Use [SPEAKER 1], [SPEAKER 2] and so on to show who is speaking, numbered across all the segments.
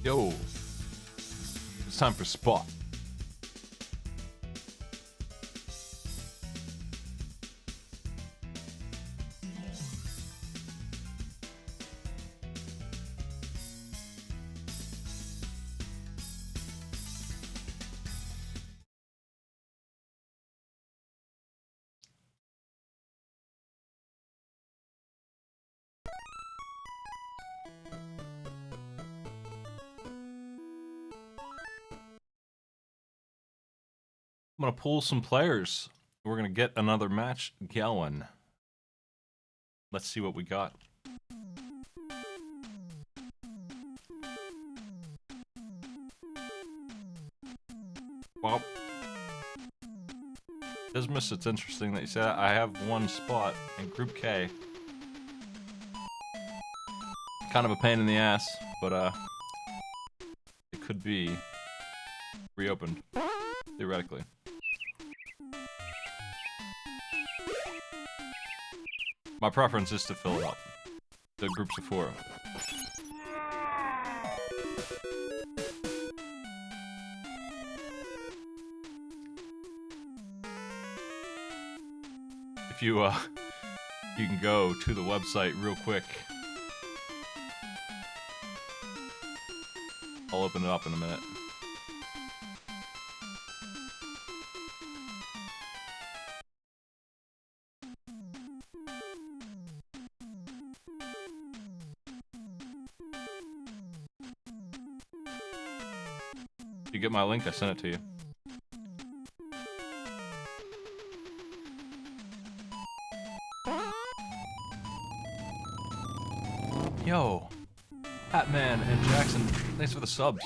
[SPEAKER 1] Yo, it's time for Spot. I'm gonna pull some players. We're gonna get another match going. Let's see what we got. Well, Dismas, it's interesting that you said that. I have one spot in Group K. Kind of a pain in the ass, but it could be reopened, theoretically. My preference is to fill it up. The groups of 4. If you you can go to the website real quick. I'll open it up in a minute. You get my link, I sent it to you. Yo, Hatman and Jackson, thanks for the subs.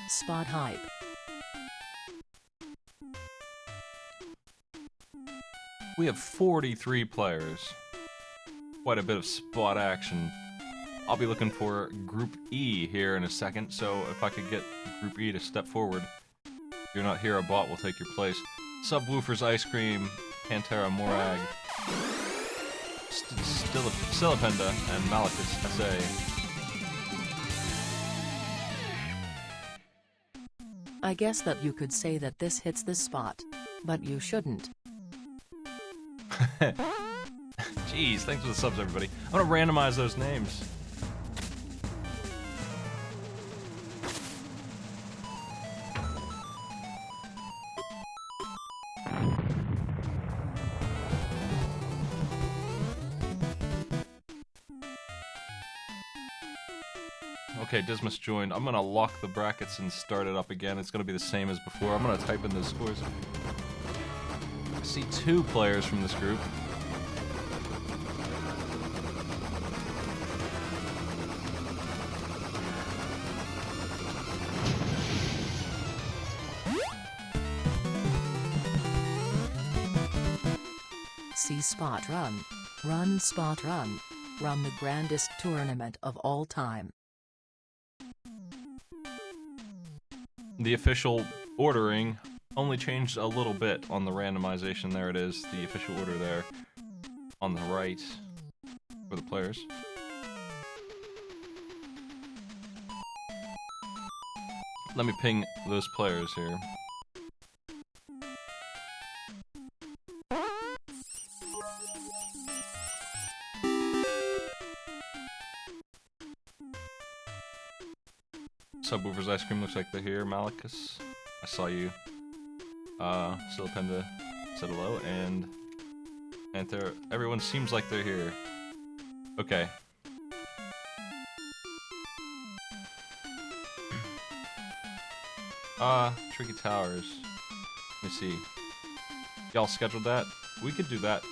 [SPEAKER 2] Spot hype.
[SPEAKER 1] We have 43 players. Quite a bit of spot action. I'll be looking for Group E here in a second, so if I could get Group E to step forward. If you're not here, a bot will take your place. Subwoofers Ice Cream, Pantera Morag, Stilipenda, and Malachus SA.
[SPEAKER 2] I guess that you could say that this hits the spot, but you shouldn't.
[SPEAKER 1] Jeez, thanks for the subs, everybody. I'm gonna randomize those names. Okay, Dismas joined. I'm gonna lock the brackets and start it up again. It's gonna be the same as before. I'm gonna type in those scores. I see 2 players from this group.
[SPEAKER 2] See Spot Run. Run Spot Run. Run the grandest tournament of all time.
[SPEAKER 1] The official ordering only changed a little bit on the randomization. There it is, the official order there on the right for the players. Let me ping those players here. Subwoofers Ice Cream looks like they're here. Malachus, I saw you. Silipenda said hello, and Panther. Everyone seems like they're here. Okay. Tricky Towers. Let me see. Y'all scheduled that? We could do that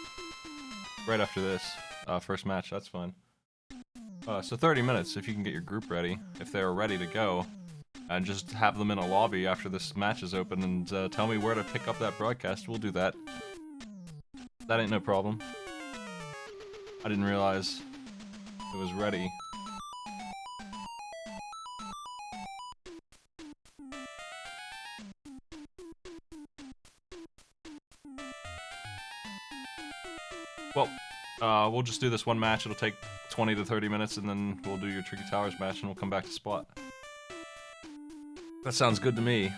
[SPEAKER 1] right after this. First match, that's fine. So 30 minutes if you can get your group ready, if they're ready to go, and just have them in a lobby after this match is open and tell me where to pick up that broadcast. We'll do that. That ain't no problem. I didn't realize it was ready. Well, We'll just do this one match. It'll take 20 to 30 minutes, and then we'll do your Tricky Towers match, and we'll come back to spot. That sounds good to me.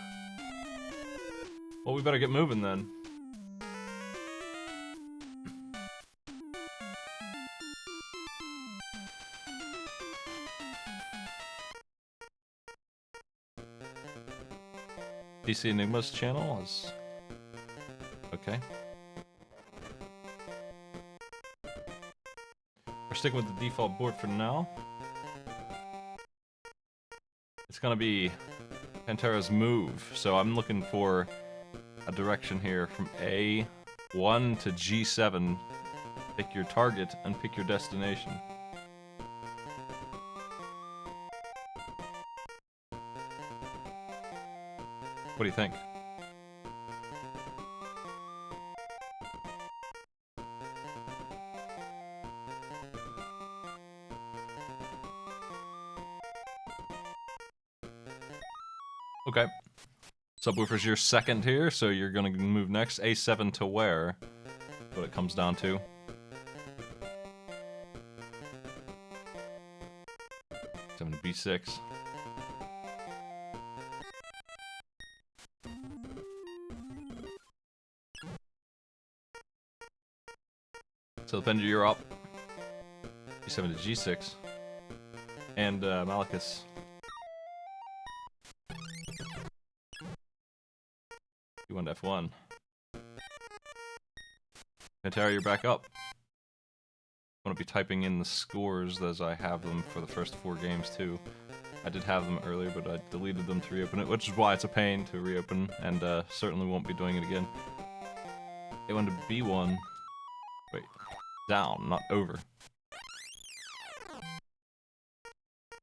[SPEAKER 1] Well, we better get moving then. PC Enigma's channel is... okay. We're sticking with the default board for now. It's gonna be Pantera's move, so I'm looking for a direction here from A1 to G7. Pick your target and pick your destination. What do you think? Okay. Subwoofer's your second here, so you're gonna move next. A7 to where? What it comes down to. 7 to B6. So Bender, you're up. B7 to G6. And Malachus. You went F1. Pantera, you're back up. I'm gonna be typing in the scores as I have them for the first 4 games too. I did have them earlier, but I deleted them to reopen it, which is why it's a pain to reopen, and certainly won't be doing it again. It went to B1. Wait, down, not over.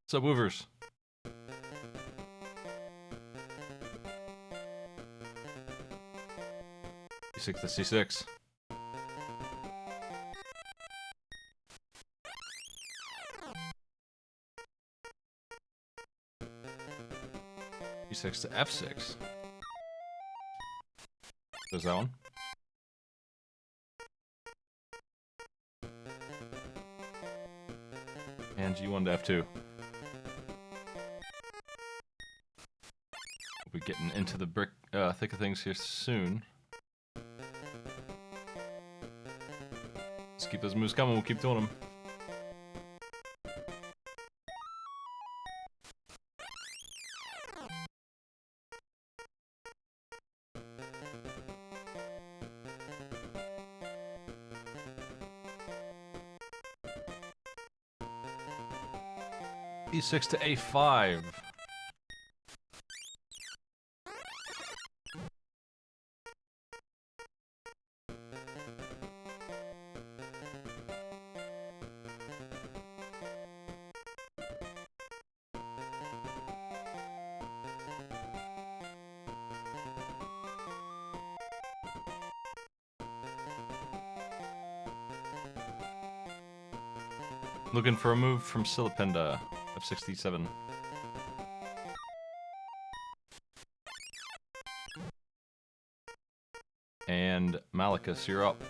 [SPEAKER 1] Subwoofers. C6 to C6. E6 to F6. There's that one. And G1 to F2. We'll be getting into the thick of things here soon. Let's keep those moves coming, we'll keep doing them. E6 to A5. Looking for a move from Silipenda of 67. And Malachus, you're up.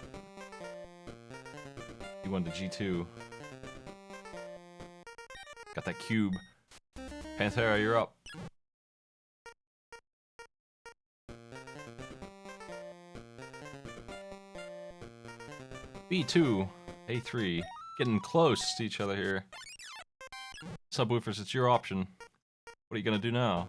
[SPEAKER 1] You went to G2. Got that cube. Pantera, you're up. B2, A3. Getting close to each other here. Subwoofers, it's your option. What are you gonna do now?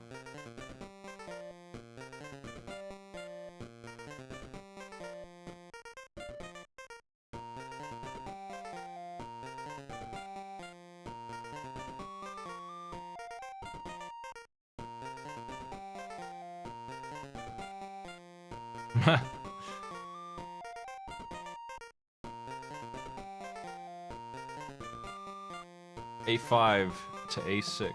[SPEAKER 1] A5 to A6.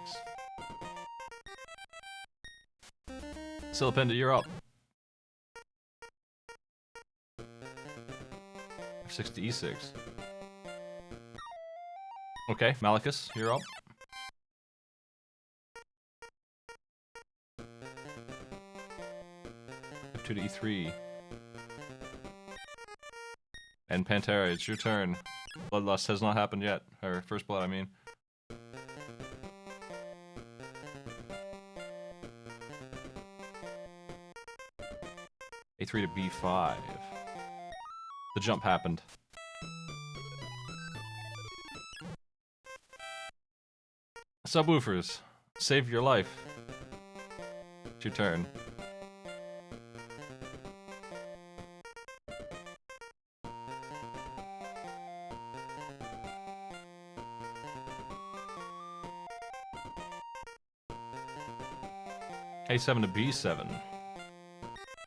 [SPEAKER 1] Silipenda, you're up. F6 to E6. Okay, Malachus, you're up. F2 to E3. And Pantera, it's your turn. Bloodlust has not happened yet. Or first blood, I mean. A3 to B5. The jump happened. Subwoofers, save your life. It's your turn. A7 to B7.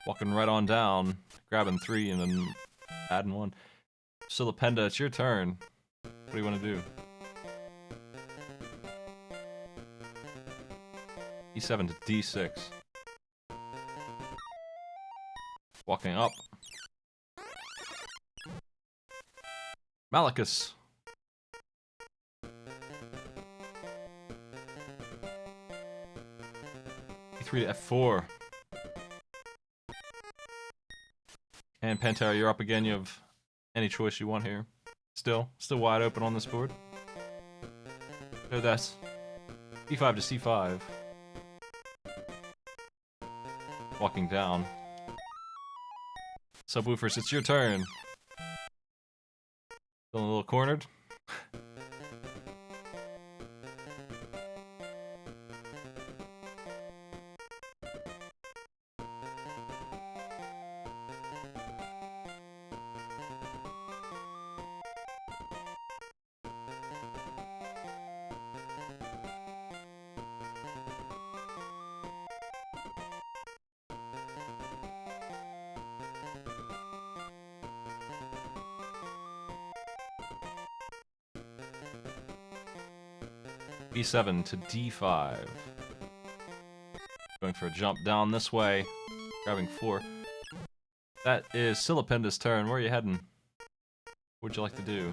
[SPEAKER 1] Walking right on down, grabbing 3 and then adding 1. Silipenda, it's your turn. What do you want to do? E7 to D6. Walking up. Malachus. E3 to F4. And Pantera, you're up again. You have any choice you want here. Still wide open on this board. So that's E5 to C5. Walking down. Subwoofers, it's your turn. Feeling a little cornered. B7 to D5. Going for a jump down this way. Grabbing 4. That is Silipenda's turn. Where are you heading? What would you like to do?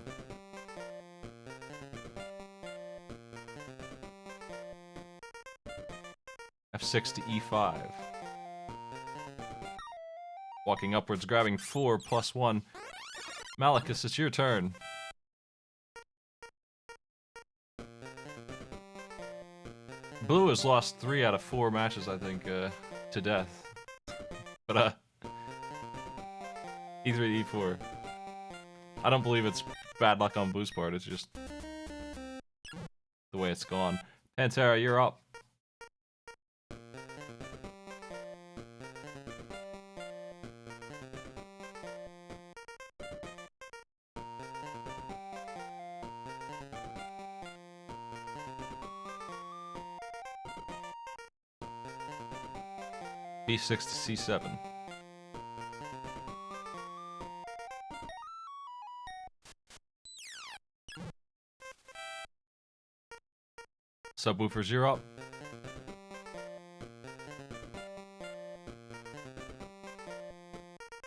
[SPEAKER 1] F6 to E5. Walking upwards, grabbing 4 plus 1. Malachus, it's your turn. Blue has lost 3 out of 4 matches, I think, to death. But, E3 to E4. I don't believe it's bad luck on Blue's part, it's just the way it's gone. Pantera, you're up. B6 to C7. Subwoofers, you're up.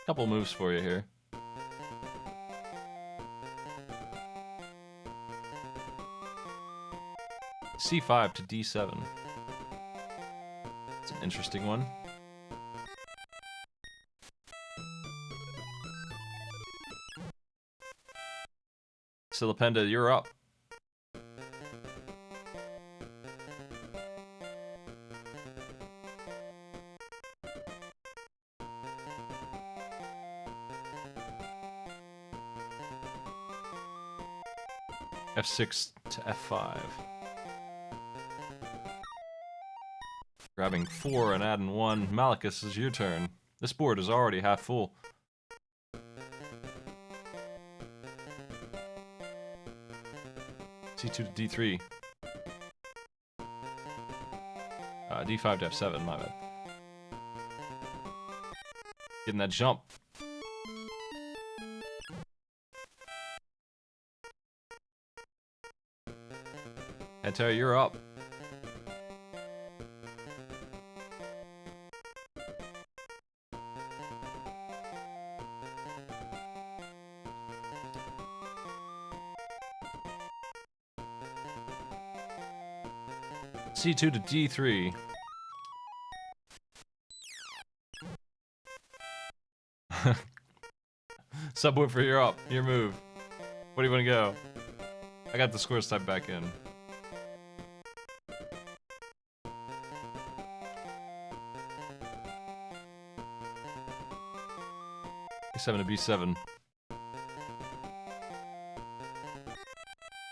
[SPEAKER 1] Couple moves for you here. C5 to D7. It's an interesting one. Silipenda, you're up. F6 to F5. Grabbing 4 and adding 1. Malachus, is your turn. This board is already half full. C2 to D3. D5 to F7, my bad. Getting that jump. Pantera, you're up. C2 to D3. Subwoofer, you're up. Your move. Where do you want to go? I got the scores typed back in. A7 to B7.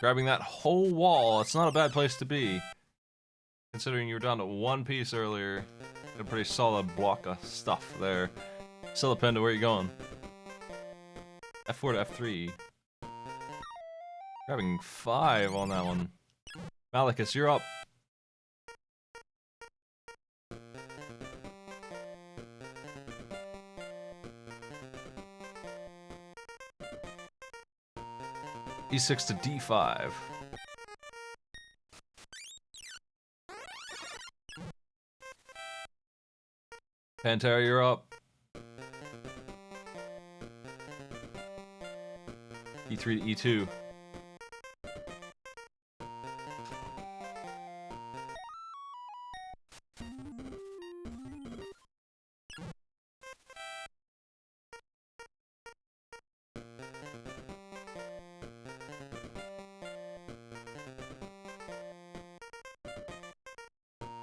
[SPEAKER 1] Grabbing that whole wall, it's not a bad place to be. Considering you were down to one piece earlier. A pretty solid block of stuff there. Silipenda, where are you going? F4 to F3. Grabbing 5 on that one. Malicus, you're up. E6 to D5. Pantera, you're up. E3 to E2.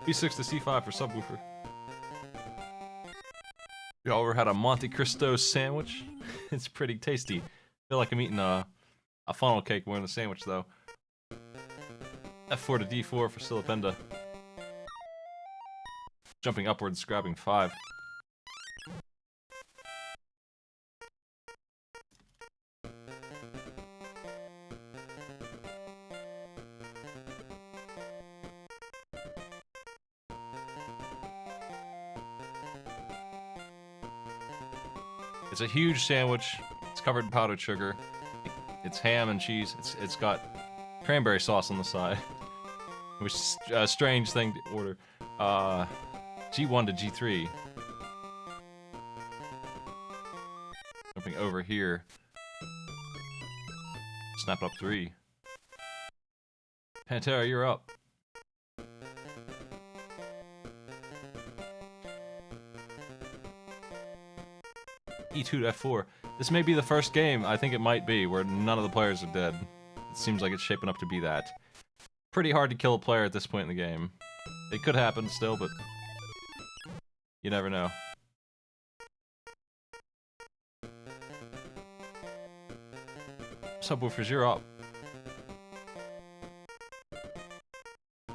[SPEAKER 1] B6 to C5 for subwoofer. Y'all ever had a Monte Cristo sandwich? It's pretty tasty. Feel like I'm eating a funnel cake more than a sandwich though. F4 to D4 for Silipenda. Jumping upwards, grabbing 5. It's a huge sandwich. It's covered in powdered sugar. It's ham and cheese. It's got cranberry sauce on the side, which is a strange thing to order. G1 to G3. Jumping over here. Snap up 3. Pantera, you're up. E2 to F4. This may be the first game, I think it might be, where none of the players are dead. It seems like it's shaping up to be that. Pretty hard to kill a player at this point in the game. It could happen still, but you never know. Subwoofers, you're up.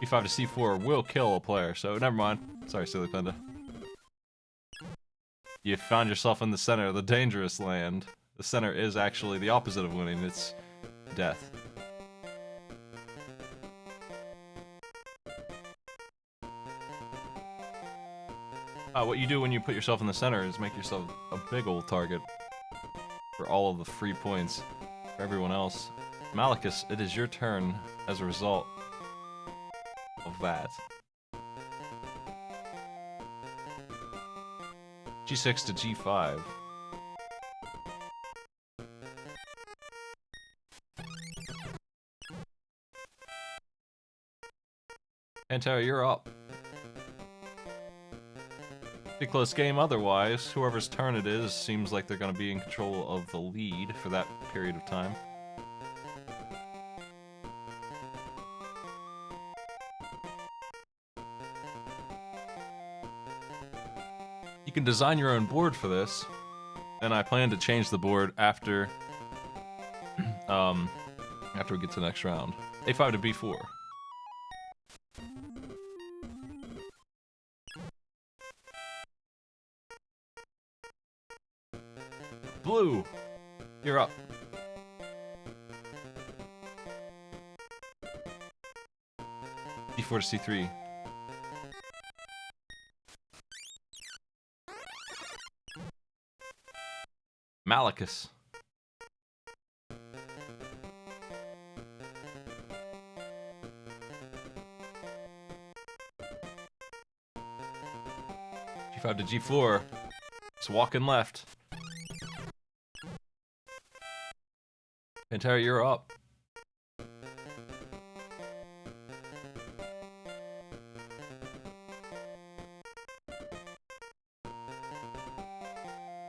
[SPEAKER 1] E5 to C4 will kill a player, so never mind. Sorry, Silipenda. You found yourself in the center of the dangerous land. The center is actually the opposite of winning, it's death. What you do when you put yourself in the center is make yourself a big old target for all of the free points for everyone else. Malicus, it is your turn as a result of that. G6 to G5. Pantera, you're up. Pretty close game otherwise. Whoever's turn it is seems like they're going to be in control of the lead for that period of time. You can design your own board for this, and I plan to change the board after after we get to the next round. A5 to B4. Blue, you're up. D4 to C3. Malicus. G5 to G4. It's walking left. Pantera, you're up.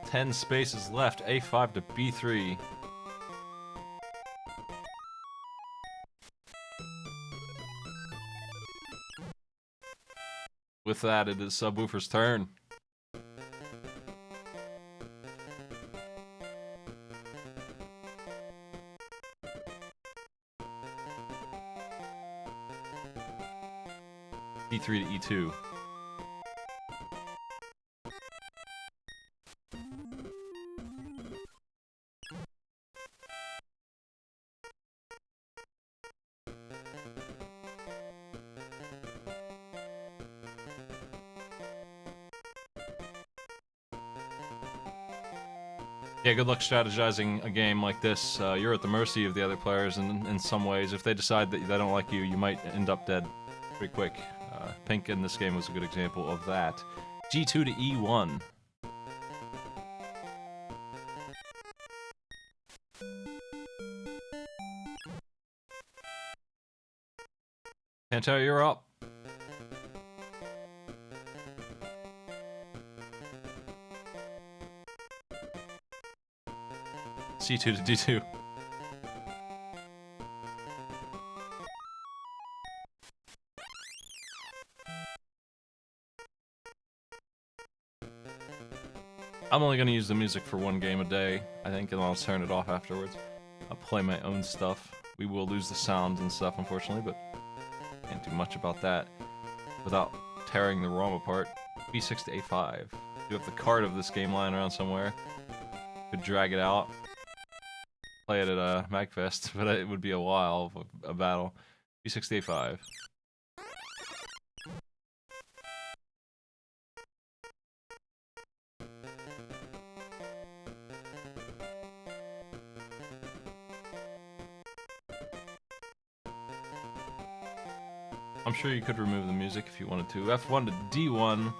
[SPEAKER 1] Ten spaces left. A5 to B3. With that, it is Subwoofer's turn. E3 to E2. Yeah, good luck strategizing a game like this. You're at the mercy of the other players in some ways. If they decide that they don't like you, you might end up dead pretty quick. Pink in this game was a good example of that. G2 to E1. Pantera, you're up. C2 to D2. I'm only going to use the music for one game a day, I think, and I'll turn it off afterwards. I'll play my own stuff. We will lose the sounds and stuff, unfortunately, but can't do much about that without tearing the ROM apart. B6 to A5. You have the card of this game lying around somewhere. Could drag it out, play it at MagFest, but it would be a while of a battle. B6 to A5. I'm sure you could remove the music if you wanted to. F1 to D1.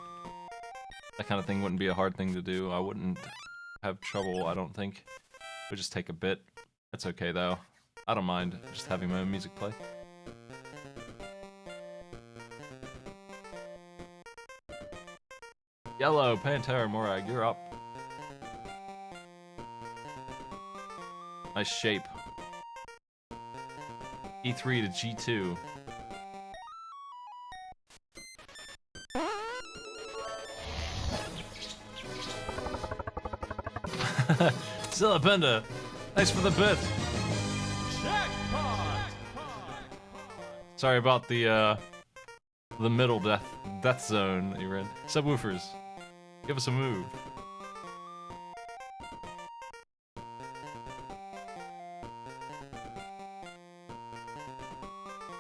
[SPEAKER 1] That kind of thing wouldn't be a hard thing to do. I wouldn't have trouble, I don't think. It would just take a bit. That's okay, though. I don't mind just having my own music play. Yellow, Pantera, Morag, you're up. Nice shape. E3 to G2. Zillapenda, thanks for the bit. Sorry about the middle death zone that you're in. Subwoofers, give us a move.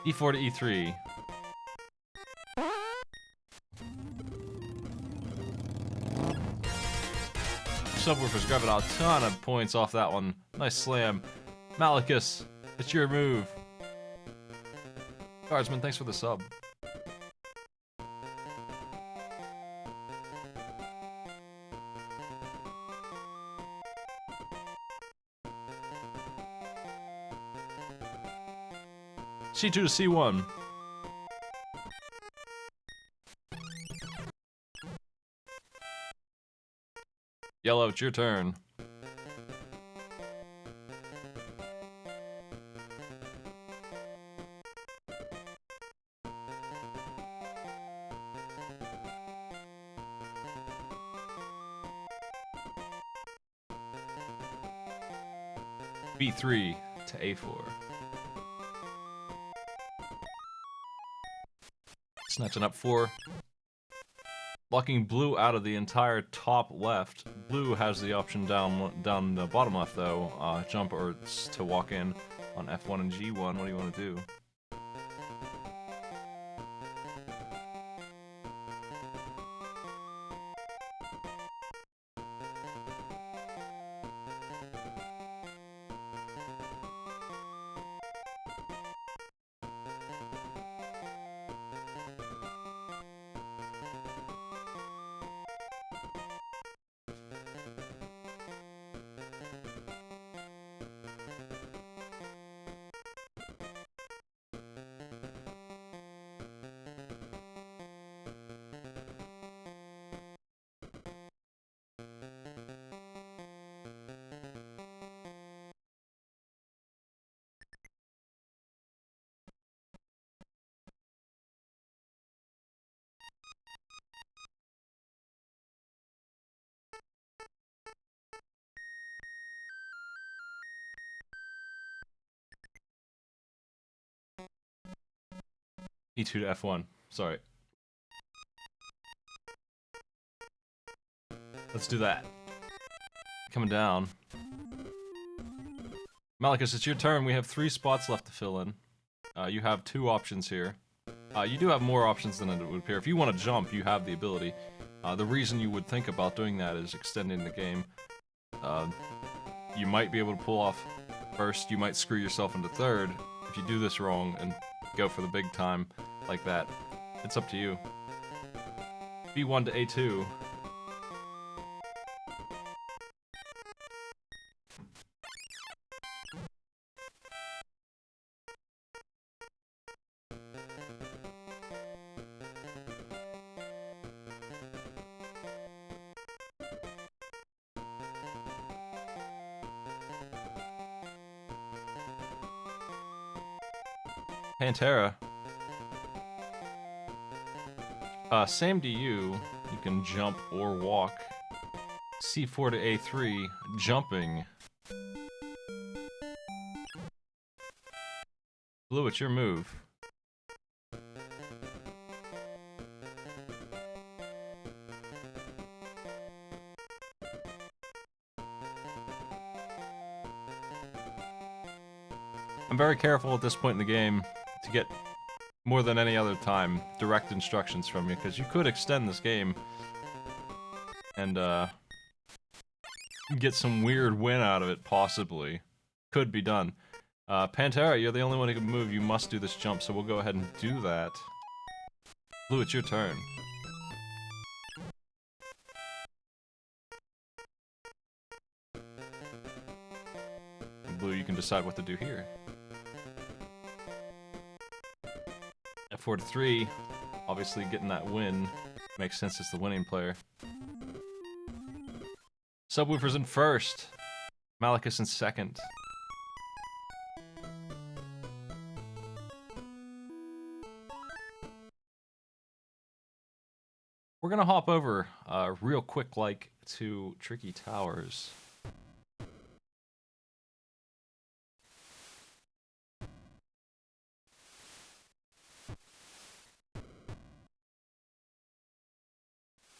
[SPEAKER 1] E4 to E3. Subwoofers grabbing a ton of points off that one. Nice slam. Malicus, it's your move. Guardsman, thanks for the sub. C2 to C1. Yellow, it's your turn. B3 to A4. Snatching up 4. Locking blue out of the entire top left. Blue has the option down the bottom left though, jump or to walk in on F1 and G1. What do you want to do? E2 to F1. Sorry. Let's do that. Coming down. Malicus, it's your turn. We have 3 spots left to fill in. You have 2 options here. You do have more options than it would appear. If you want to jump, you have the ability. The reason you would think about doing that is extending the game. You might be able to pull off first. You might screw yourself into third if you do this wrong and go for the big time like that. It's up to you. B1 to A2. Pantera. Same to you. You can jump or walk. C4 to A3. Jumping. Blue, it's your move. I'm very careful at this point in the game to get, more than any other time, direct instructions from you, because you could extend this game and get some weird win out of it, possibly. Could be done. Pantera, you're the only one who can move. You must do this jump, so we'll go ahead and do that. Blue, it's your turn. And Blue, you can decide what to do here. F4 to 3, obviously getting that win makes sense as the winning player. Subwoofer's in first, Malicus in second. We're gonna hop over real quick like to Tricky Towers.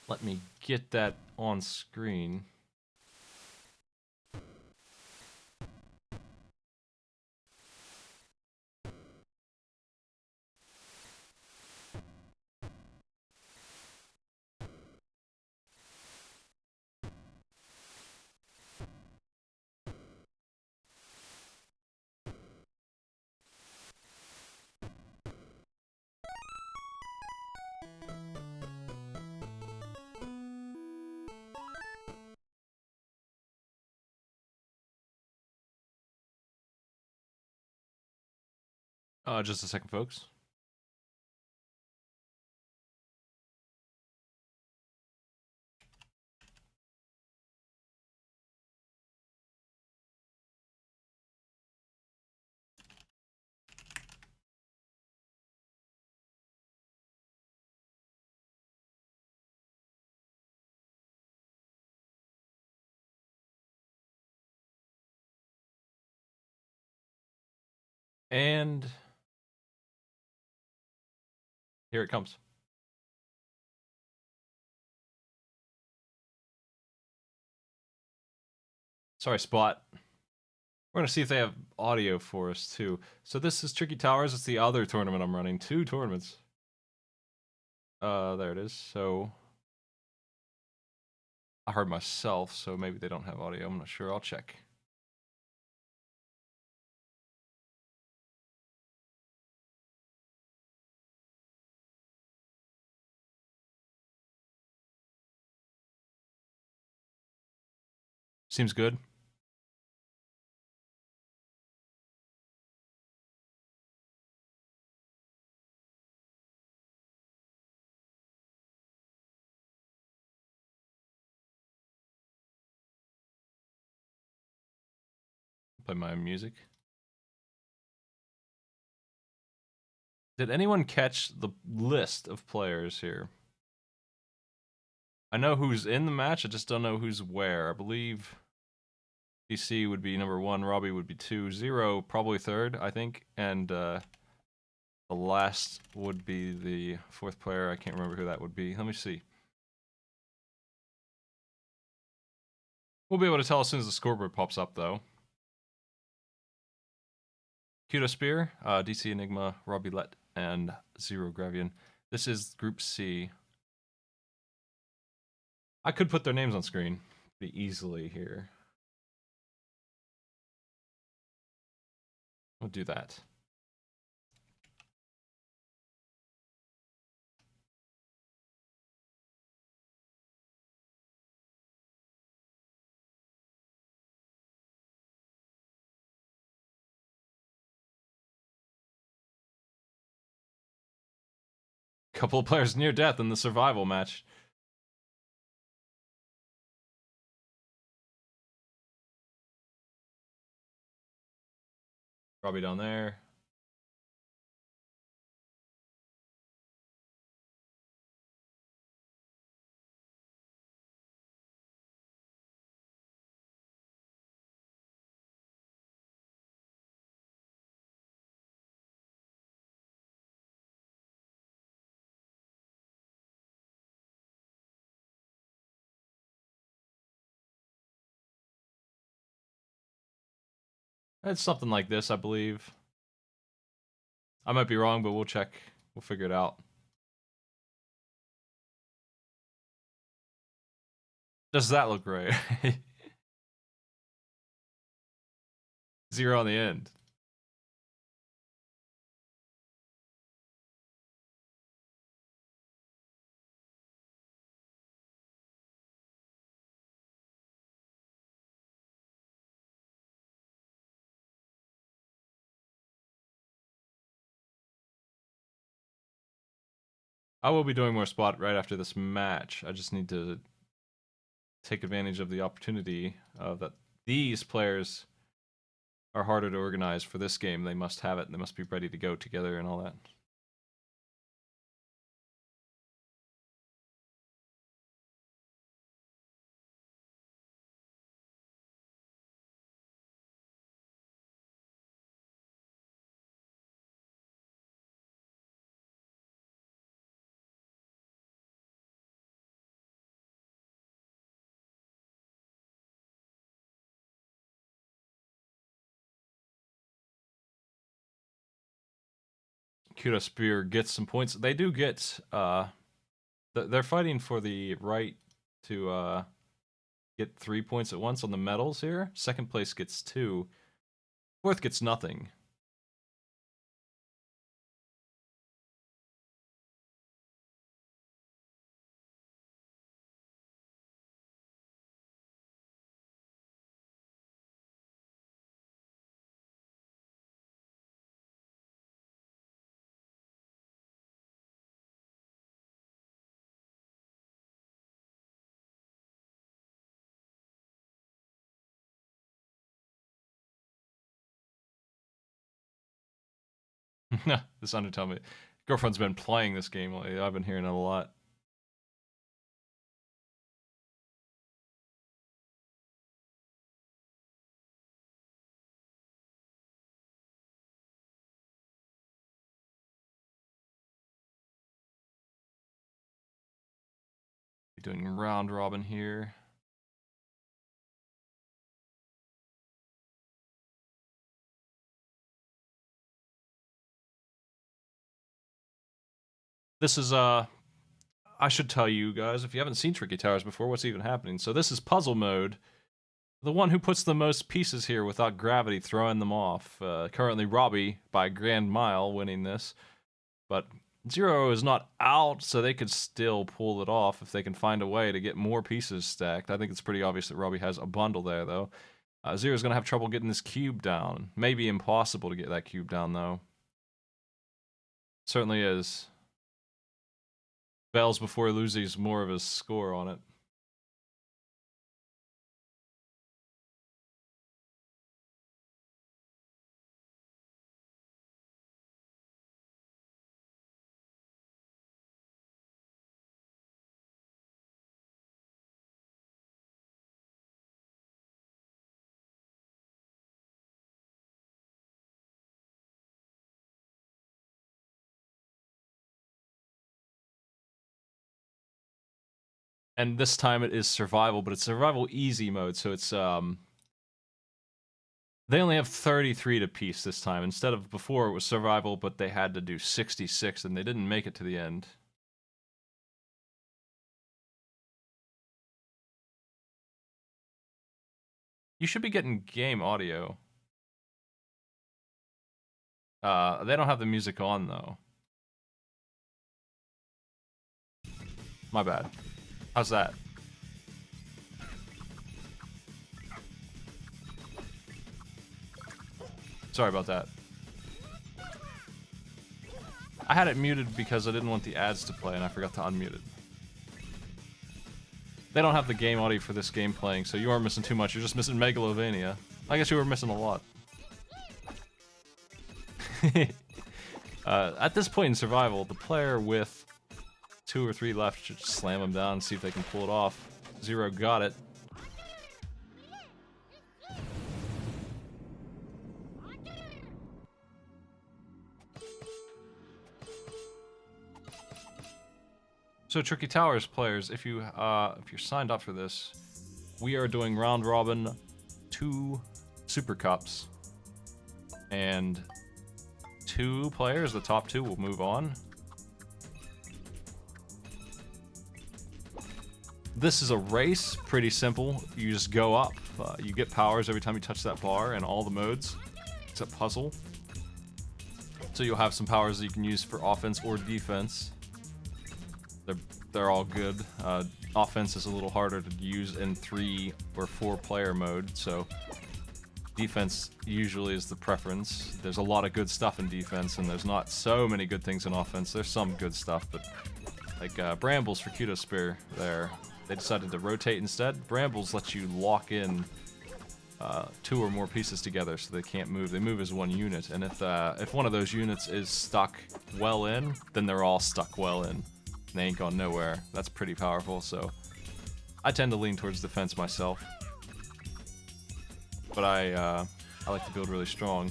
[SPEAKER 1] Let me get that on screen. Just a second, folks. And here it comes. Sorry, Spot. We're gonna see if they have audio for us too. So this is Tricky Towers. It's the other tournament I'm running. 2 tournaments. There it is. So I heard myself, so maybe they don't have audio. I'm not sure. I'll check. Seems good. Play my music. Did anyone catch the list of players here? I know who's in the match, I just don't know who's where. I believe DC would be number 1, Robbie would be 2, 0 probably third, I think, and The last would be the fourth player. I can't remember who that would be. Let me see. We'll be able to tell as soon as the scoreboard pops up, though. Kudo Spear, DC Enigma, Robbie Lett, and Zero Gravian. This is Group C. I could put their names on screen pretty easily here. We'll do that. Couple of players near death in the survival match. Robbie down there. It's something like this, I believe. I might be wrong, but we'll check. We'll figure it out. Does that look right? 0 on the end. I will be doing more spot right after this match. I just need to take advantage of the opportunity that these players are harder to organize for this game. They must have it. They must be ready to go together and all that. Kudo Spear gets some points. They do get they're fighting for the right to get 3 points at once on the medals here. Second place gets 2. Fourth gets nothing. This Undertale me. Girlfriend's been playing this game lately. I've been hearing it a lot. Doing round robin here. This is I should tell you guys, if you haven't seen Tricky Towers before, what's even happening. So this is puzzle mode. The one who puts the most pieces here without gravity throwing them off. Currently Robbie by a grand mile winning this. But Zero is not out, so they could still pull it off if they can find a way to get more pieces stacked. I think it's pretty obvious that Robbie has a bundle there, though. Zero's going to have trouble getting this cube down. Maybe impossible to get that cube down, though. Certainly is. Bells before he loses more of his score on it. And this time it is survival, but it's survival easy mode, so it's they only have 33 to piece this time. Instead of before it was survival, but they had to do 66 and they didn't make it to the end. You should be getting game audio. They don't have the music on though. My bad. How's that? Sorry about that. I had it muted because I didn't want the ads to play and I forgot to unmute it. They don't have the game audio for this game playing, so you aren't missing too much. You're just missing Megalovania. I guess you were missing a lot. At this point in survival, the player with 2 or 3 left should slam them down and see if they can pull it off. Zero got it. So Tricky Towers players, if you're signed up for this, we are doing round robin 2 Super Cups. And 2 players, the top 2 will move on. This is a race, pretty simple. You just go up, you get powers every time you touch that bar in all the modes, except puzzle. So you'll have some powers that you can use for offense or defense. They're all good. Offense is a little harder to use in 3 or 4 player mode, so defense usually is the preference. There's a lot of good stuff in defense, and there's not so many good things in offense. There's some good stuff, but like Brambles for Kudo Spear there. They decided to rotate instead. Brambles lets you lock in 2 or more pieces together so they can't move. They move as one unit, and if one of those units is stuck well in, then they're all stuck well in. And they ain't gone nowhere. That's pretty powerful, so I tend to lean towards defense myself. But I like to build really strong.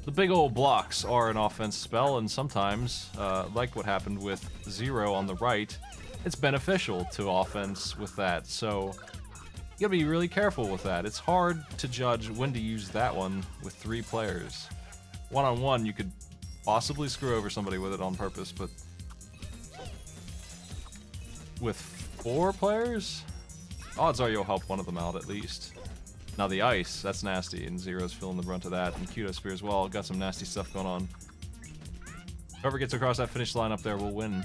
[SPEAKER 1] The big old blocks are an offense spell, and sometimes, like what happened with Zero on the right, it's beneficial to offense with that, so you gotta be really careful with that. It's hard to judge when to use that one with 3 players. One-on-one, you could possibly screw over somebody with it on purpose, but with 4 players, odds are you'll help one of them out at least. Now the ice, that's nasty, and Zero's feeling the brunt of that, and Kudo Spear as well, got some nasty stuff going on. Whoever gets across that finish line up there will win.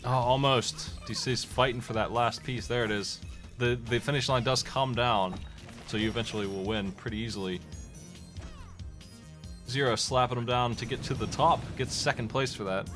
[SPEAKER 1] Oh, almost. DC's fighting for that last piece. There it is. The finish line does come down, so you eventually will win pretty easily. Zero slapping him down to get to the top. Gets 2nd place for that.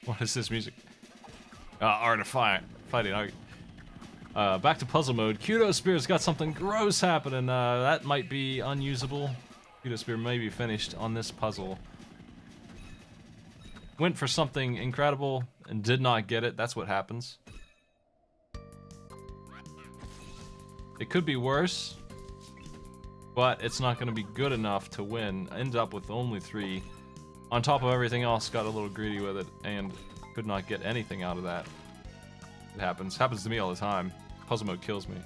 [SPEAKER 1] What is this music? Art of Fighting. Back to puzzle mode. Kudo Spear's got something gross happening. That might be unusable. Kudo Spear may be finished on this puzzle. Went for something incredible and did not get it. That's what happens. It could be worse, but it's not going to be good enough to win. End up with only 3. On top of everything else, got a little greedy with it, and Could not get anything out of that. It happens. Happens to me all the time. Puzzle mode kills me.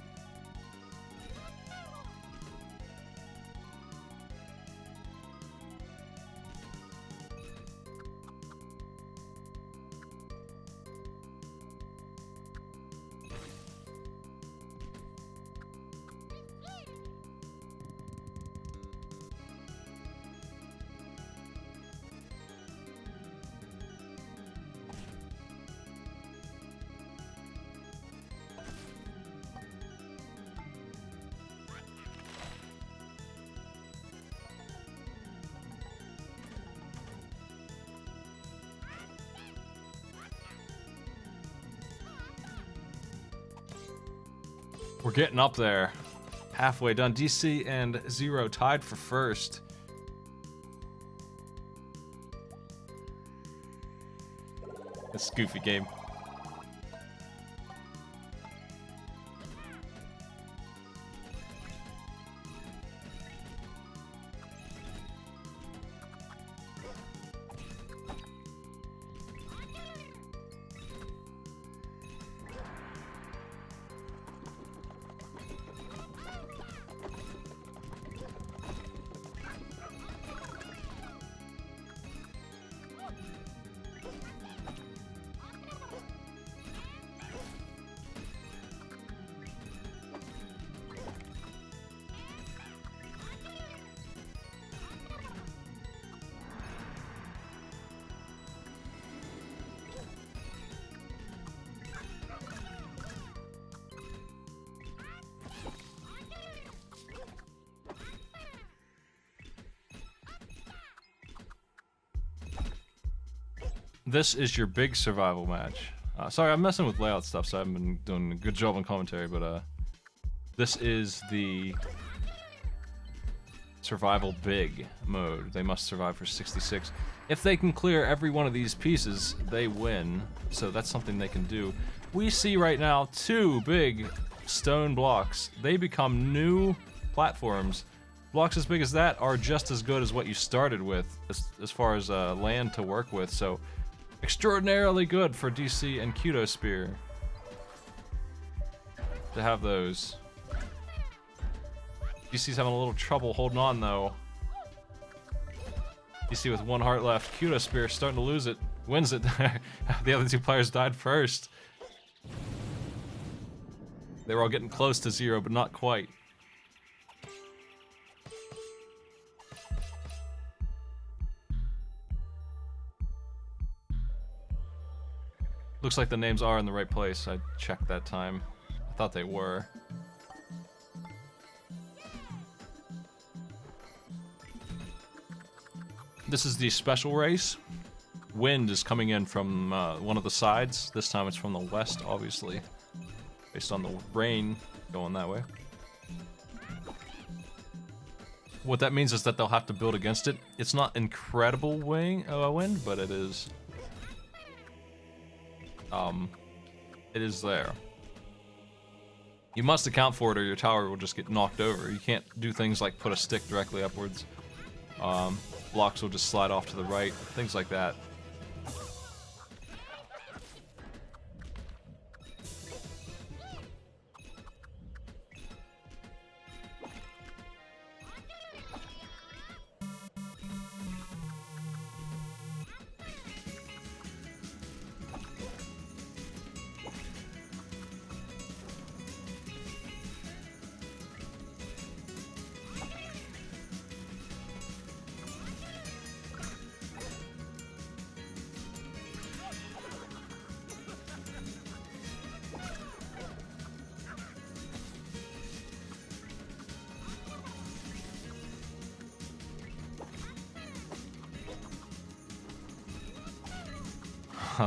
[SPEAKER 1] We're getting up there. Halfway done. DC and Zero tied for first. It's a goofy game. This is your big survival match. Sorry, I'm messing with layout stuff, so I haven't been doing a good job on commentary, but this is the survival big mode. They must survive for 66. If they can clear every one of these pieces, they win. So that's something they can do. We see right now 2 big stone blocks. They become new platforms. Blocks as big as that are just as good as what you started with as far as land to work with. So extraordinarily good for DC and Kudo Spear to have those. DC's having a little trouble holding on though. DC with 1 heart left. Kudo Spear starting to lose it. Wins it. The other 2 players died first. They were all getting close to 0, but not quite. Looks like the names are in the right place. I checked that time. I thought they were. This is the special race. Wind is coming in from one of the sides. This time it's from the west, obviously. Based on the rain going that way. What that means is that they'll have to build against it. It's not incredible wind, but it is. It is there. You must account for it or your tower will just get knocked over. You can't do things like put a stick directly upwards. Blocks will just slide off to the right, things like that.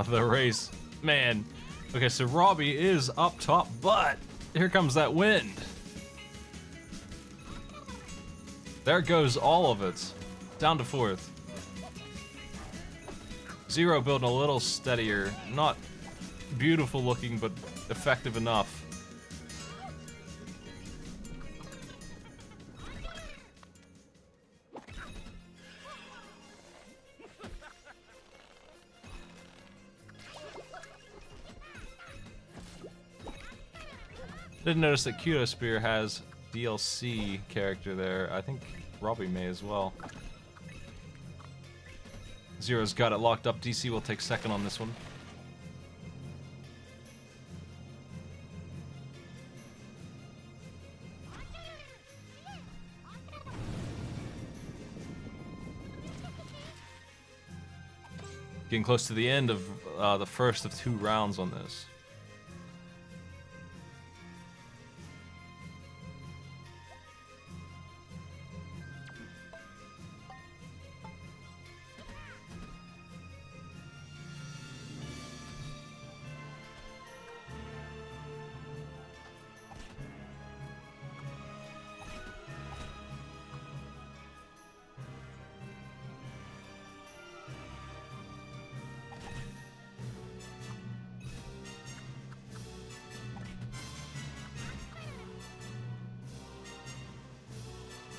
[SPEAKER 1] The race, man. Okay, so Robbie is up top, but here comes that wind. There goes all of it. Down to 4th. Zero building a little steadier. Not beautiful looking, but effective enough. Didn't notice that Kudo Spear has DLC character there. I think Robbie may as well. Zero's got it locked up. DC will take second on this one. Getting close to the end of the first of 2 rounds on this.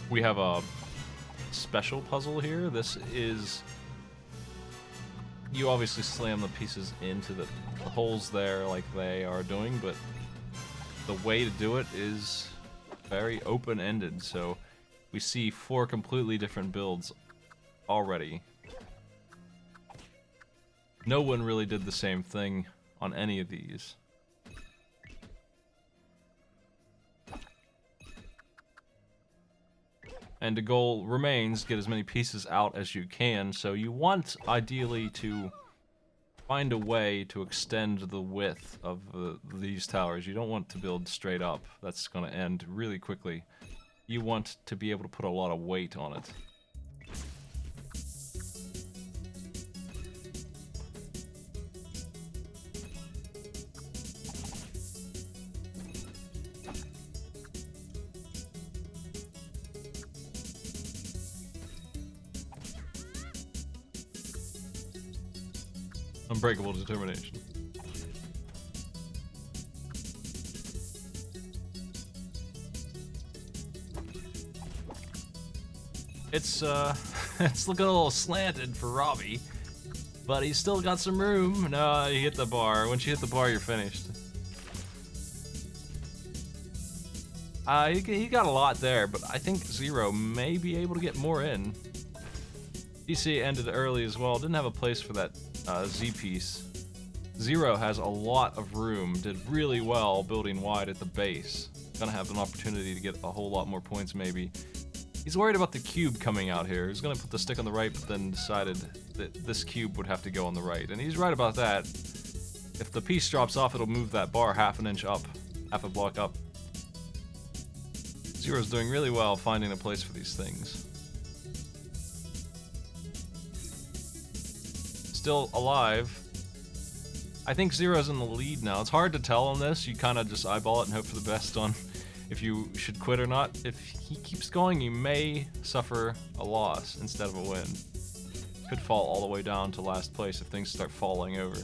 [SPEAKER 1] We have a special puzzle here. This is... You obviously slam the pieces into the holes there like they are doing, but the way to do it is very open-ended, so we see 4 completely different builds already. No one really did the same thing on any of these. And the goal remains, get as many pieces out as you can, so you want, ideally, to find a way to extend the width of these towers. You don't want to build straight up. That's going to end really quickly. You want to be able to put a lot of weight on it. Unbreakable determination. It's it's looking a little slanted for Robbie, but he's still got some room. No, you hit the bar. Once you hit the bar, you're finished. He got a lot there, but I think Zero may be able to get more in. DC ended early as well. Didn't have a place for that Z piece. Zero has a lot of room, did really well building wide at the base. Gonna have an opportunity to get a whole lot more points maybe. He's worried about the cube coming out here. He's gonna put the stick on the right, but then decided that this cube would have to go on the right. And he's right about that. If the piece drops off, it'll move that bar half an inch up, half a block up. Zero's doing really well finding a place for these things. Still alive. I think Zero's in the lead now. It's hard to tell on this. You kind of just eyeball it and hope for the best on if you should quit or not. If he keeps going, you may suffer a loss instead of a win. Could fall all the way down to last place if things start falling over.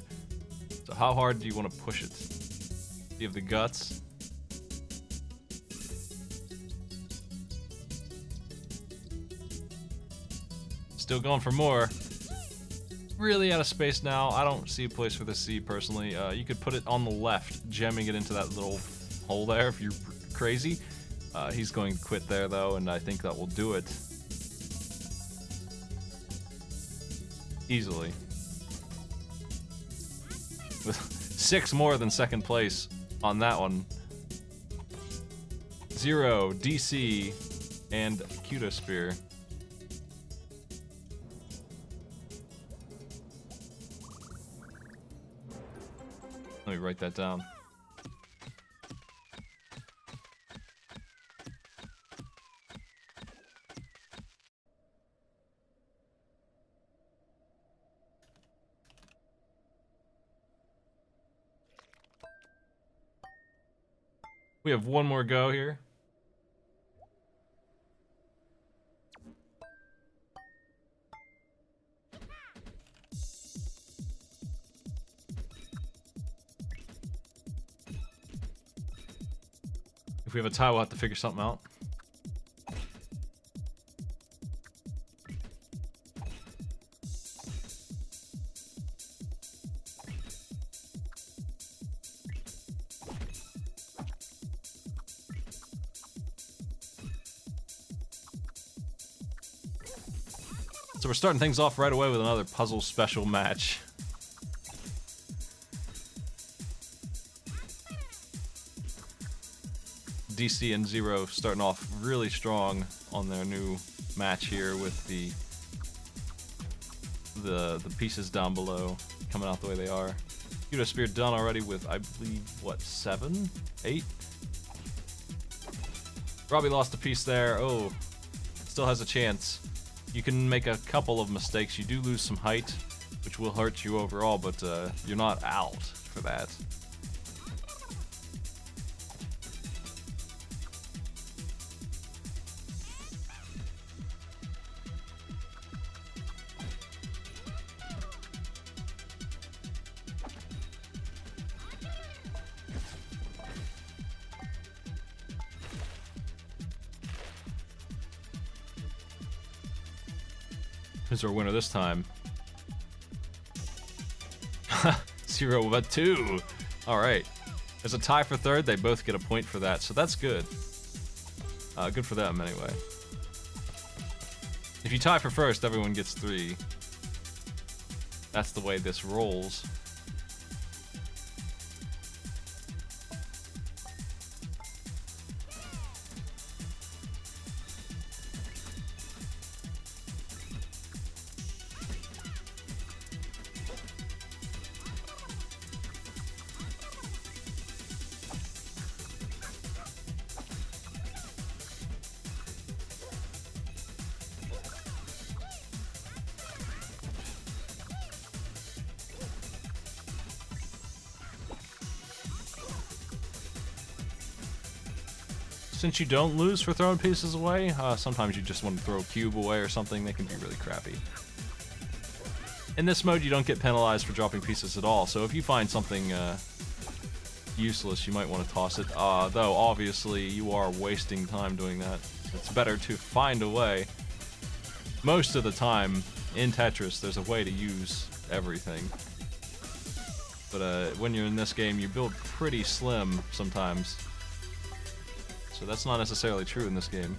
[SPEAKER 1] So how hard do you want to push it? Do you have the guts? Still going for more. Really out of space now. I don't see a place for the C personally. You could put it on the left, jamming it into that little hole there if you're crazy. He's going to quit there though, and I think that will do it. Easily. With 6 more than second place on that one. Zero, DC, and Kudo Spear. Let me write that down. We have one more go here. If we have a tie, we'll have to figure something out. So we're starting things off right away with another puzzle special match. DC and Zero starting off really strong on their new match here with the pieces down below coming out the way they are. Kudo Spear done already with, I believe, what, 7? 8? Robbie lost a piece there. Oh, still has a chance. You can make a couple of mistakes. You do lose some height, which will hurt you overall, but you're not out for that. Who's our winner this time? Zero but 2. All right. There's a tie for third. They both get a point for that, so that's good. Good for them anyway. If you tie for first, everyone gets 3. That's the way this rolls. Since you don't lose for throwing pieces away, sometimes you just want to throw a cube away or something. They can be really crappy. In this mode, you don't get penalized for dropping pieces at all, so if you find something useless, you might want to toss it. Though, obviously, you are wasting time doing that. It's better to find a way. Most of the time, in Tetris, there's a way to use everything. But when you're in this game, you build pretty slim sometimes. So that's not necessarily true in this game.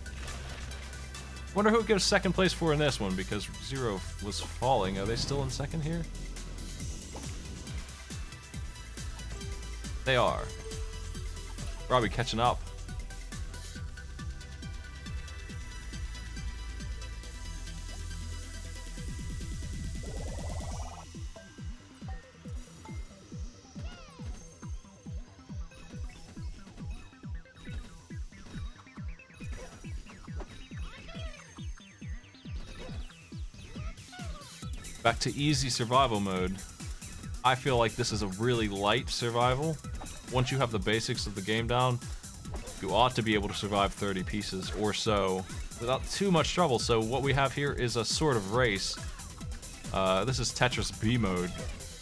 [SPEAKER 1] Wonder who it gives second place for in this one, because Zero was falling. Are they still in second here? They are. Robbie catching up. Back to easy survival mode. I feel like this is a really light survival. Once you have the basics of the game down, you ought to be able to survive 30 pieces or so without too much trouble. So what we have here is a sort of race. This is Tetris B mode,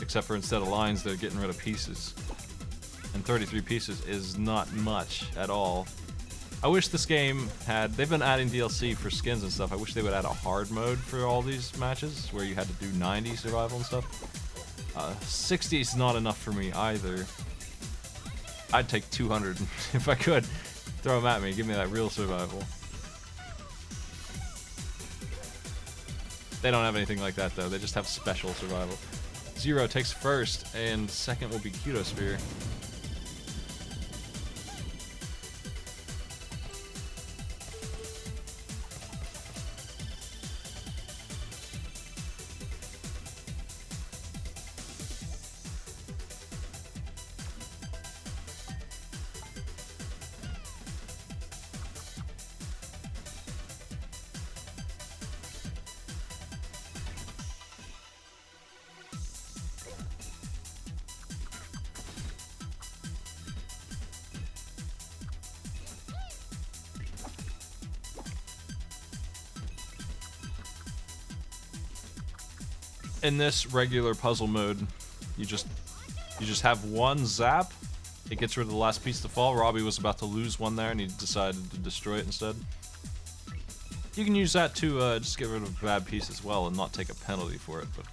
[SPEAKER 1] except for instead of lines, they're getting rid of pieces. And 33 pieces is not much at all. I wish this game had... They've been adding DLC for skins and stuff. I wish they would add a hard mode for all these matches, where you had to do 90 survival and stuff. 60 is not enough for me either. I'd take 200 if I could. Throw them at me. Give me that real survival. They don't have anything like that, though. They just have special survival. Zero takes first, and second will be Kudo Spear. In this regular puzzle mode, you just have one zap. It gets rid of the last piece to fall. Robbie was about to lose one there, and he decided to destroy it instead. You can use that to just get rid of a bad piece as well and not take a penalty for it. But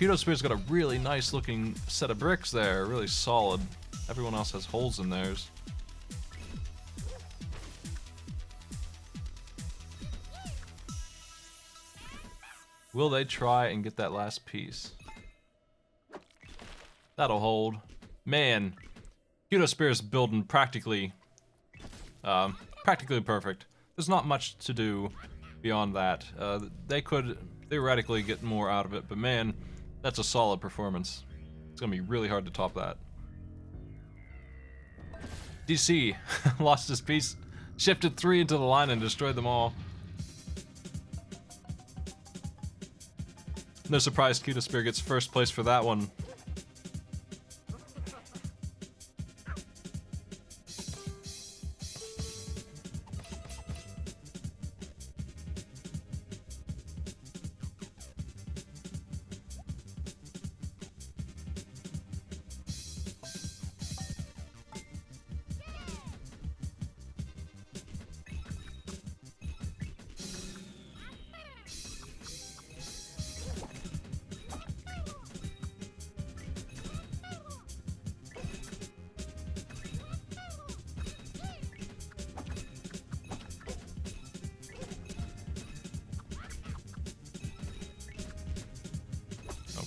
[SPEAKER 1] Kudo Spear's got a really nice looking set of bricks there, really solid. Everyone else has holes in theirs. Will they try and get that last piece? That'll hold. Man, Kudo Spear's building practically perfect. There's not much to do beyond that. They could theoretically get more out of it, but man, that's a solid performance. It's gonna be really hard to top that. DC lost his piece, shifted 3 into the line and destroyed them all. No surprise Kudo Spear gets first place for that one.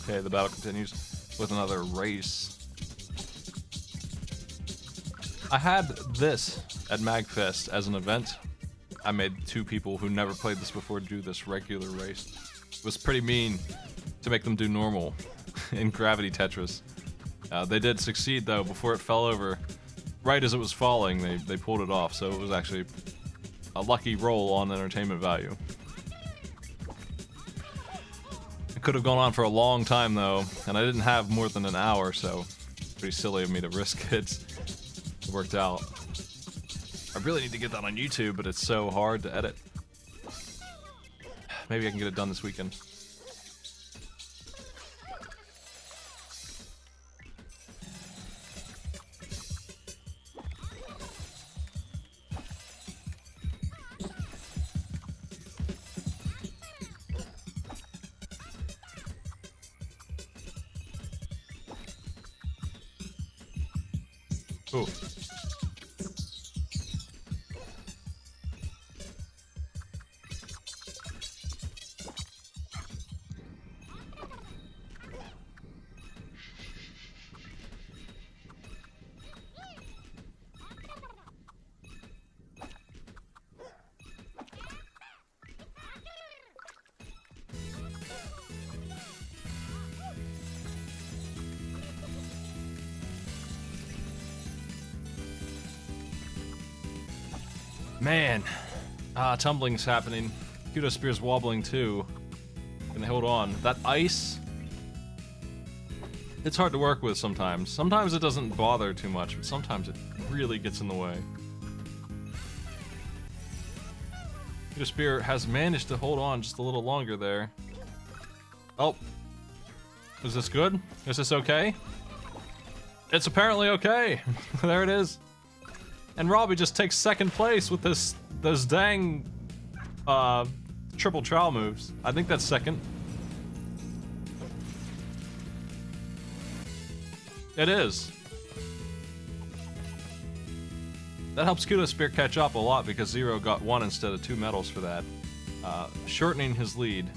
[SPEAKER 1] Okay, the battle continues with another race. I had this at MagFest as an event. I made 2 people who never played this before do this regular race. It was pretty mean to make them do normal in Gravity Tetris. They did succeed though. Before it fell over, right as it was falling, they pulled it off, so it was actually a lucky roll on entertainment value. Could have gone on for a long time though, and I didn't have more than an hour, so pretty silly of me to risk it. It worked out. I really need to get that on YouTube, but it's so hard to edit. Maybe I can get it done this weekend. Ooh. Man, tumbling's happening. Kudo Spear's wobbling too. Can they hold on? That ice, it's hard to work with sometimes. Sometimes it doesn't bother too much, but sometimes it really gets in the way. Kudo Spear has managed to hold on just a little longer there. Oh, is this good? Is this okay? It's apparently okay. There it is. And Robbie just takes second place with those dang triple trowel moves. I think that's second. It is. That helps Kudo Spear catch up a lot because Zero got 1 instead of 2 medals for that, shortening his lead.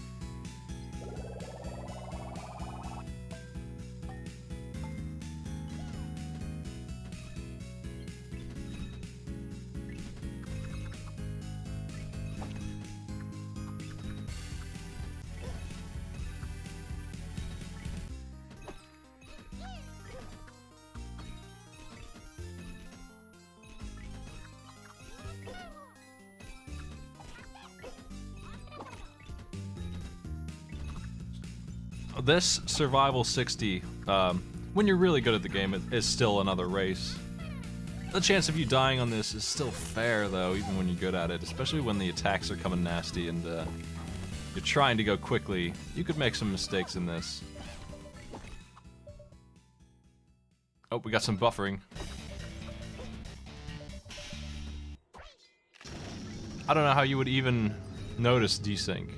[SPEAKER 1] This Survival 60, when you're really good at the game, it is still another race. The chance of you dying on this is still fair, though, even when you're good at it, especially when the attacks are coming nasty and you're trying to go quickly. You could make some mistakes in this. Oh, we got some buffering. I don't know how you would even notice desync.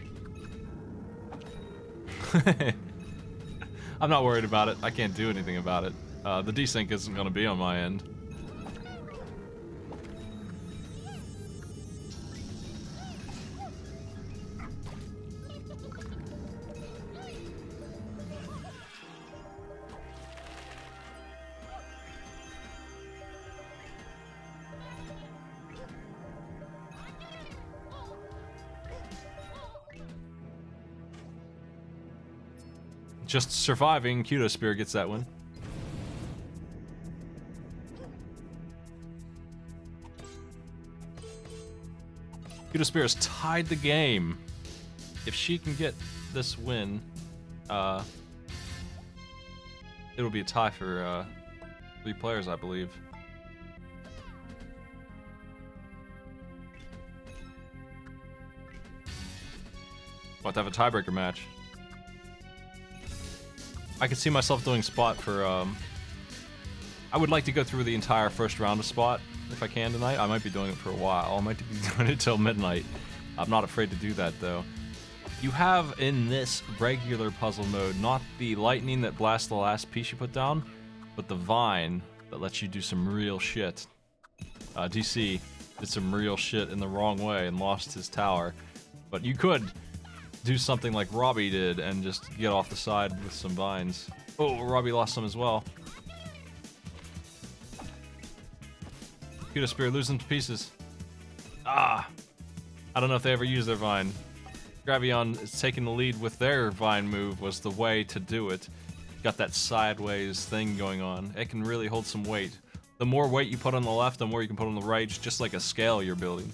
[SPEAKER 1] I'm not worried about it. I can't do anything about it. The desync isn't going to be on my end. just surviving, Kudo Spear gets that win. Kudo Spear has tied the game. If she can get this win, it'll be a tie for 3 players, I believe. We'll have to have a tiebreaker match. I could see myself doing Spot for, I would like to go through the entire first round of Spot, if I can tonight. I might be doing it for a while. I might be doing it till midnight. I'm not afraid to do that, though. You have, in this regular puzzle mode, not the lightning that blasts the last piece you put down, but the vine that lets you do some real shit. DC did some real shit in the wrong way and lost his tower. But you could do something like Robbie did and just get off the side with some vines. Oh, Robbie lost some as well. Kudo Spear losing to pieces. Ah! I don't know if they ever use their vine. Gravion is taking the lead with their vine move was the way to do it. Got that sideways thing going on. It can really hold some weight. The more weight you put on the left, the more you can put on the right. It's just like a scale you're building.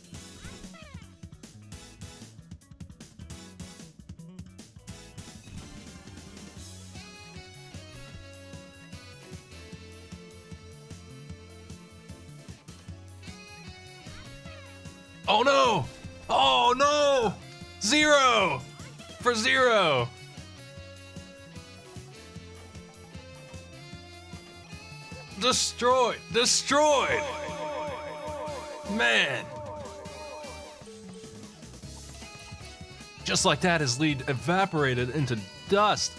[SPEAKER 1] Oh no! Oh no! 0! For 0! Destroyed! Destroyed! Man! Just like that, his lead evaporated into dust.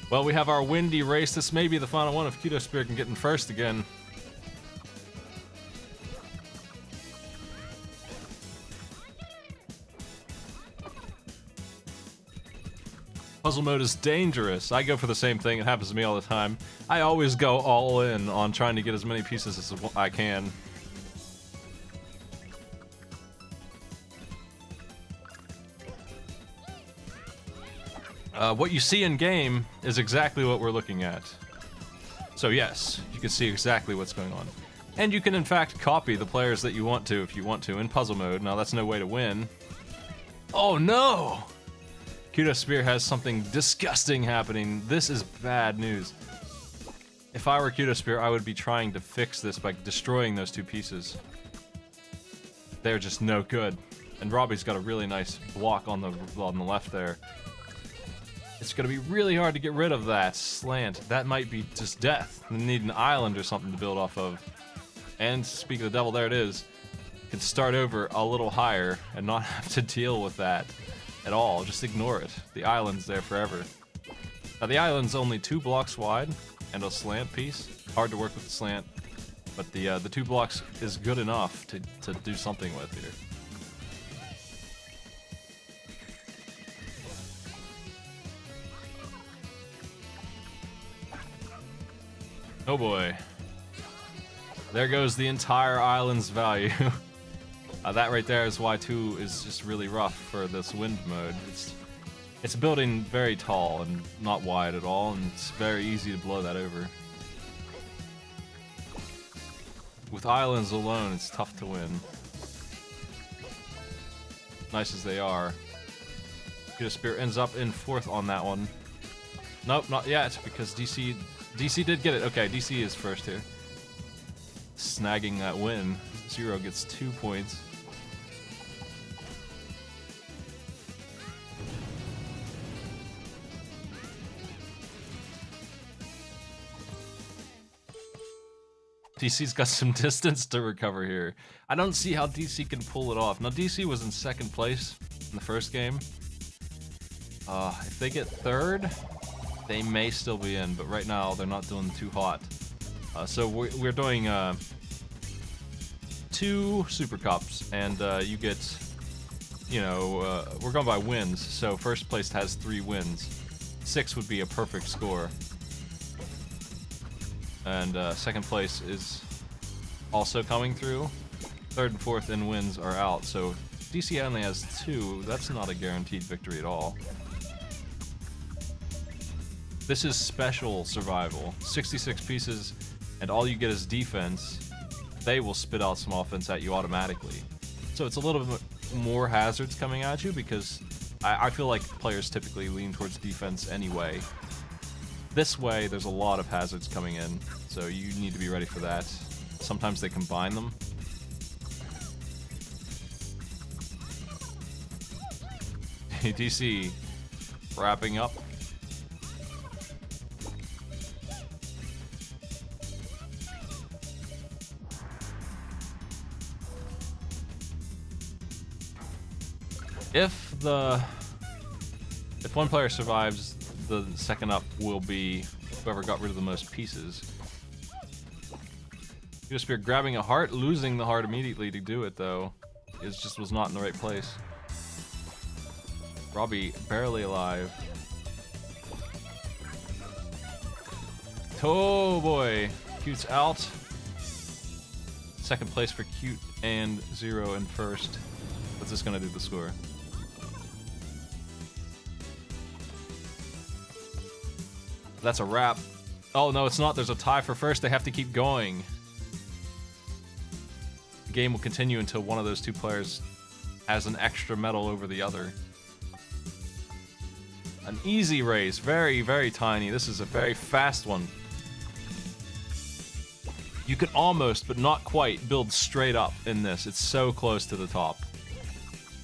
[SPEAKER 1] Well, we have our windy race. This may be the final one if Kudo Spear can get in first again. Puzzle mode is dangerous. I go for the same thing. It happens to me all the time. I always go all in on trying to get as many pieces as I can. What you see in game is exactly what we're looking at. So yes, you can see exactly what's going on. And you can in fact copy the players that you want to if you want to in puzzle mode. Now that's no way to win. Oh no! Kudo Spear has something disgusting happening. This is bad news. If I were Kudo Spear, I would be trying to fix this by destroying those 2 pieces. They're just no good. And Robbie's got a really nice block on the left there. It's gonna be really hard to get rid of that slant. That might be just death. You need an island or something to build off of. And speaking of the devil, there it is. You can start over a little higher and not have to deal with that at all. Just ignore it. The island's there forever. Now the island's only 2 blocks wide and a slant piece. Hard to work with the slant, but the 2 blocks is good enough to do something with here. Oh boy. There goes the entire island's value. That right there is why 2 is just really rough for this wind mode. It's building very tall and not wide at all, and it's very easy to blow that over. With islands alone, it's tough to win. Nice as they are. Kudo Spear ends up in 4th on that one. Nope, not yet, because DC did get it. Okay, DC is first here. Snagging that win. 0 gets 2 points. DC's got some distance to recover here. I don't see how DC can pull it off. Now, DC was in 2nd place in the first game. If they get 3rd, they may still be in, but right now they're not doing too hot. So we're doing 2 Super Cups, and you get, you know, we're going by wins, so first place has 3 wins. 6 would be a perfect score. and second place is also coming through. Third and fourth in wins are out, so DC only has 2. That's not a guaranteed victory at all. This is special survival. 66 pieces, and all you get is defense. They will spit out some offense at you automatically. So it's a little bit more hazards coming at you because I feel like players typically lean towards defense anyway. This way, there's a lot of hazards coming in, so you need to be ready for that. Sometimes they combine them. DC wrapping up. If one player survives, the second up will be whoever got rid of the most pieces. Spear grabbing a heart, losing the heart immediately to do it though. It just was not in the right place. Robbie barely alive. Oh boy, Cute's out. Second place for Cute and 0 in first. What's this gonna do to the score? That's a wrap. Oh no, it's not. There's a tie for first. They have to keep going. The game will continue until one of those two players has an extra medal over the other. An easy race. Very, very tiny. This is a very fast one. You can almost, but not quite, build straight up in this. It's so close to the top.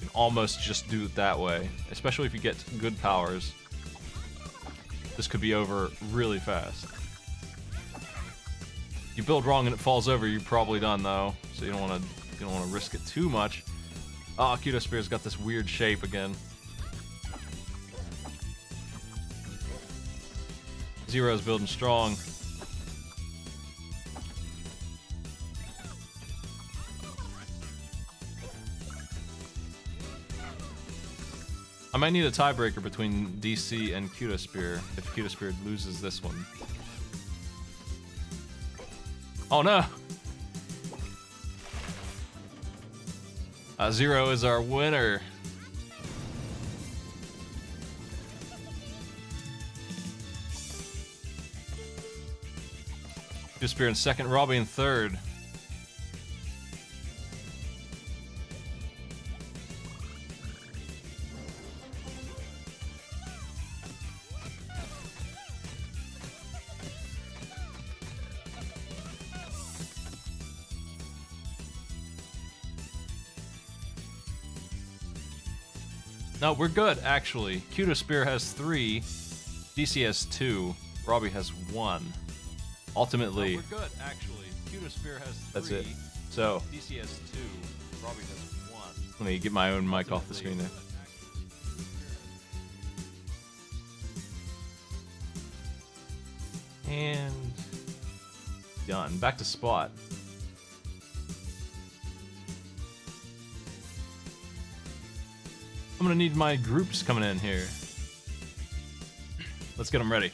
[SPEAKER 1] You can almost just do it that way, especially if you get good powers. This could be over really fast. You build wrong and it falls over, you're probably done though. So you don't want to risk it too much. Oh, Kudo Spear's got this weird shape again. Zero's building strong. I might need a tiebreaker between DC and Kudo Spear if Kudo Spear loses this one. Oh no! Zero is our winner. Kudo Spear in second, Robbie in third. No, we're good, actually. Kudo Spear has 3, DC has 2, Robbie has 1. Ultimately... No, we're good, actually. Kudo Spear has 3, that's it. So, DC has 2, Robbie has 1. Let me get my own mic off the screen there. And... done. Back to Spot. I'm gonna need my groups coming in here. Let's get them ready.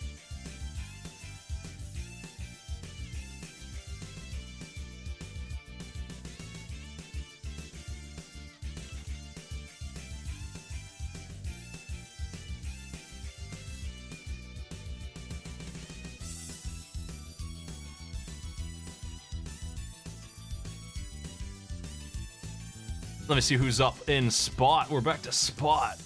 [SPEAKER 1] Let me see who's up in Spot. We're back to Spot.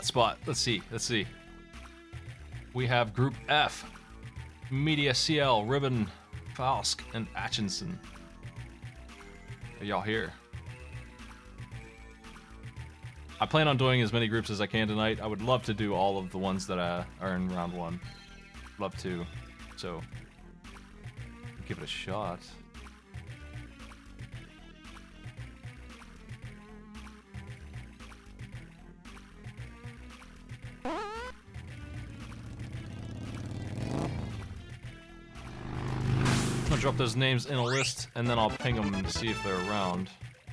[SPEAKER 1] Spot. Let's see. We have Group F. Media CL, Ribbon, Falsk, and Atchinson. Are y'all here? I plan on doing as many groups as I can tonight. I would love to do all of the ones that are in round 1. Love to. So, give it a shot. I'll drop those names in a list, and then I'll ping them to see if they're around.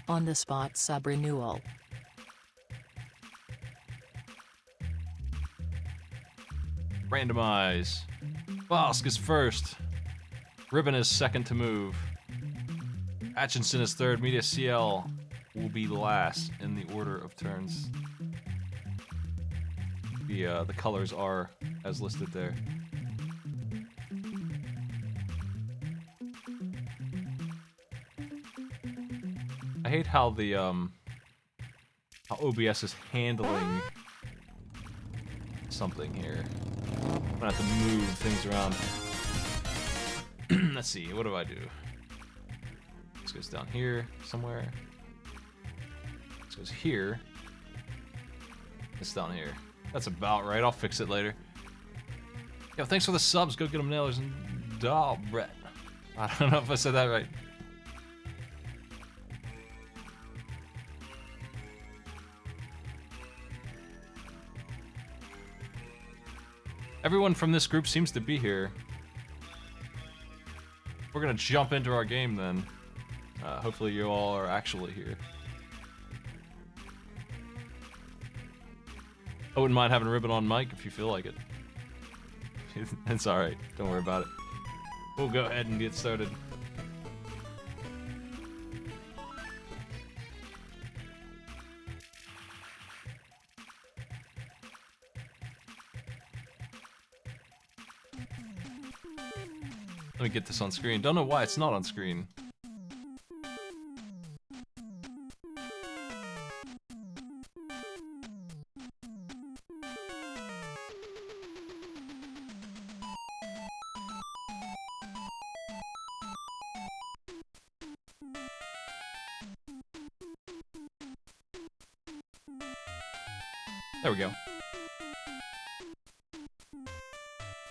[SPEAKER 2] On the spot sub-renewal.
[SPEAKER 1] Randomize. Bosk is first. Ribbon is second to move. Atchison is third. Media CL will be last in the order of turns. The colors are as listed there. I hate how the how OBS is handling something here. I'm gonna have to move things around. Let's see, what do I do? This goes down here somewhere. This goes here. It's down here. That's about right. I'll fix it later. Yo, thanks for the subs. Go get them, Nailers and Brett. I don't know if I said that right. Everyone from this group seems to be here. We're gonna jump into our game then. Hopefully you all are actually here. I wouldn't mind having a ribbon on mic if you feel like it. It's alright, don't worry about it. We'll go ahead and get started. Let me get this on screen. Don't know why it's not on screen. There we go.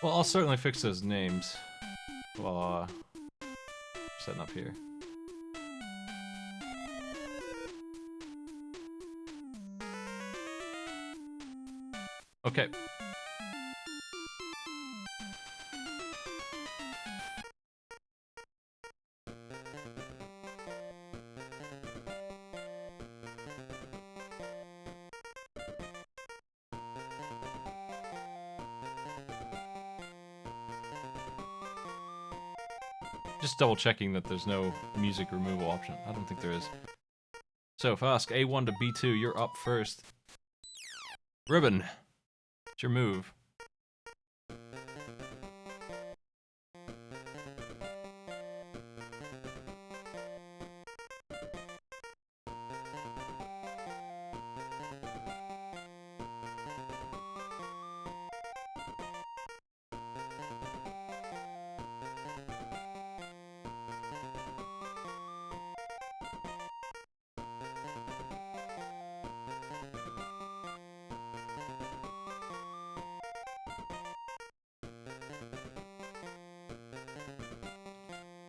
[SPEAKER 1] Well, I'll certainly fix those names. Setting up here. Okay. Just double checking that there's no music removal option. I don't think there is. So, Fosk, A1 to B2, you're up first. Ribbon, it's your move.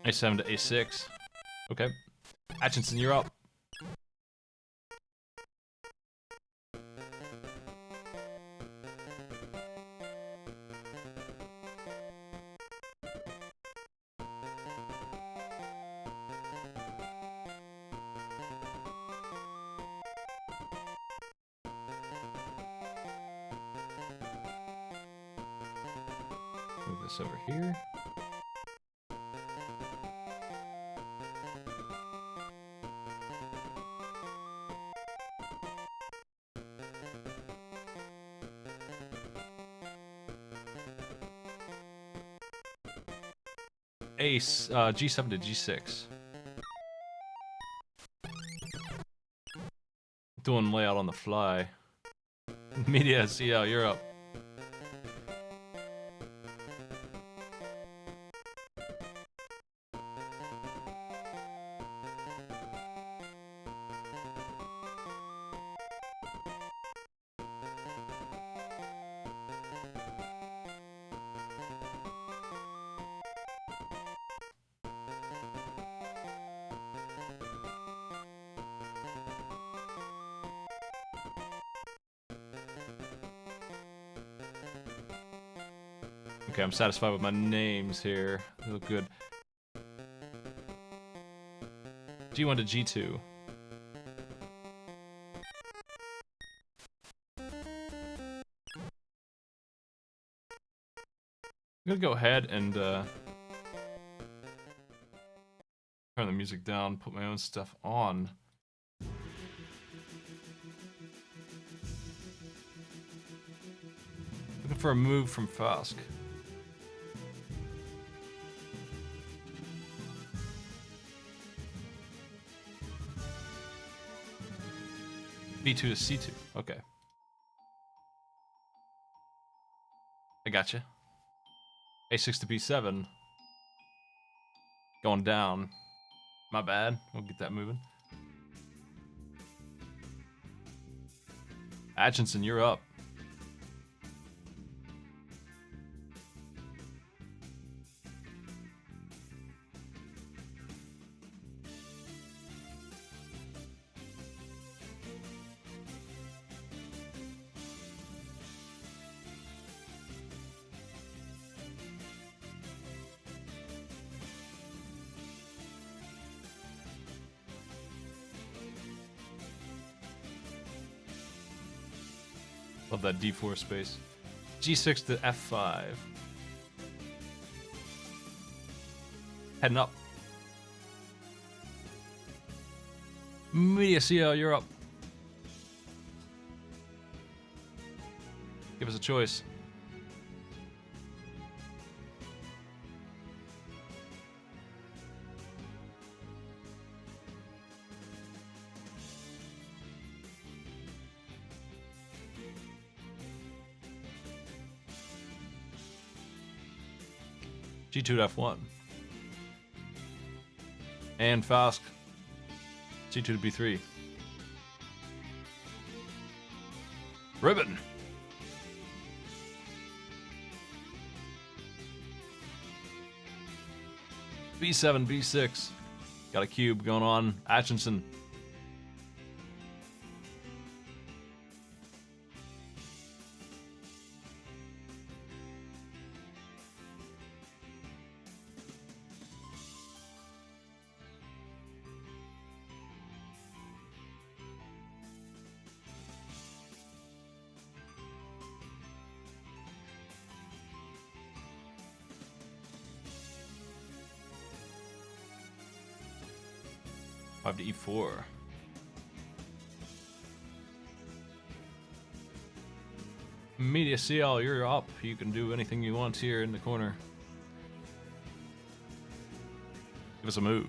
[SPEAKER 1] A7 to A6. Okay. Atchison, you're up. Move this over here. Ace, G7 to G6. Doing layout on the fly. Media, CL, you're up. Okay, I'm satisfied with my names here. They look good. G1 to G2. I'm gonna go ahead and turn the music down, put my own stuff on. Looking for a move from Fask. B2 to C2. Okay. I gotcha. A6 to B7. Going down. My bad. We'll get that moving. Atchison, you're up. Love that D4 space. G6 to F5. Heading up. Media CL, you're up. Give us a choice. G2 to F1. And Fask. C2 to B3. Ribbon. B7, B6. Got a cube going on. Atchison. Five to E4. Media CL, you're up. You can do anything you want here in the corner. Give us a move.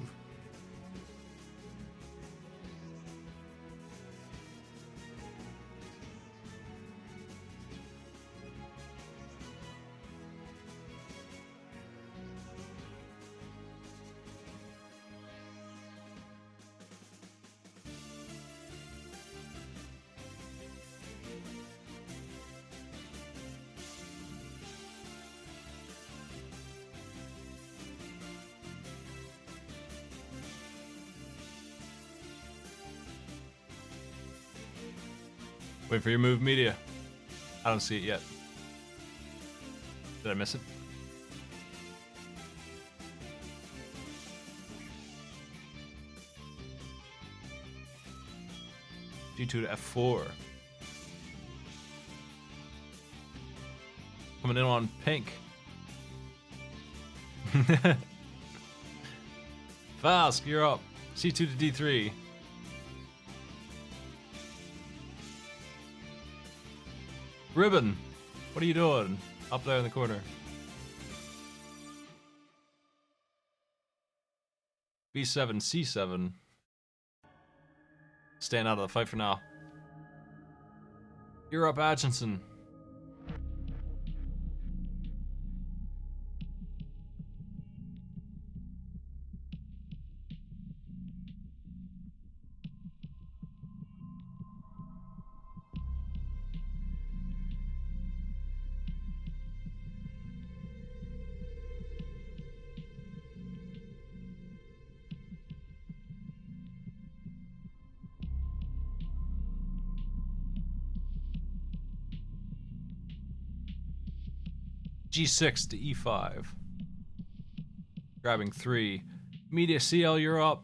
[SPEAKER 1] Wait for your move, Media. I don't see it yet. Did I miss it? G2 to F4. Coming in on pink. Fask, you're up. C2 to D3. Ribbon, what are you doing? Up there in the corner. B7, C7. Staying out of the fight for now. You're up, Atchison. G6 to E5. Grabbing 3. Media CL, you're up.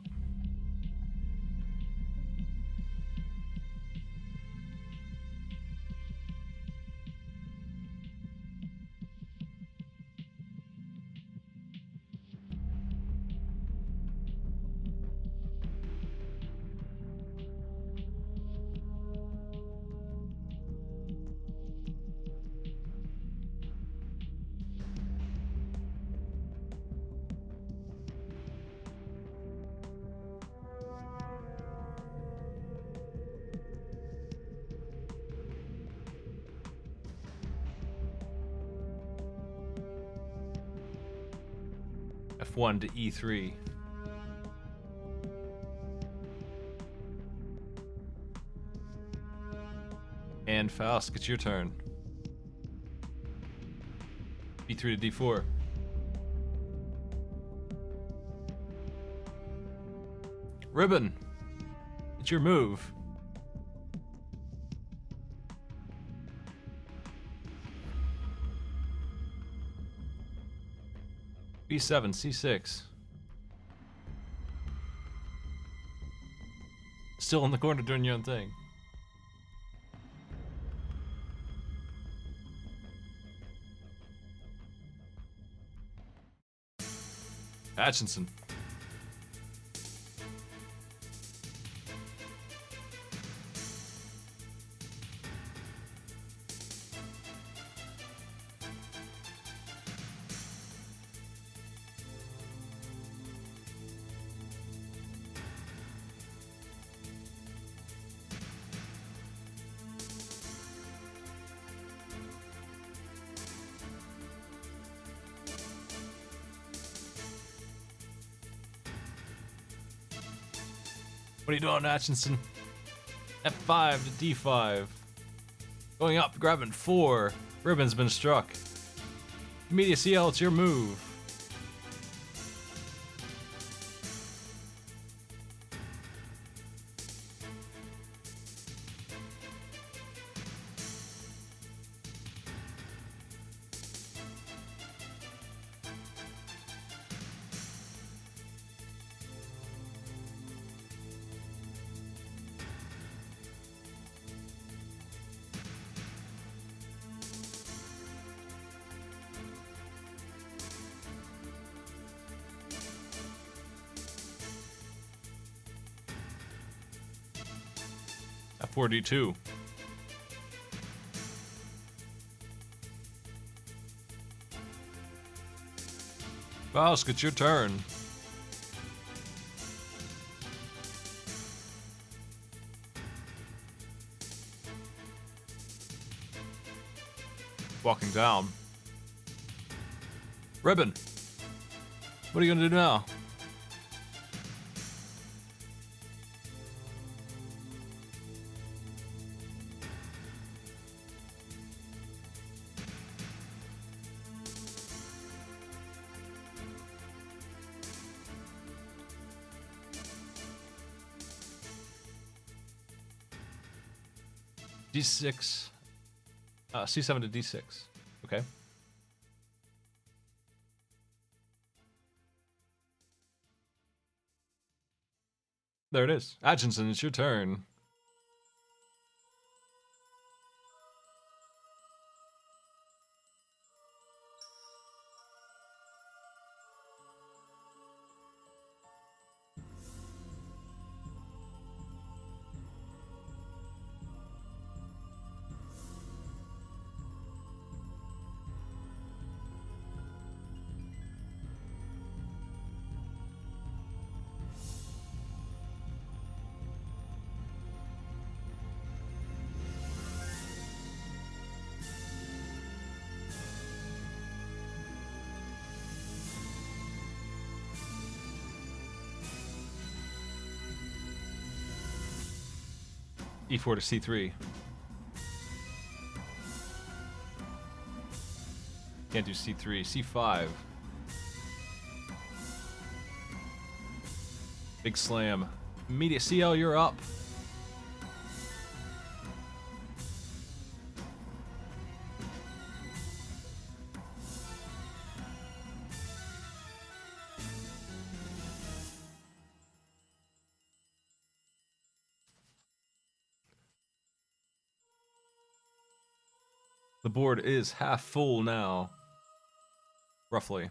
[SPEAKER 1] F1 to E3. And Faust, it's your turn. B3 to D4. Ribbon, it's your move. B7, C6. Still in the corner doing your own thing. Atchison. What are you doing, Atchison? F5 to D5. Going up, grabbing 4. Ribbon's been struck. Media CL, it's your move. F4 D2. Faust, it's your turn. Walking down. Ribbon, what are you gonna do now? D6, C7 to D6. Okay. There it is. Atchison, it's your turn. E4 to C3. Can't do C3. C5. Big slam. Media CL, you're up. The board is half full now. Roughly.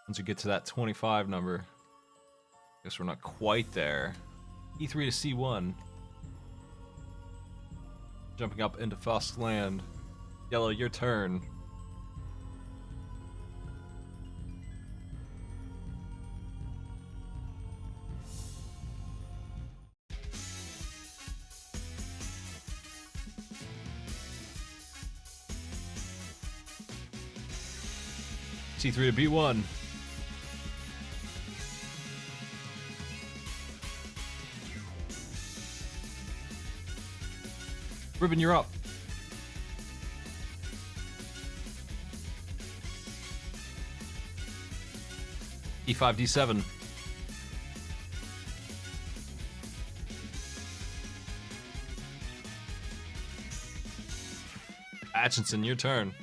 [SPEAKER 1] Once you get to that 25 number. Guess we're not quite there. E3 to C1. Jumping up into Fosk land. Yellow, your turn. C3 to B1. Ribbon, you're up. E5, D7. Atchison, your turn.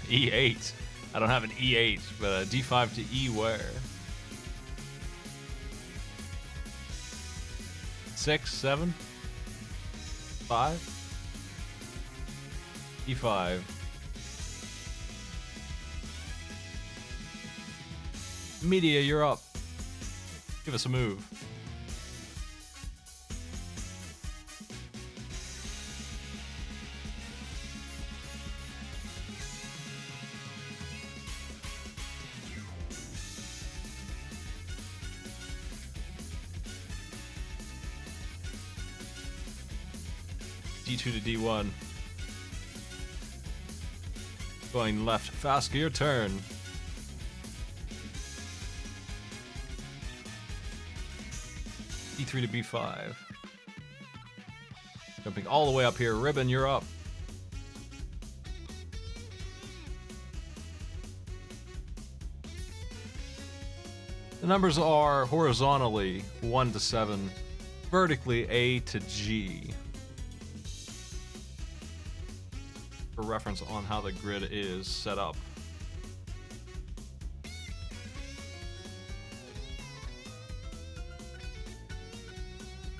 [SPEAKER 1] E8. I don't have an E8, but a D5 to E where? 6, 7, 5, E5. Media, you're up. Give us a move. D2 to D1. Going left. Fast, your turn. E3 to B5. Jumping all the way up here. Ribbon, you're up. The numbers are horizontally 1 to 7, vertically A to G. For reference on how the grid is set up.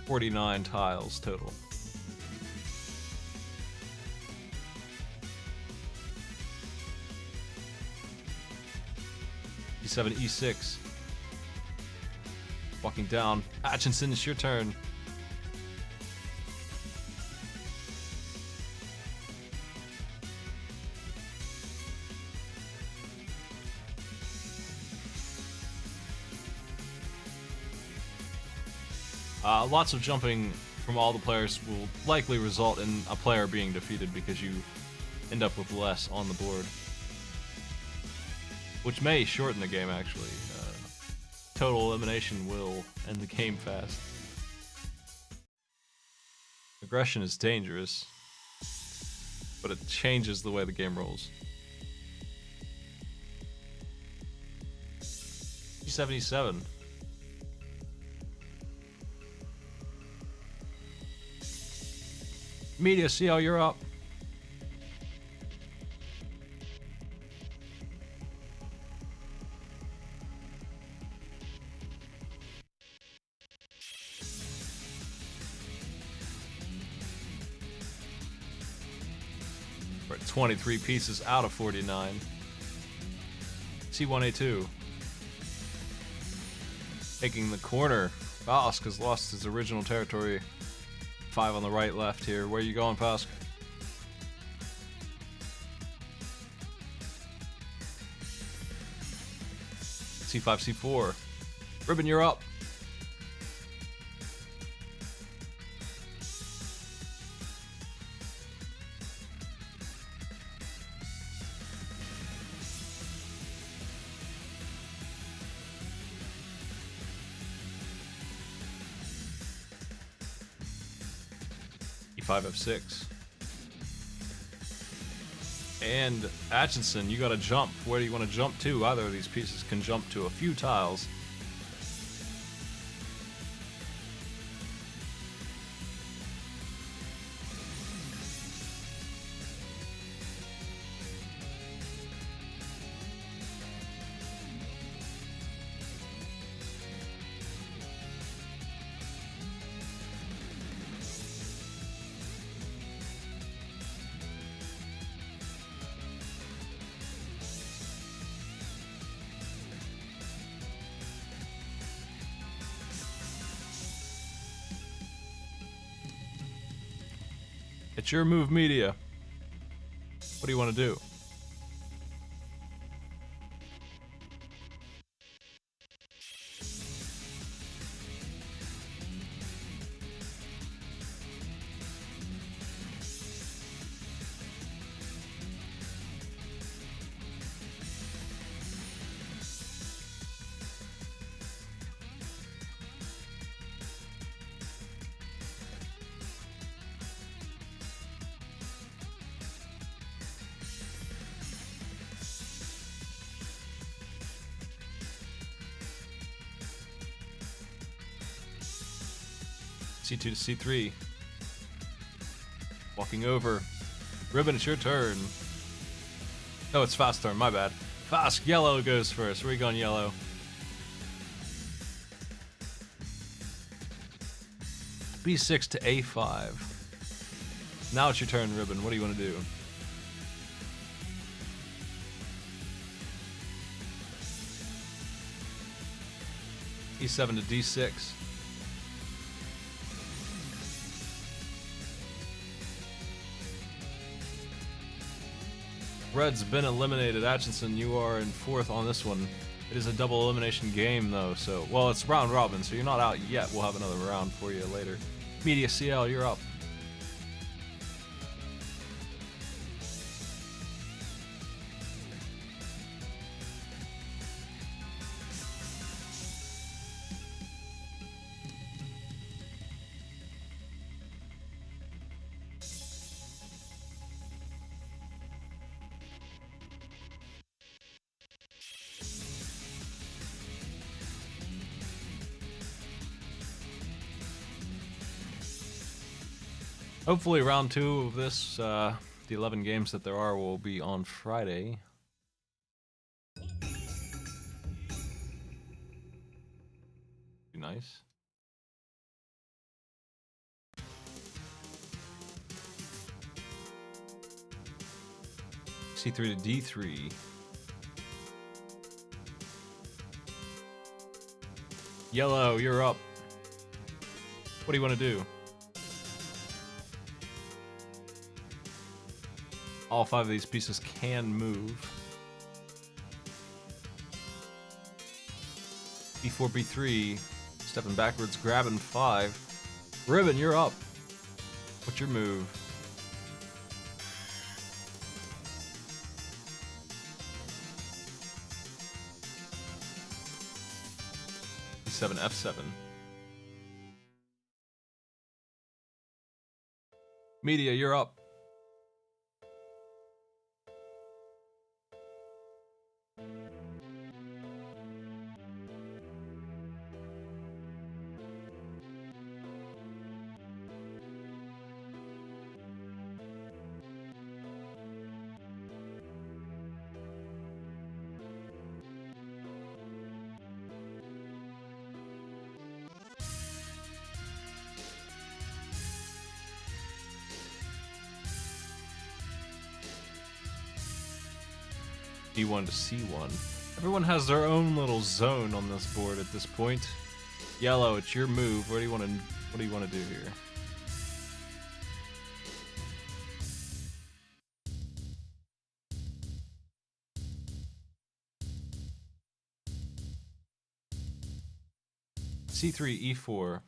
[SPEAKER 1] "49 tiles total. E7, E6. Walking down. Atchison, it's your turn. Lots of jumping from all the players will likely result in a player being defeated because you end up with less on the board. Which may shorten the game, actually. Total elimination will end the game fast. Aggression is dangerous, but it changes the way the game rolls. G77. Media, see how you're up. We're at 23 pieces out of 49. C1A2. Taking the corner. Fask has lost his original territory. 5 on the right, left here. Where are you going, Fask? C5, C4. Ribbon, you're up. 5 F6. And Atchison, you gotta jump. Where do you want to jump to? Either of these pieces can jump to a few tiles. It's your move, Media. What do you want to do? C2 to C3. Walking over. Ribbon, it's your turn. Oh, it's fast turn, my bad. Fast, yellow goes first. Where you going, yellow? B6 to A5. Now it's your turn, Ribbon. What do you want to do? E7 to D6. Red's been eliminated. Atchison, you are in 4th on this one. It is a double elimination game, though, so... Well, it's round robin, so you're not out yet. We'll have another round for you later. Media CL, you're up. Hopefully round 2 of this, the 11 games that there are, will be on Friday. Be nice. C3 to D3. Yellow, you're up. What do you want to do? All 5 of these pieces can move. B4, B3, stepping backwards, grabbing 5. Ribbon, you're up. What's your move? E7, F7. Media, you're up. D1 to C1. Everyone has their own little zone on this board at this point. Yellow, it's your move. What do you want to do here? C3, E4.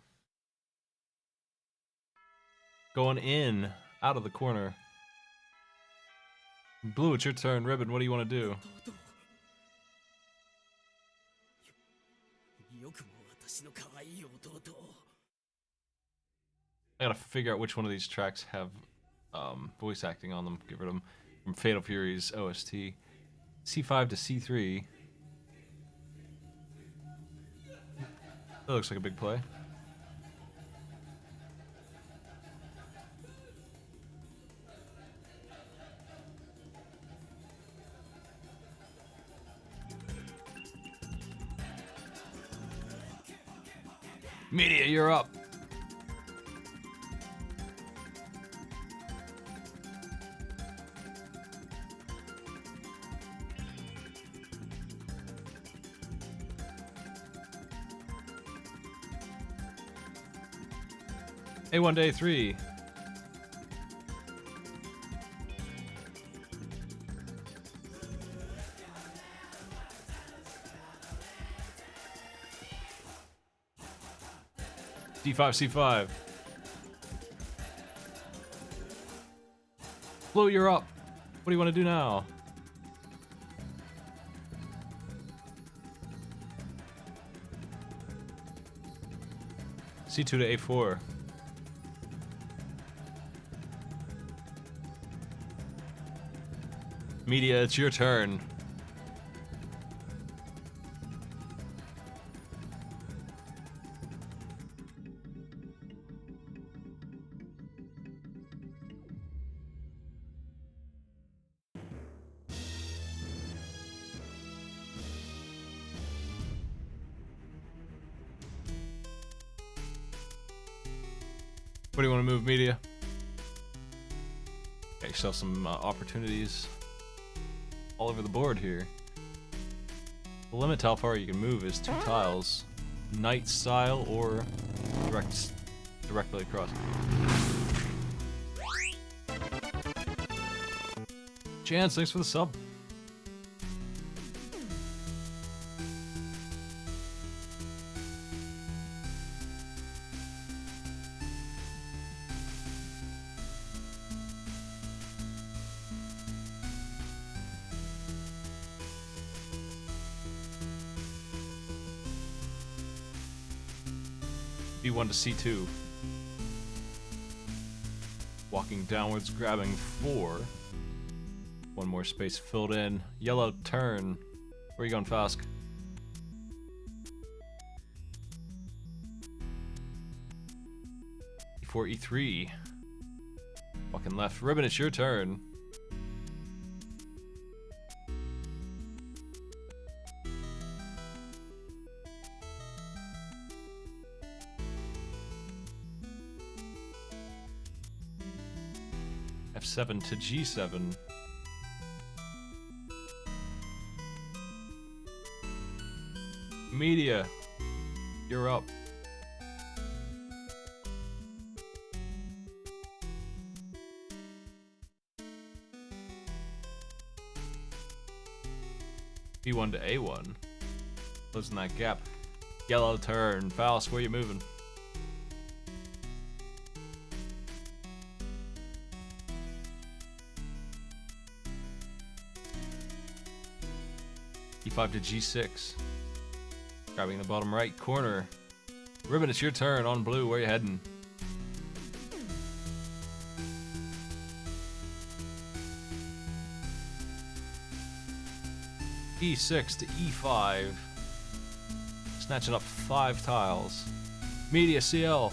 [SPEAKER 1] Going in, out of the corner. Blue, it's your turn. Ribbon, what do you want to do? I gotta figure out which one of these tracks have voice acting on them. Get rid of them from Fatal Fury's OST. C5 to C3. That looks like a big play. Media, you're up. A1 to A3. D5, C5. Blue, you're up. What do you want to do now? C2 to A4. Media, it's your turn. Where do you want to move, Media? Got yourself some opportunities all over the board here. The limit to how far you can move is 2 tiles. Knight style or directly across. Chance, thanks for the sub. B1 to C2. Walking downwards, grabbing 4. One more space filled in. Yellow turn. Where are you going, Fask? E4, E3. Walking left. Ribbon, it's your turn. F7 to G7. Media, you're up. B1 to A1. Closing that gap. Yellow turn. Faust, where you moving? E5 to G6. Grabbing the bottom right corner. Ribbon, it's your turn on blue. Where you heading? E6 to E5. Snatching up 5 tiles. Media, CL.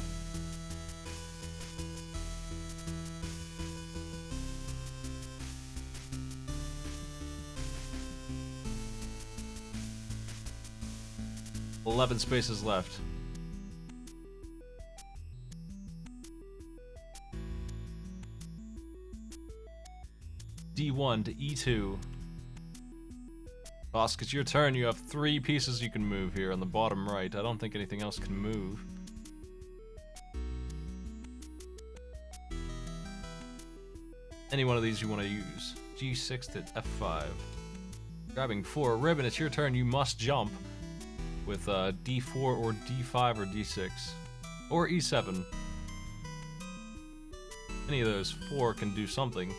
[SPEAKER 1] $11 spaces left. D1 to E2. Bosk, it's your turn. You have 3 pieces you can move here on the bottom right. I don't think anything else can move. Any one of these you want to use. G6 to F5. Grabbing 4. Ribbon, it's your turn. You must jump with D4 or D5 or D6. Or E7. Any of those 4 can do something.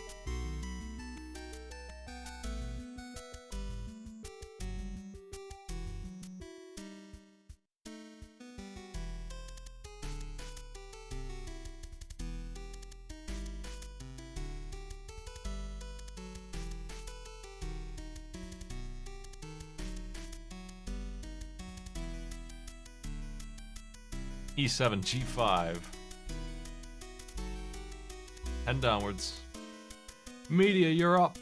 [SPEAKER 1] E7, G5. Head downwards. Media, you're up.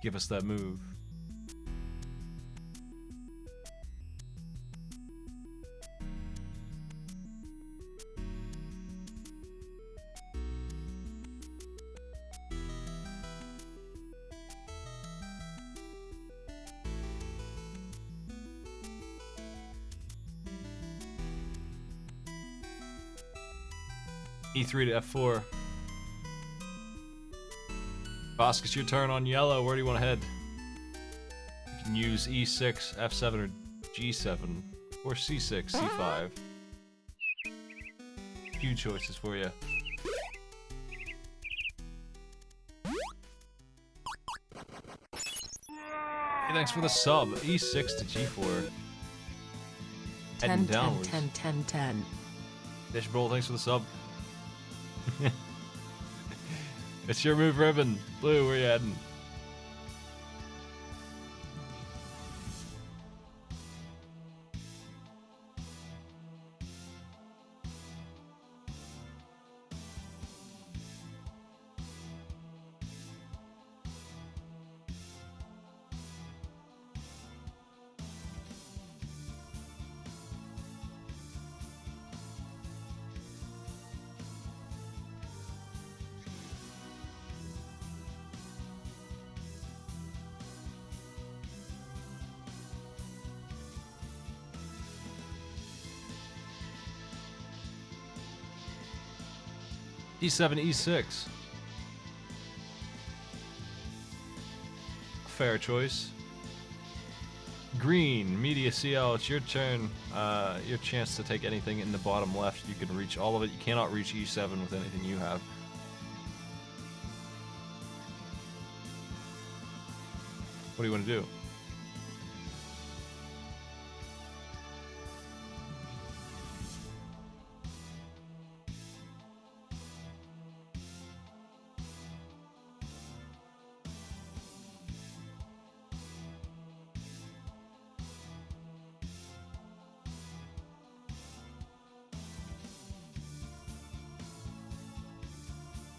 [SPEAKER 1] Give us that move. E3 to F4. Bosk, it's your turn on yellow. Where do you want to head? You can use E6, F7, or G7, or C6, C5. Few choices for you. Hey, thanks for the sub. E6 to G4.
[SPEAKER 2] 10, 10,
[SPEAKER 1] downwards.
[SPEAKER 2] 10, 10, 10.
[SPEAKER 1] Dishbowl, thanks for the sub. It's your move, Ribbon. Blue, where you heading? E7, E6. Fair choice. Green, Media CL, it's your turn. Your chance to take anything in the bottom left. You can reach all of it. You cannot reach E7 with anything you have. What do you want to do?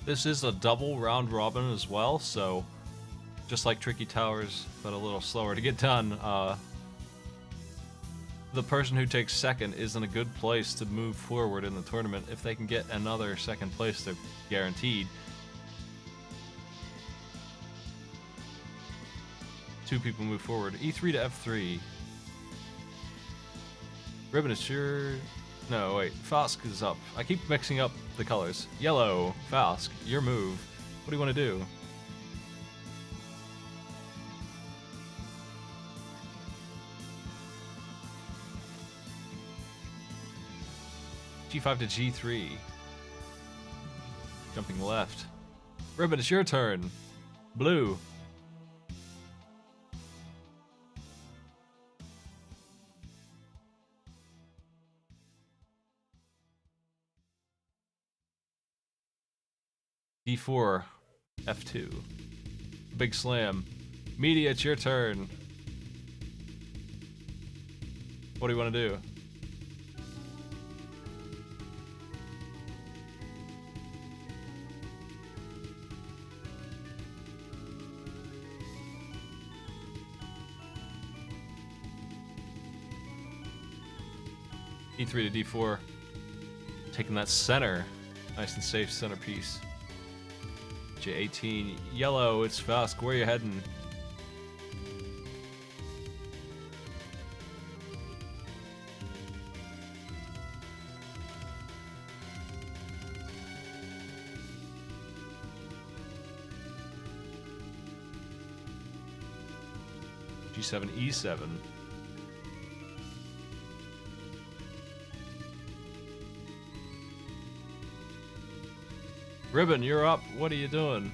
[SPEAKER 1] This is a double round robin as well, so just like Tricky Towers, but a little slower to get done. The person who takes second is in a good place to move forward in the tournament. If they can get another second place, they're guaranteed. Two people move forward. E3 to F3. Ribbon is sure... No, wait. Fosk is up. I keep mixing up the colors. Yellow, Fosk, your move. What do you want to do? G5 to G3. Jumping left. Ribbon, it's your turn. Blue. D4, F2. Big slam. Media, it's your turn. What do you want to do? E3 to D4. Taking that center. Nice and safe centerpiece. J18. Yellow, it's Fosk. Where are you heading? G7, E7. Ribbon, you're up. What are you doing?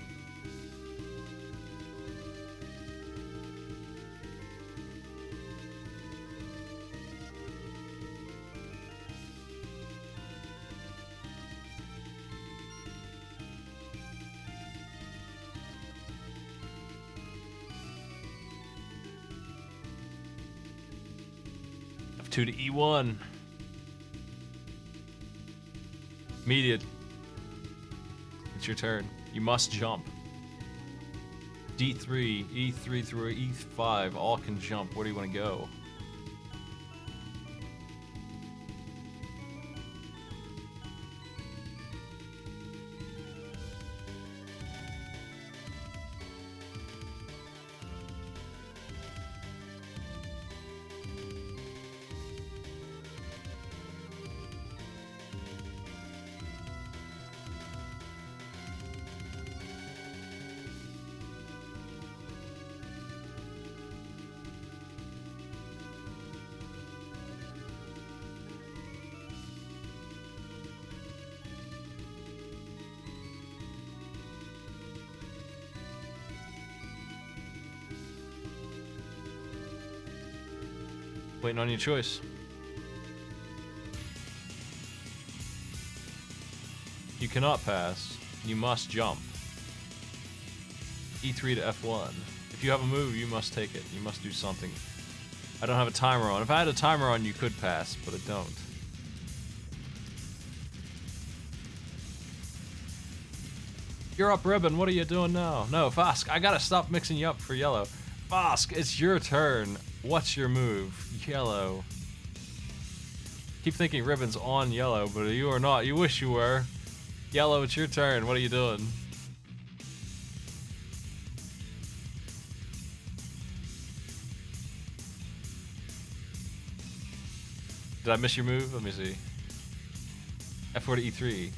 [SPEAKER 1] F2 to E1. Immediate. It's your turn. You must jump. D3, E3 through E5, all can jump. Where do you want to go? Waiting on your choice. You cannot pass. You must jump. E3 to F1. If you have a move, you must take it. You must do something. I don't have a timer on. If I had a timer on, you could pass, but I don't. You're up, Ribbon. What are you doing now? No, Fosk, I gotta stop mixing you up for yellow. Fosk, it's your turn. What's your move? Yellow. Keep thinking Ribbon's on yellow, but you are not. You wish you were. Yellow, it's your turn. What are you doing? Did I miss your move? Let me see. F4 to E3.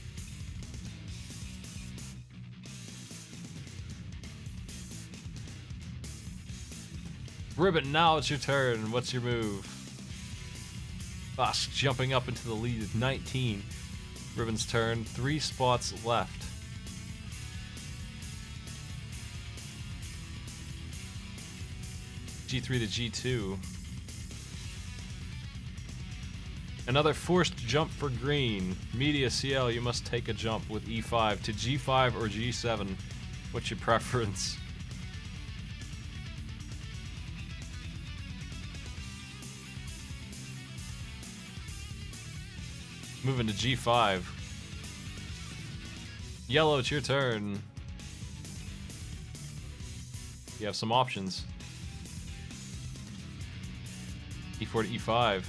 [SPEAKER 1] Ribbon, now it's your turn. What's your move? Fosk jumping up into the lead at 19. Ribbon's turn. 3 spots left. G3 to G2. Another forced jump for green. Media CL, you must take a jump with E5 to G5 or G7. What's your preference? Moving to G5. Yellow, it's your turn. You have some options. E4 to E5.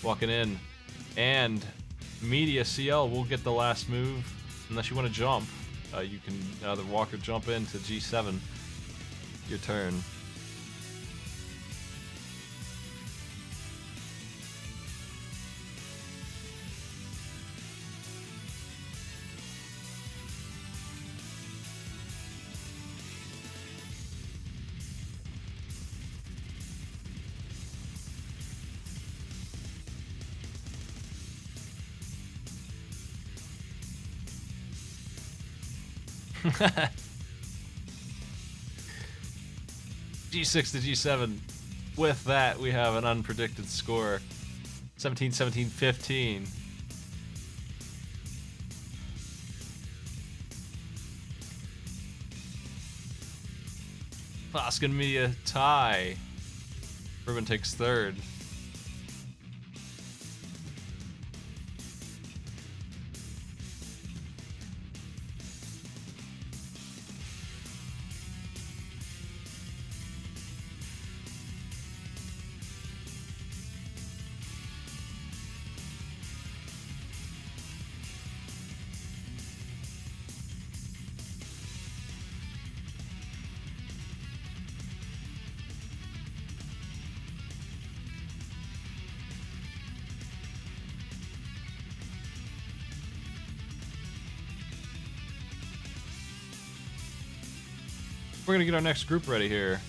[SPEAKER 1] Walking in. And Media CL will get the last move. Unless you want to jump. You can either walk or jump into G7. Your turn. G6 to G7. With that, we have an unpredicted score. 17, 17, 15. Fosk and Media tie. Ribbon takes third. We're gonna get our next group ready here.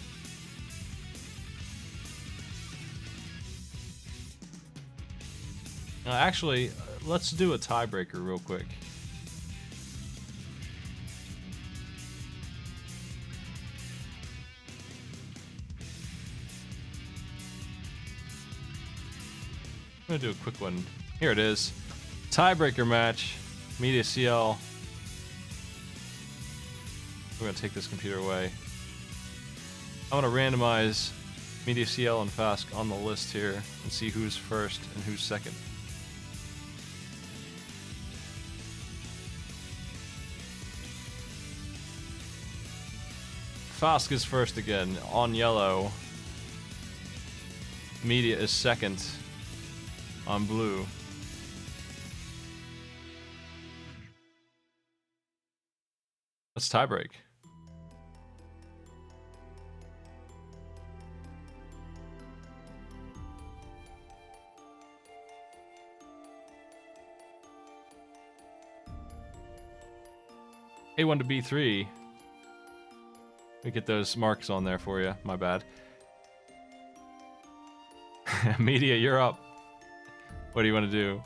[SPEAKER 1] Actually, let's do a tiebreaker real quick. I'm gonna do a quick one. Here it is. Tiebreaker match. Media CL. We're gonna take this computer away. I'm gonna randomize Media CL and Fask on the list here and see who's first and who's second. Fask is first again on yellow. Media is second on blue. Let's tiebreak. A1 to B3. We get those marks on there for you. My bad. Media, you're up. What do you want to do?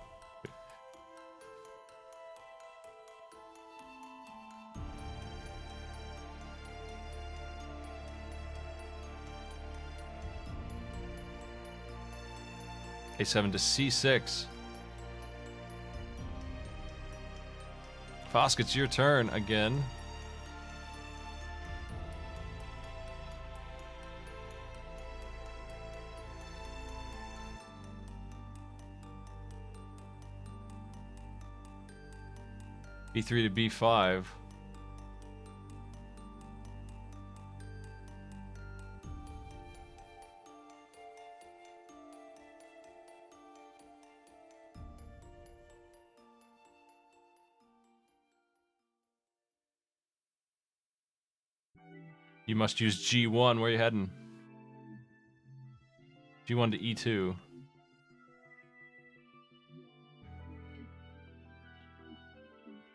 [SPEAKER 1] A7 to C6. Fask, it's your turn again. B3 to B5. You must use G1. Where are you heading? G1 to E2.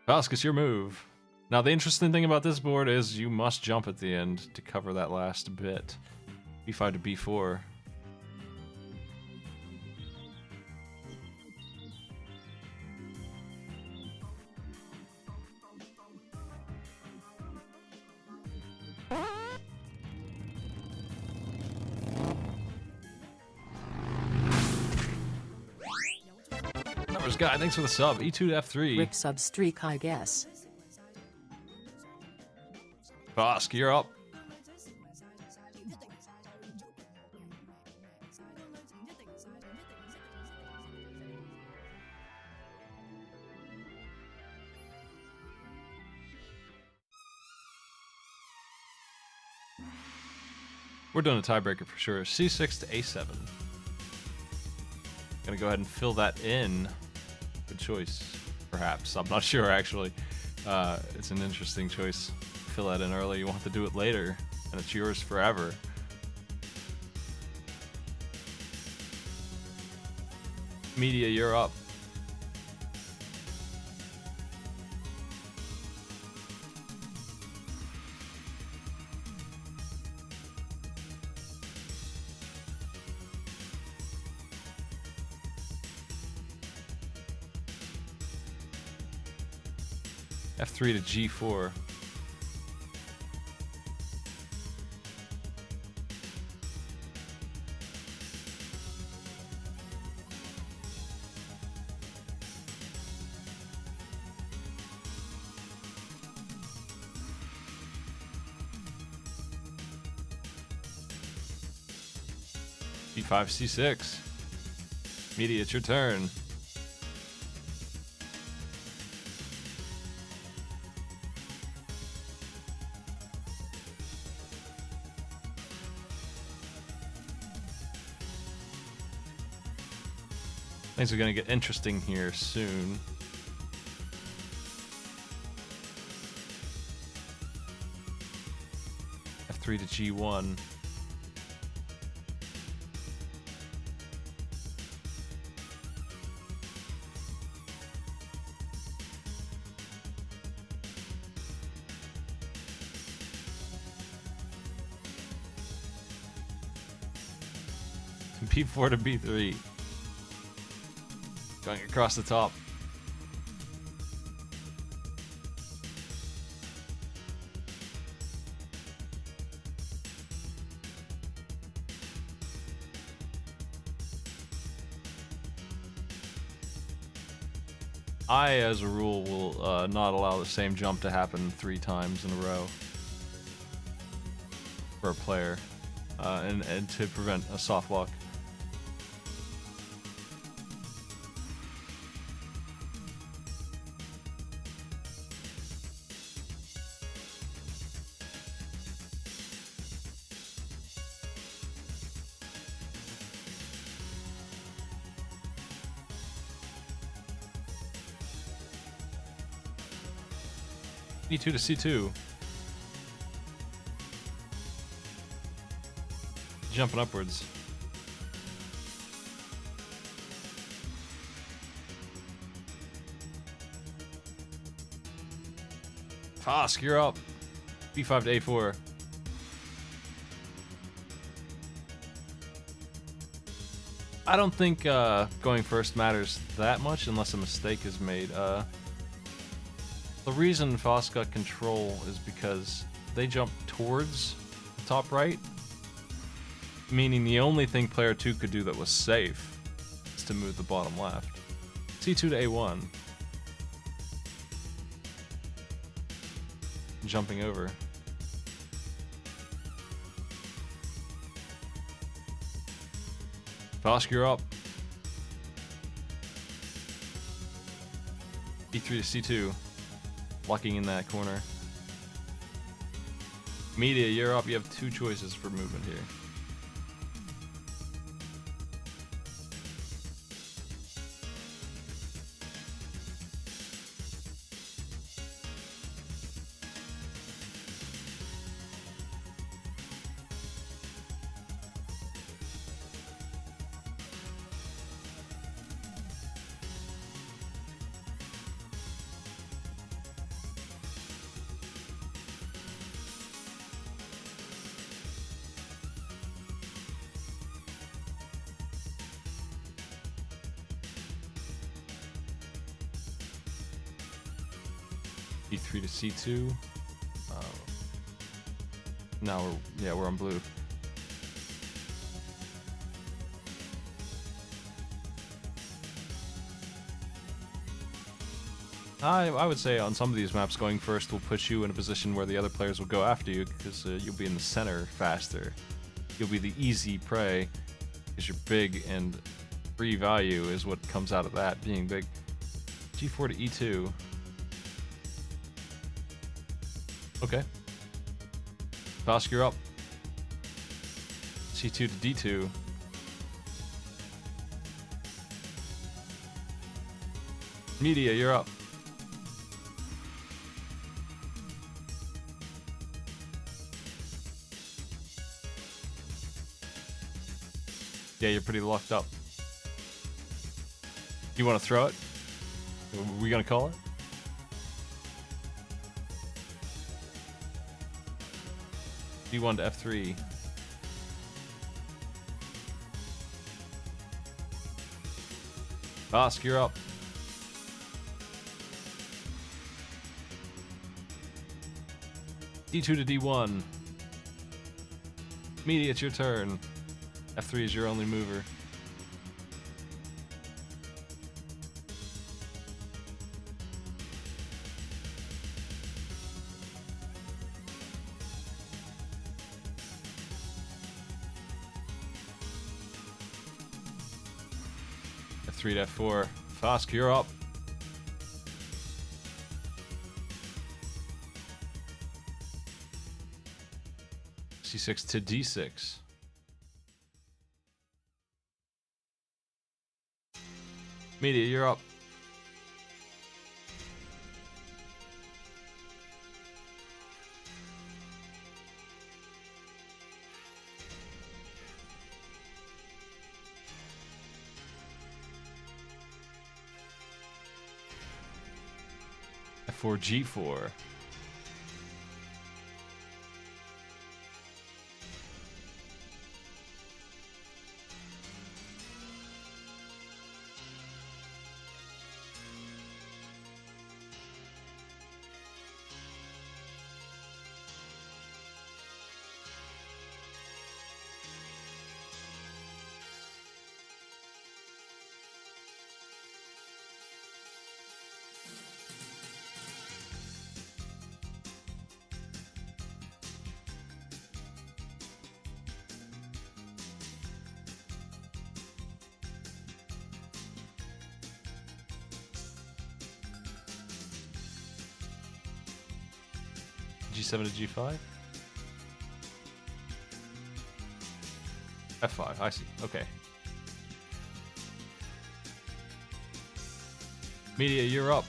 [SPEAKER 1] Fask, it's your move. Now, the interesting thing about this board is you must jump at the end to cover that last bit. B5 to B4. Numbers guy, thanks for the sub. E2 to F3.
[SPEAKER 2] Rick sub streak, I guess.
[SPEAKER 1] Fask, you're up. We're doing a tiebreaker for sure. C6 to A7. Gonna go ahead and fill that in. Good choice, perhaps. I'm not sure, actually. It's an interesting choice. Fill that in early. You won't have to do it later, and it's yours forever. Media, you're up. F3 to G4. B5, C6. Media, it's your turn. Things are going to get interesting here soon. F3 to G1. B4 to B3. Going across the top. I, as a rule, will not allow the same jump to happen 3 times in a row for a player, and to prevent a soft lock. E2 to C2. Jumping upwards. Fosk, you're up. B5 to A4. I don't think going first matters that much unless a mistake is made. The reason Fosk got control is because they jump towards the top right, meaning the only thing player 2 could do that was safe is to move the bottom left. C2 to A1. Jumping over. Fosk, you're up. E3 to C2. Locking in that corner. Media, you're up. You have 2 choices for movement here. E3 to C2. Now we're on blue. I would say on some of these maps, going first will put you in a position where the other players will go after you, because you'll be in the center faster. You'll be the easy prey, because you're big, and free value is what comes out of that, being big. G4 to E2. Okay. Fosk, you're up. C2 to D2. Media, you're up. Yeah, you're pretty locked up. You want to throw it? Are we gonna call it? D1 to F3. Fosk, you're up. D2 to D1. Media, it's your turn. F3 is your only mover. F3 to F4. Fosk, you're up. C6 to D6. Media, you're up. F4, G4. G7 to G5? F5, I see. Okay. Media, you're up.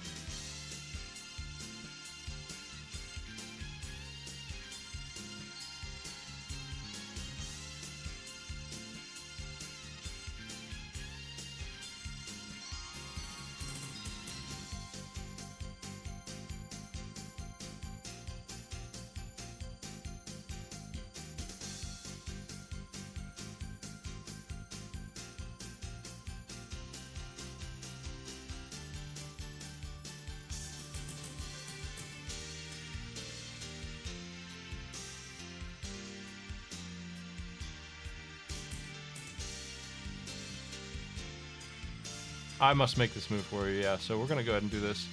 [SPEAKER 1] I must make this move for you, yeah. So we're gonna go ahead and do this.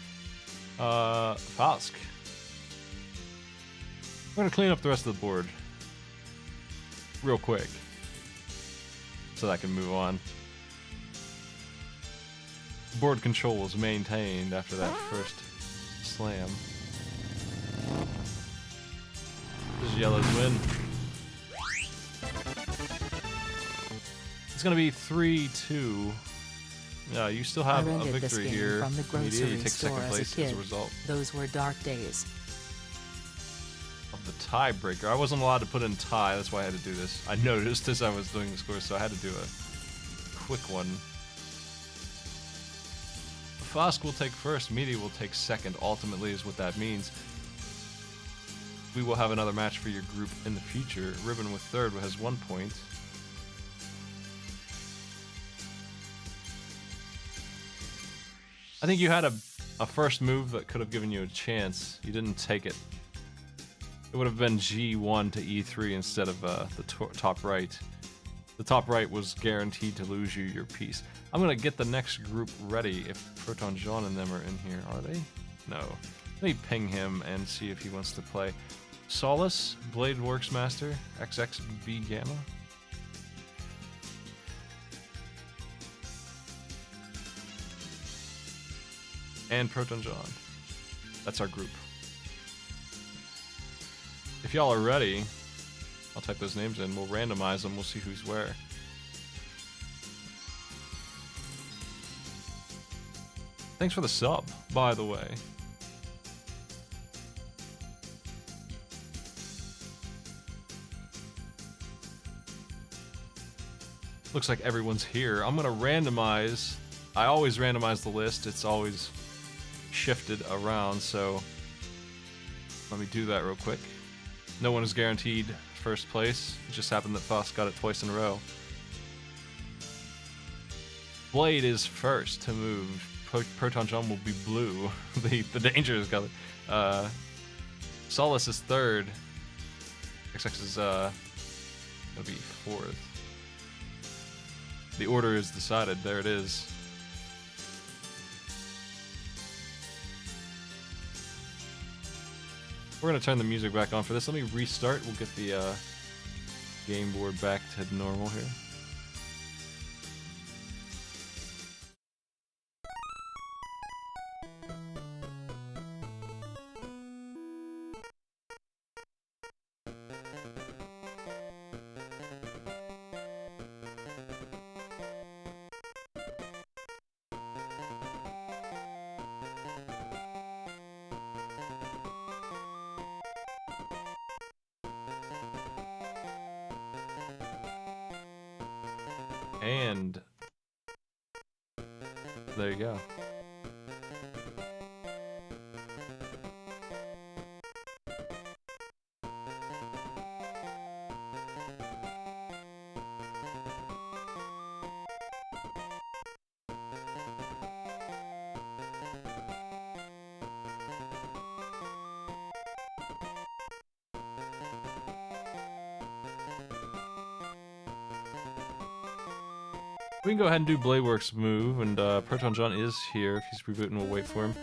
[SPEAKER 1] Fask. We're gonna clean up the rest of the board real quick so that I can move on. Board control was maintained after that first slam. This is yellow's win. It's gonna be 3-2. Yeah, you still have a victory here.
[SPEAKER 2] From the grocery
[SPEAKER 1] Media, you take
[SPEAKER 2] store
[SPEAKER 1] second place as a result.
[SPEAKER 2] Those were dark days.
[SPEAKER 1] Of the tiebreaker. I wasn't allowed to put in tie, that's why I had to do this. I noticed as I was doing the scores, so I had to do a quick one. Fask will take first, Media will take second, ultimately is what that means. We will have another match for your group in the future. Ribbon with third has 1 point. I think you had a first move that could have given you a chance. You didn't take it. It would have been G1 to E3 instead of the top right. The top right was guaranteed to lose you your piece. I'm going to get the next group ready if Proton John and them are in here. Are they? No. Let me ping him and see if he wants to play. Solace, Blade Works Master, XXB Gamma. And Proton John. That's our group. If y'all are ready, I'll type those names in. We'll randomize them. We'll see who's where. Thanks for the sub, by the way. Looks like everyone's here. I'm gonna randomize. I always randomize the list. It's always shifted around, so let me do that real quick. No one is guaranteed first place. It just happened that Fask got it twice in a row. Blade is first to move. Proton John will be blue, the dangerous color. Solace is third. XX is gonna be fourth. The order is decided. There it is. We're gonna turn the music back on for this. Let me restart. We'll get the game board back to normal here. And there you go. We can go ahead and do Bladeworks move, and Proton John is here. If he's rebooting, we'll wait for him.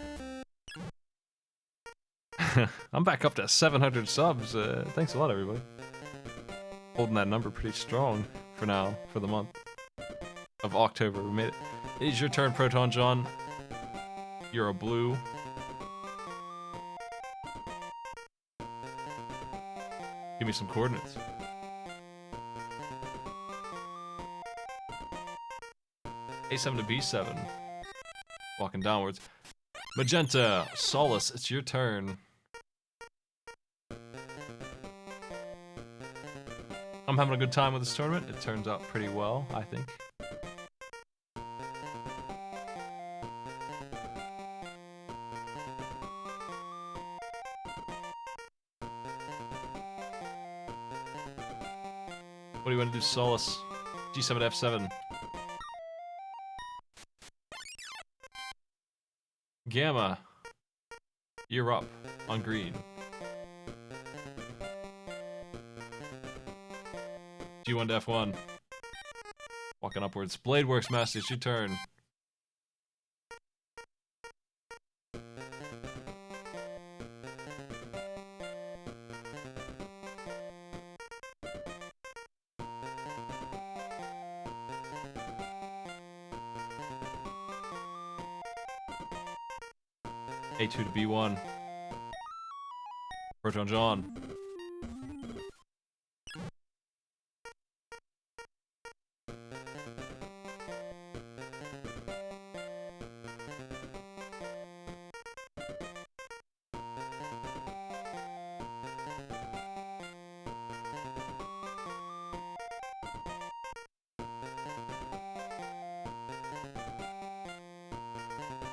[SPEAKER 1] I'm back up to 700 subs. Thanks a lot, everybody. Holding that number pretty strong for now, for the month of October. We made it. It is your turn, Proton John. You're a blue. some coordinates. A7 to B7. Walking downwards. Magenta, Solace, it's your turn. I'm having a good time with this tournament. It turns out pretty well, I think. What do you want to do, Solace? G7 to F7. Gamma, you're up on green. G1 to F1. Walking upwards. Bladeworks Master, it's your turn. A2 to B1. Proton John.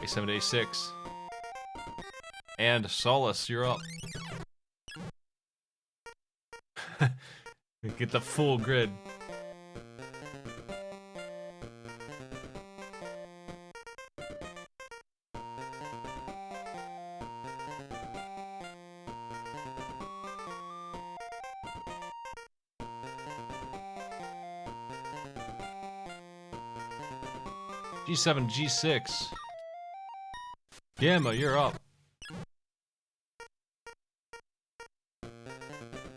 [SPEAKER 1] A7 to A6. And Solace, you're up. Get the full grid. G7, G6. Gamma, you're up.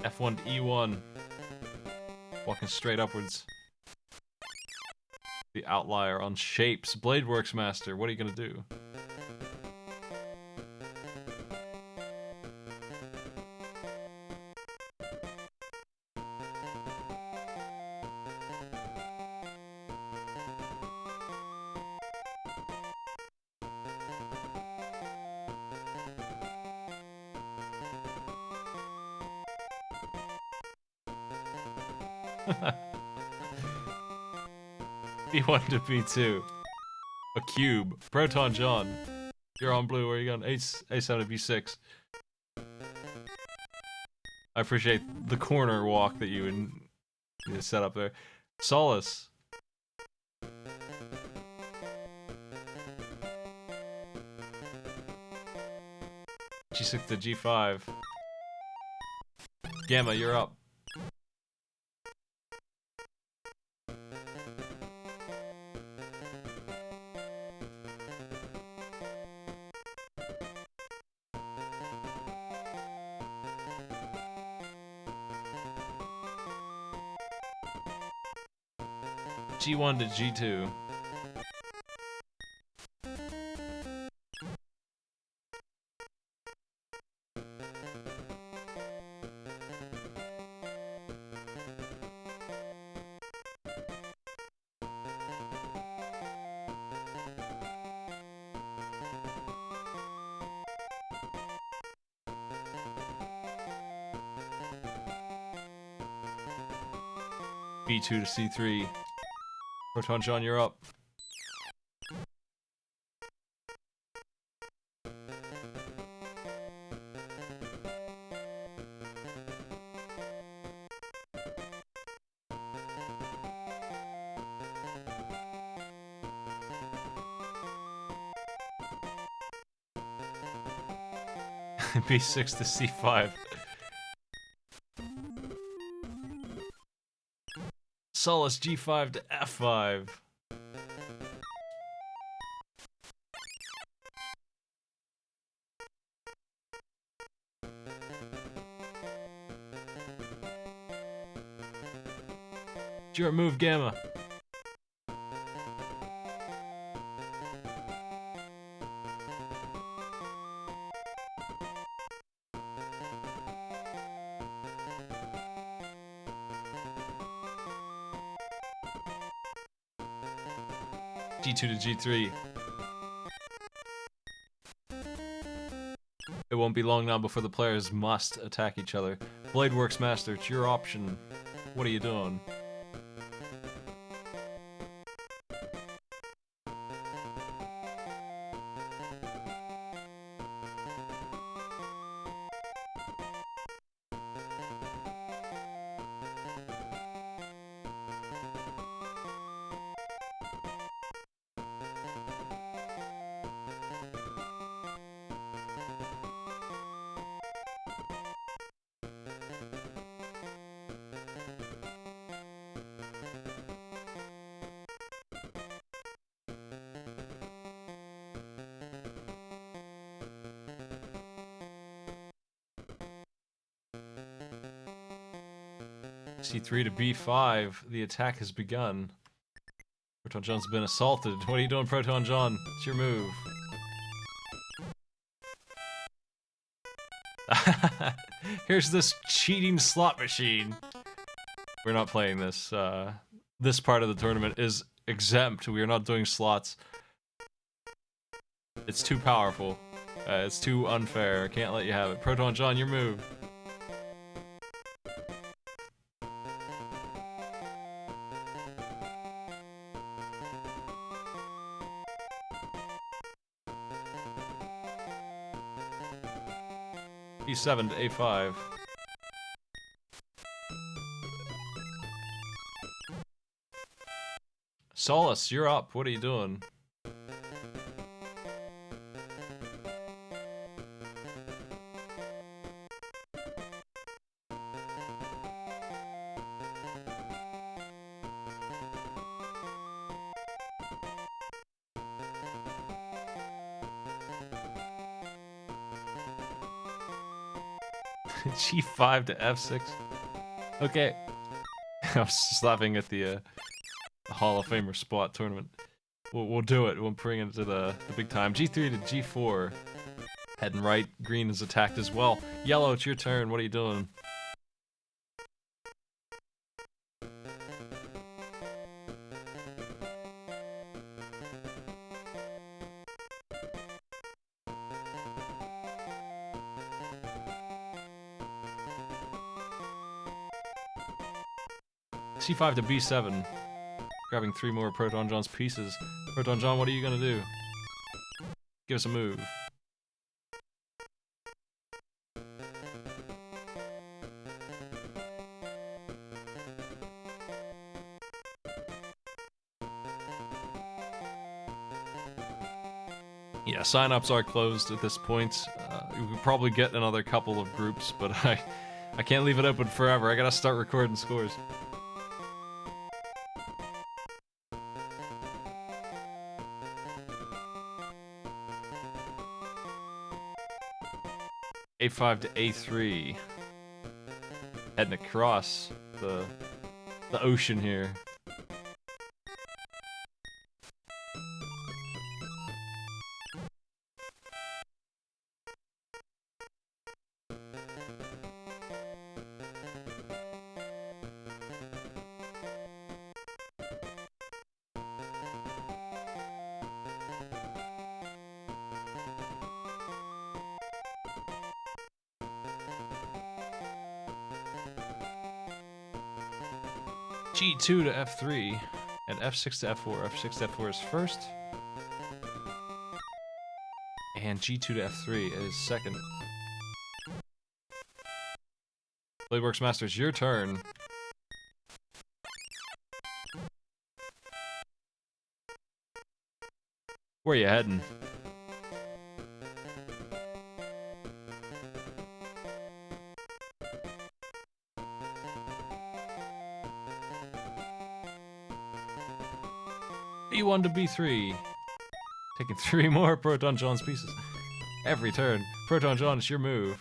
[SPEAKER 1] F1 to E1. Walking straight upwards. The outlier on shapes. Bladeworks Master, what are you gonna do? B1 to B2. A cube. Proton John. You're on blue. Where are you going? A7 to B6. I appreciate the corner walk that you set up there. Solace. G6 to G5. Gamma, you're up. G1 to G2. B2 to C3. Proton John, you're up. B6 to C5. Solace G5 to F5. It's your move, Gamma. G2 to G3. It won't be long now before the players must attack each other. Bladeworks Master, it's your option. What are you doing? C3 to B5. The attack has begun. Proton John's been assaulted. What are you doing, Proton John? It's your move. Here's this cheating slot machine. We're not playing this. This part of the tournament is exempt. We are not doing slots. It's too powerful. It's too unfair. I can't let you have it. Proton John, your move. E7 to A5. Solace, you're up. What are you doing? G5 to F6. Okay. I was just laughing at the Hall of Famer spot tournament. We'll do it. We'll bring it to the big time. G3 to G4. Heading right. Green is attacked as well. Yellow, it's your turn. What are you doing? C5 to B7. Grabbing 3 more Proton John's pieces. Proton John, what are you gonna do? Give us a move. Yeah, sign-ups are closed at this point. We could probably get another couple of groups, but I can't leave it open forever. I gotta start recording scores. A5 to A3. Heading across the ocean here. G2 to F3, and F6 to F4. F6 to F4 is first. And G2 to F3 is second. Bladeworks Master, it's your turn. Where are you heading? E1 to B3. Taking 3 more Proton John's pieces. Every turn. Proton John, it's your move.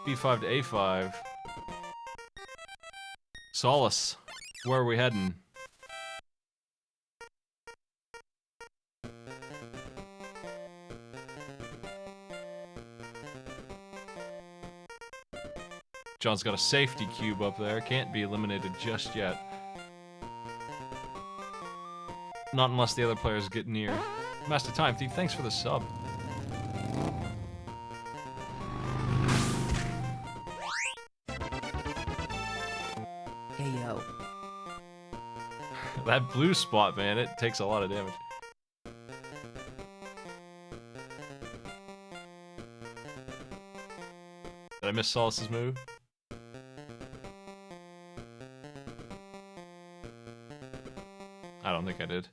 [SPEAKER 1] B5 to A5. Solace, where are we heading? John's got a safety cube up there. Can't be eliminated just yet. Not unless the other players get near. Master Time Thief, thanks for the sub.
[SPEAKER 2] Hey yo.
[SPEAKER 1] That blue spot, man, it takes a lot of damage. Did I miss Solace's move? I don't think I did.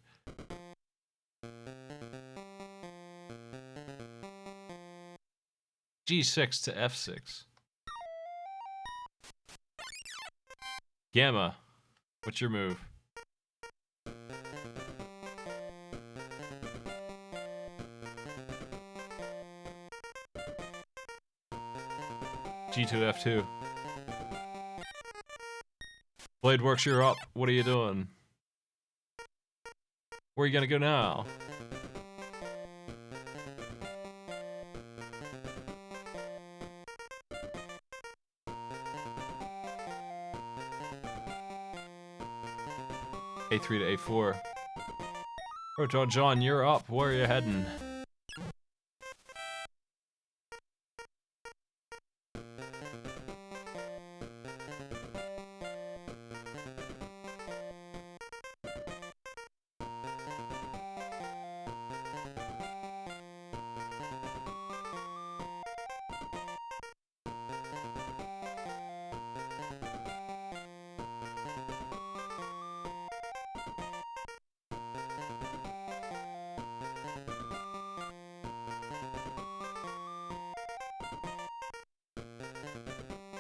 [SPEAKER 1] G6 to F6. Gamma, what's your move? G2 F2. Blade Works, you're up. What are you doing? Where are you gonna go now? A3 to A4. Oh, John, you're up. Where are you heading?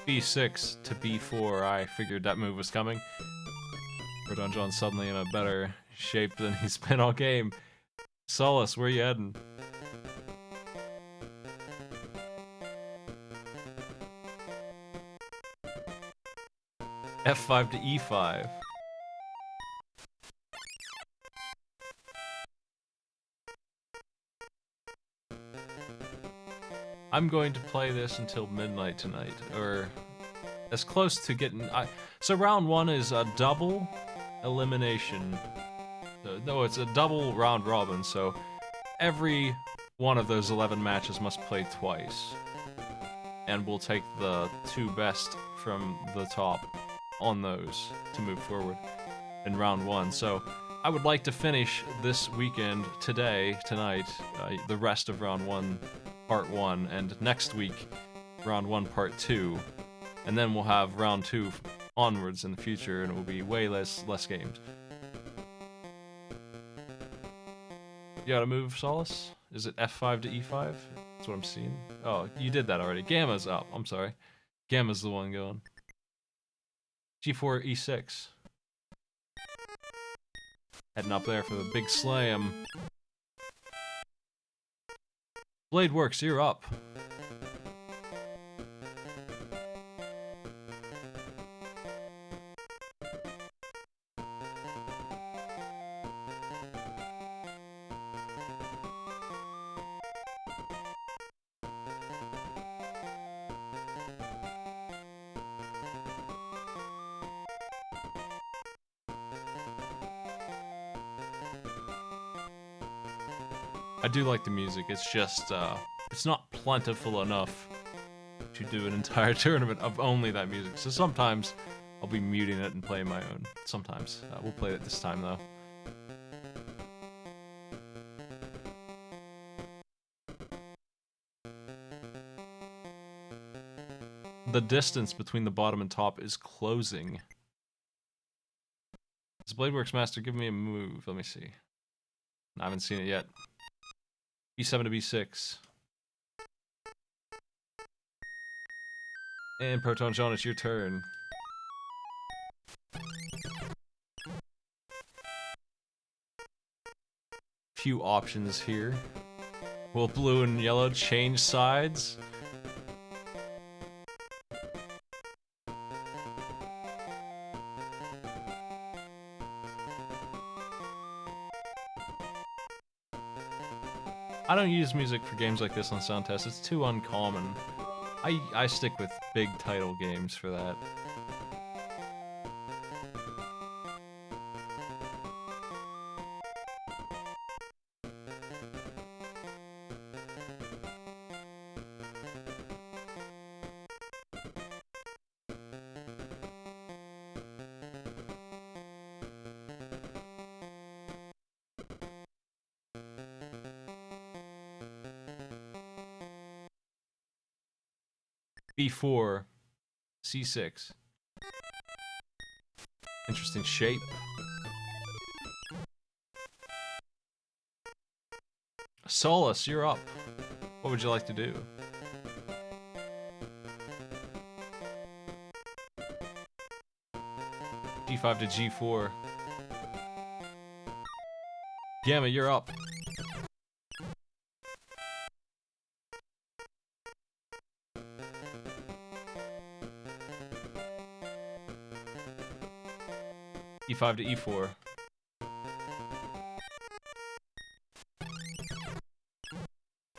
[SPEAKER 1] B6 to B4, I figured that move was coming. Rodon John's suddenly in a better shape than he's been all game. Solace, where you heading? F5 to E5. I'm going to play this until midnight tonight, or as close to getting... So round one is a double elimination. No, it's a double round robin, so every one of those 11 matches must play twice. And we'll take the two best from the top on those to move forward in round one. So I would like to finish this weekend, tonight, the rest of round one, part one, and next week, round one, part two. And then we'll have round two onwards in the future, and it will be way less games. You gotta move, Solace? Is it F5 to E5? That's what I'm seeing. Oh, you did that already. Gamma's up. I'm sorry. Gamma's the one going. G4, E6. Heading up there for the big slam. Blade Works, you're up. I do like the music, it's just, it's not plentiful enough to do an entire tournament of only that music. So sometimes I'll be muting it and playing my own. Sometimes. We'll play it this time, though. The distance between the bottom and top is closing. Does Bladeworks Master give me a move? Let me see. I haven't seen it yet. B7 to B6. And Proton John, it's your turn. Few options here. Will blue and yellow change sides? I don't use music for games like this on Sound Test. It's too uncommon. I stick with big title games for that. B4, C6. Interesting shape. Solus, you're up. What would you like to do? G5 to G4. Gamma, you're up. E5 to E4.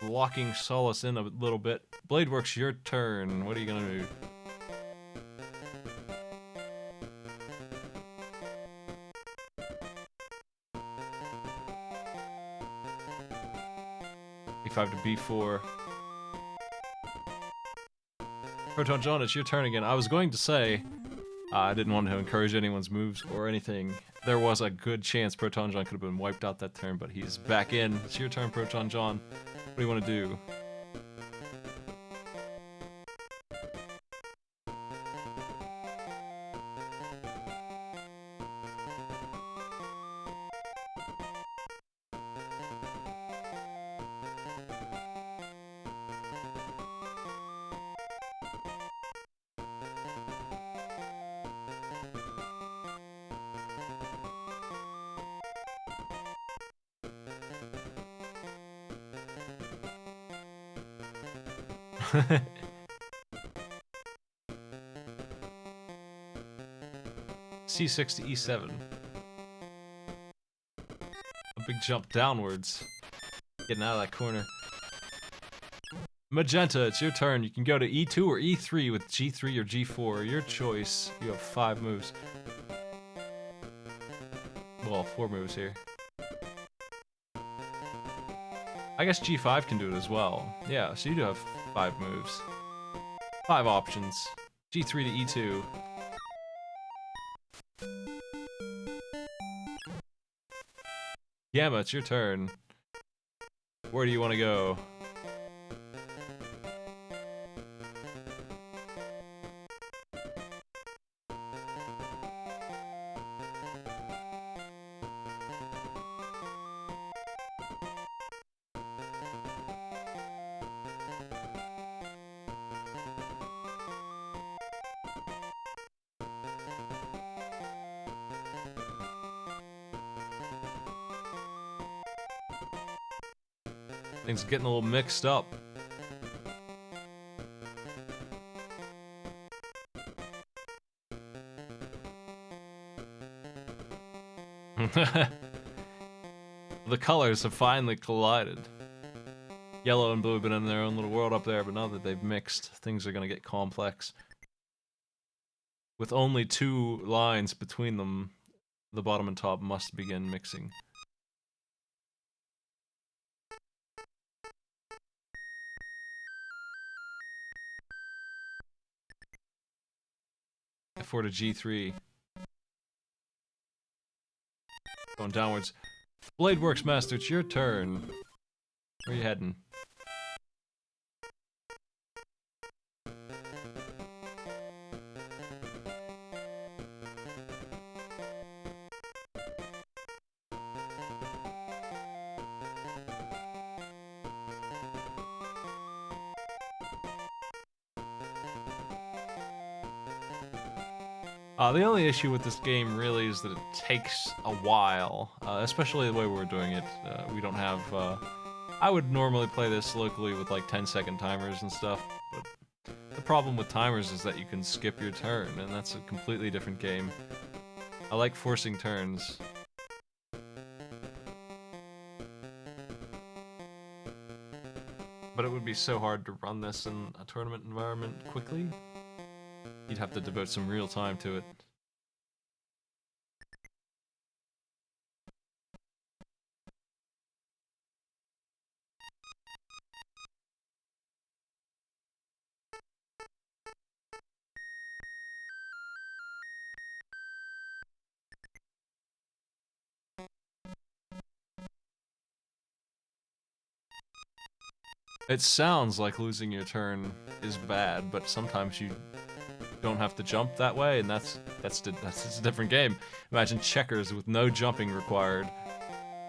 [SPEAKER 1] Locking Solus in a little bit. Bladeworks, your turn. What are you gonna do? E5 to B4. Proton John, it's your turn again. I was going to say, I didn't want to encourage anyone's moves or anything. There was a good chance Proton John could have been wiped out that turn, but he's back in. It's your turn, Proton John. What do you want to do? C6 to E7. A big jump downwards. Getting out of that corner. Magenta, it's your turn. You can go to E2 or E3 with G3 or G4. Your choice. You have 5 moves. Well, 4 moves here. I guess G5 can do it as well. Yeah, so you do have 5 moves. 5 options. G3 to E2. Gamma, it's your turn. Where do you want to go? Things are getting a little mixed up. The colors have finally collided. Yellow and blue have been in their own little world up there, but now that they've mixed, things are gonna get complex. With only 2 lines between them, the bottom and top must begin mixing. F4 to G3. Going downwards. Bladeworks Master, it's your turn. Where are you heading? The only issue with this game really is that it takes a while, especially the way we're doing it. We don't have, I would normally play this locally with like 10-second timers and stuff, but the problem with timers is that you can skip your turn, and that's a completely different game. I like forcing turns. But it would be so hard to run this in a tournament environment quickly. You'd have to devote some real time to it. It sounds like losing your turn is bad, but sometimes you don't have to jump that way, and that's a different game. Imagine checkers with no jumping required.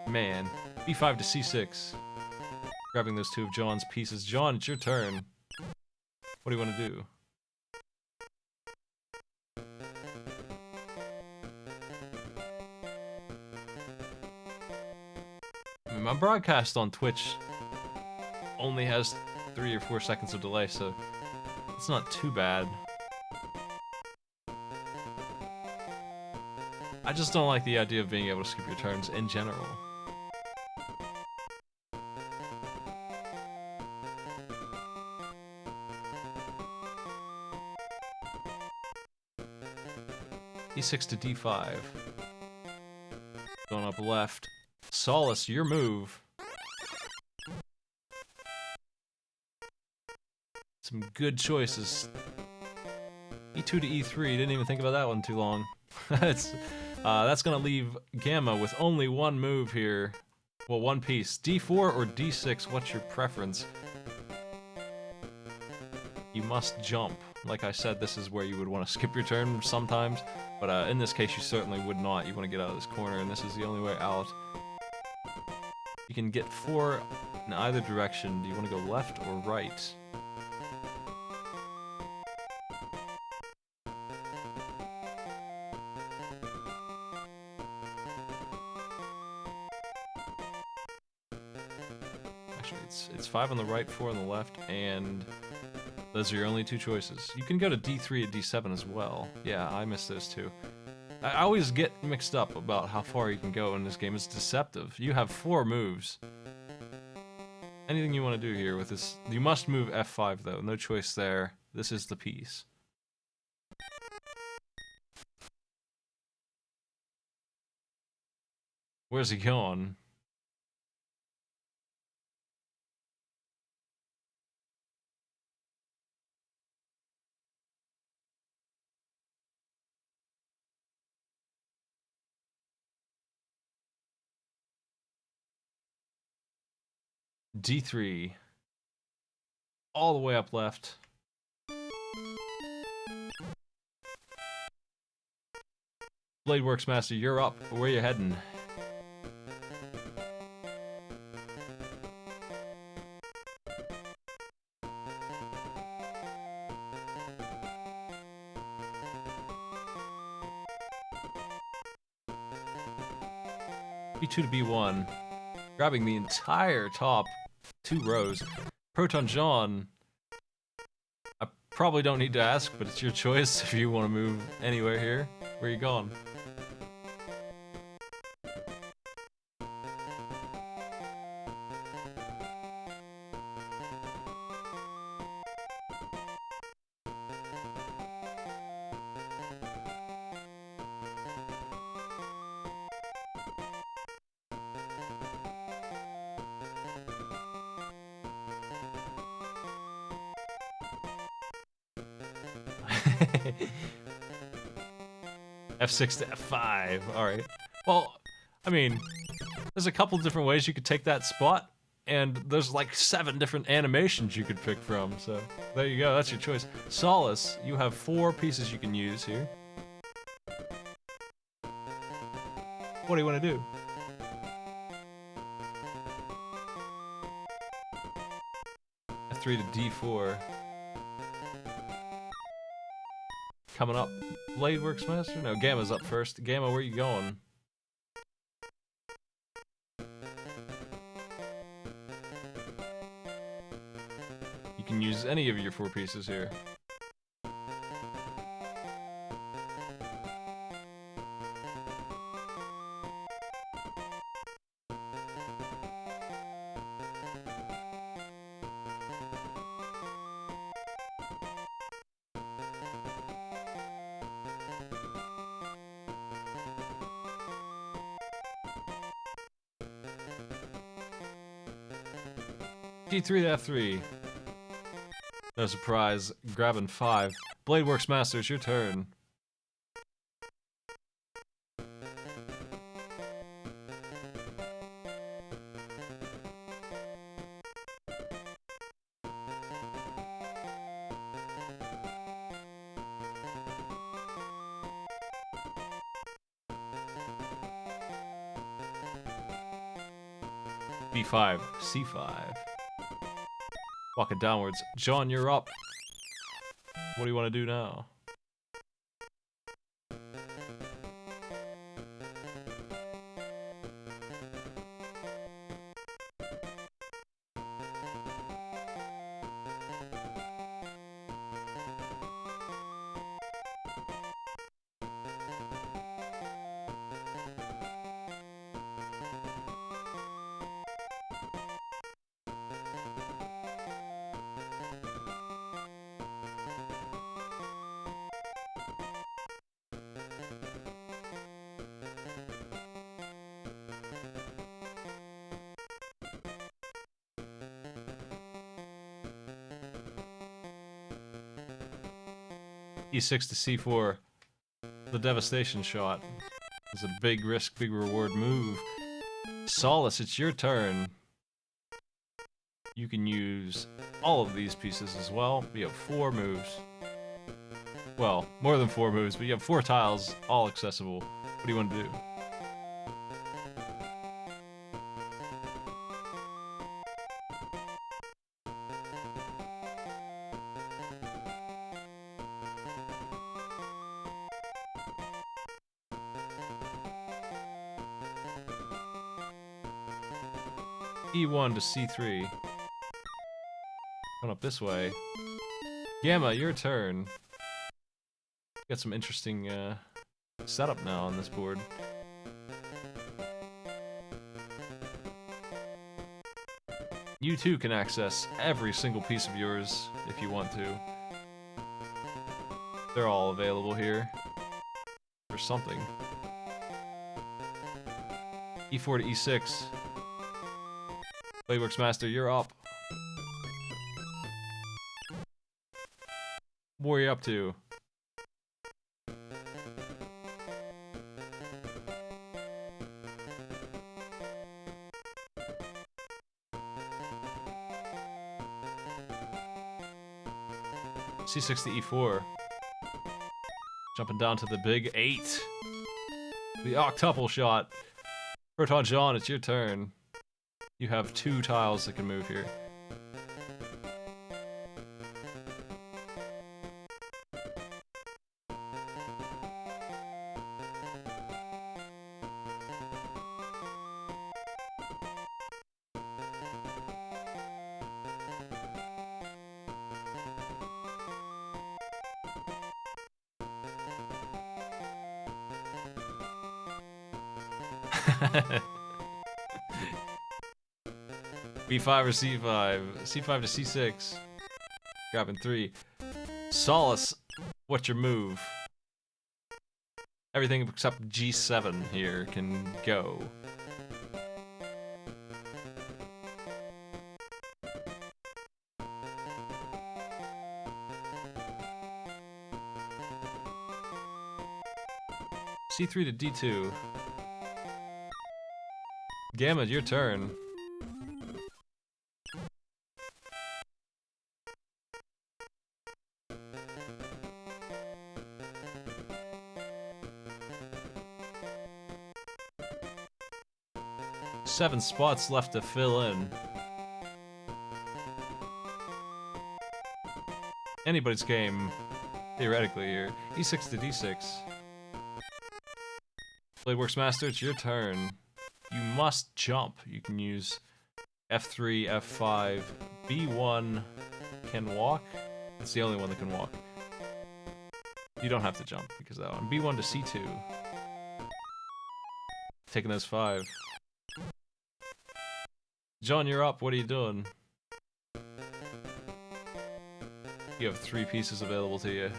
[SPEAKER 1] Man, b5 to c6. Grabbing those two of John's pieces. John, it's your turn. What do you want to do? I mean, my broadcast on Twitch only has 3 or 4 seconds of delay, so it's not too bad. I just don't like the idea of being able to skip your turns in general. e6 to d5. Going up left. Solace, your move. Some good choices. e2 to e3, didn't even think about that one too long. That's gonna leave Gamma with only one move here. Well, one piece. d4 or d6, what's your preference? You must jump. Like I said, this is where you would want to skip your turn sometimes, but in this case you certainly would not. You want to get out of this corner, and this is the only way out. You can get 4 in either direction. Do you want to go left or right? Actually, it's 5 on the right, 4 on the left, and those are your only 2 choices. You can go to d3 and d7 as well. Yeah, I missed those too. I always get mixed up about how far you can go in this game. It's deceptive. You have 4 moves. Anything you want to do here with this. You must move f5 though. No choice there. This is the piece. Where's he going? d3. All the way up left. Bladeworks Master, you're up. Where are you heading? b2 to b1. Grabbing the entire top 2 rows. Proton John, I probably don't need to ask, but it's your choice if you want to move anywhere here. Where are you going? f6 to f5. Alright. Well, I mean, there's a couple different ways you could take that spot, and there's like 7 different animations you could pick from, so there you go, that's your choice. Solace, you have 4 pieces you can use here. What do you want to do? f3 to d4. Coming up. Bladeworks Master? No, Gamma's up first. Gamma, where are you going? You can use any of your 4 pieces here. G3 to F3. No surprise, grabbing 5. Bladeworks Master, it's your turn. B5, C5. Walking downwards. John, you're up. What do you want to do now? E6 to C4. The devastation shot. It's a big risk, big reward move. Solace, it's your turn. You can use all of these pieces as well. You have 4 moves. Well, more than 4 moves, but you have 4 tiles, all accessible. What do you want to do? E1 to C3. Going up this way. Gamma, your turn. Got some interesting setup now on this board. You too can access every single piece of yours if you want to. They're all available here. For something. E4 to E6. Bladeworks Master, you're up. What are you up to? C6 to E4. Jumping down to the big 8. The octuple shot. Proton John, it's your turn. You have 2 tiles that can move here. B5 or C5? C5 to C6. Grabbing 3. Solace, what's your move? Everything except G7 here can go. C3 to D2. Gamma, your turn. Seven spots left to fill in. Anybody's game, theoretically, here. E6 to D6. Bladeworks Master, it's your turn. You must jump. You can use F3, F5, B1 can walk. It's the only one that can walk. You don't have to jump because of that one. B1 to C2. Taking those 5. John, you're up. What are you doing? You have 3 pieces available to you.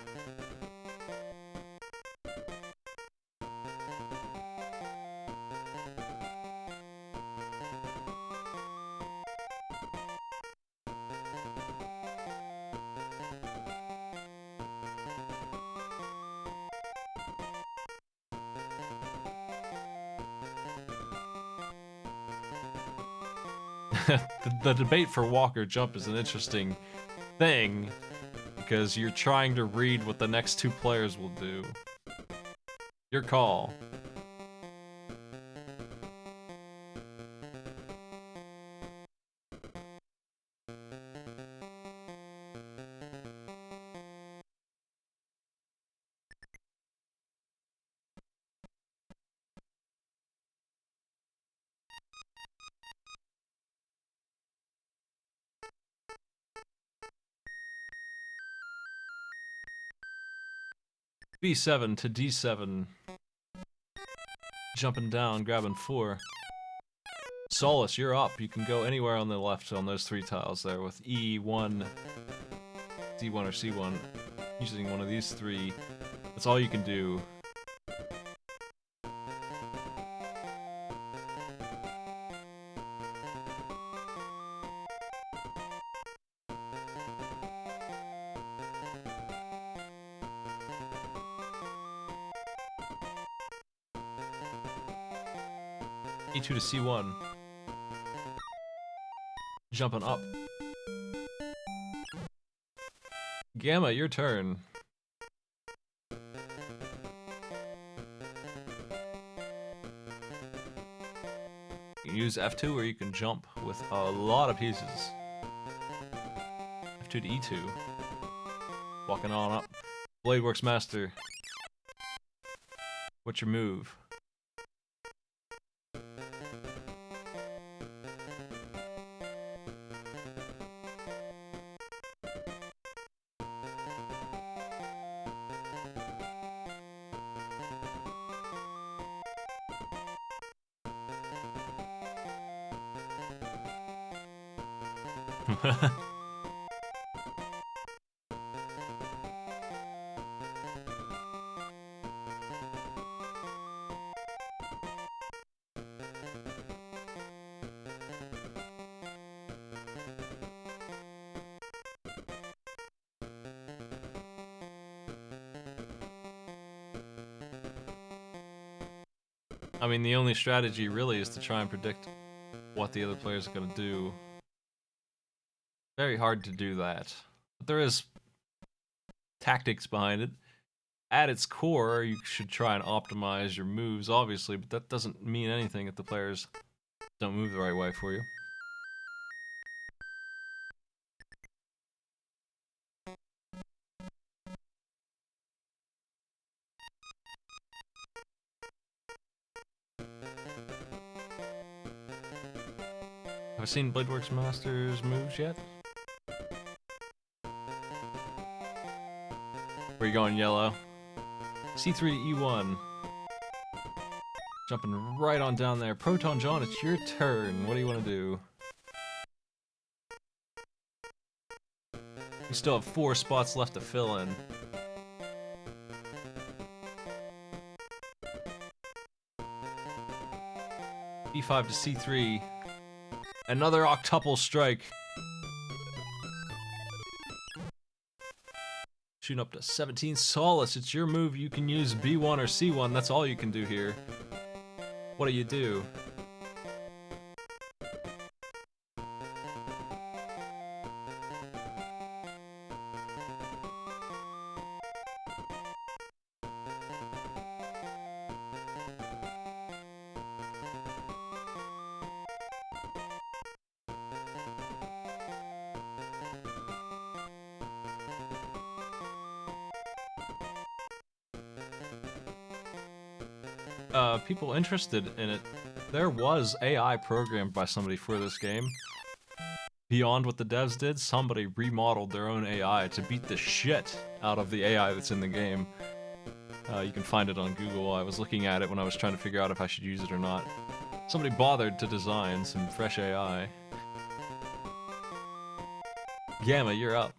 [SPEAKER 1] the debate for walk or jump is an interesting thing because you're trying to read what the next two players will do. Your call. B7 to D7. Jumping down, grabbing 4. Solus, you're up. You can go anywhere on the left on those 3 tiles there with E1, D1 or C1. Using one of these 3. That's all you can do. E2 to C1. Jumping up. Gamma, your turn. You can use F2 or you can jump with a lot of pieces. F2 to E2. Walking on up. Bladeworks Master. What's your move? I mean, the only strategy really is to try and predict what the other players are going to do. Very hard to do that. But there is tactics behind it. At its core, you should try and optimize your moves, obviously, but that doesn't mean anything if the players don't move the right way for you. Have I seen Bladeworks Master's moves yet? Where you going, yellow? C3 to E1. Jumping right on down there. Proton John, it's your turn. What do you want to do? You still have 4 spots left to fill in. E5 to C3. Another octuple strike. Shooting up to 17. Solus, it's your move. You can use B1 or C1. That's all you can do here. What do you do? People interested in it, there was AI programmed by somebody for this game. Beyond what the devs did, somebody remodeled their own AI to beat the shit out of the AI that's in the game. You can find it on Google. I was looking at it when I was trying to figure out if I should use it or not. Somebody bothered to design some fresh AI. Gamma, you're up.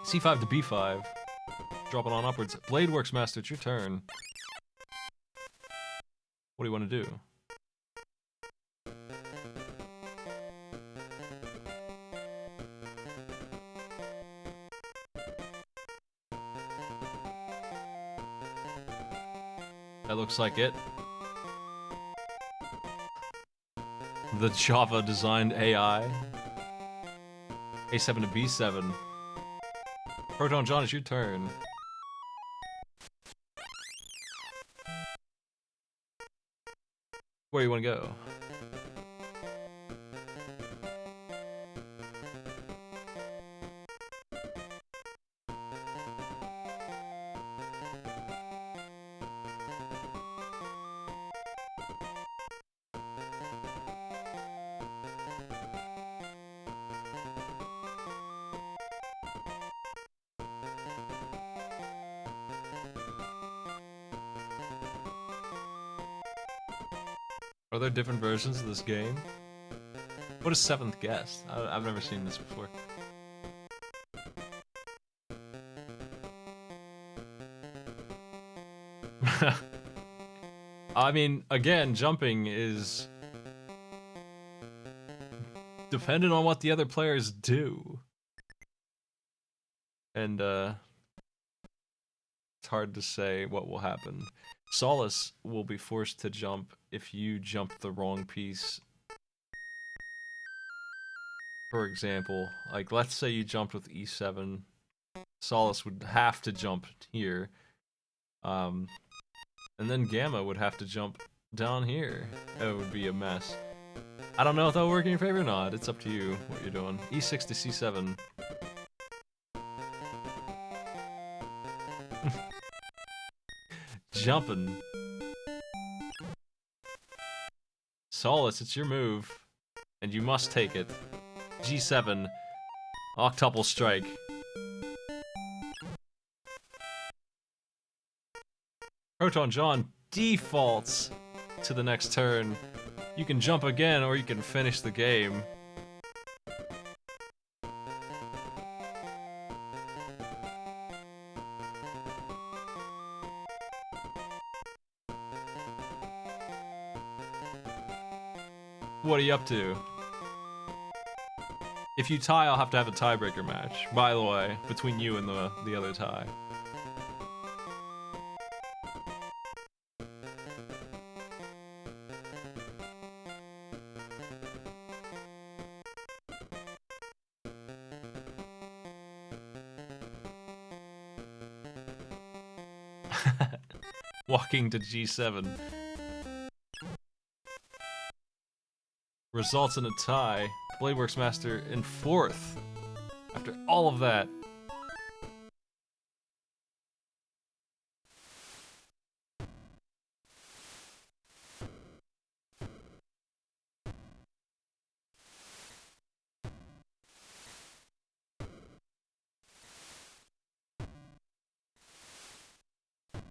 [SPEAKER 1] C5 to B5. Dropping on upwards. Bladeworks Master, it's your turn. What do you want to do? That looks like it. the Java designed AI. A7 to B7. Proton John, it's your turn. Where do you want to go? Are there different versions of this game? What is Seventh Guest? I've never seen this before. I mean, again, jumping is dependent on what the other players do. And, it's hard to say what will happen. Solace will be forced to jump if you jump the wrong piece. For example, like, let's say you jumped with E7. Solace would have to jump here. And then Gamma would have to jump down here. It would be a mess. I don't know if that will work in your favor or not. It's up to you what you're doing. E6 to C7. Jumping. Solace, it's your move. And you must take it. G7. Octuple strike. Proton John defaults to the next turn. You can jump again or you can finish the game. What are you up to? If you tie, I'll have to have a tiebreaker match, by the way, between you and the other tie. Walking to G7. Results in a tie. Bladeworks Master in 4th. After all of that.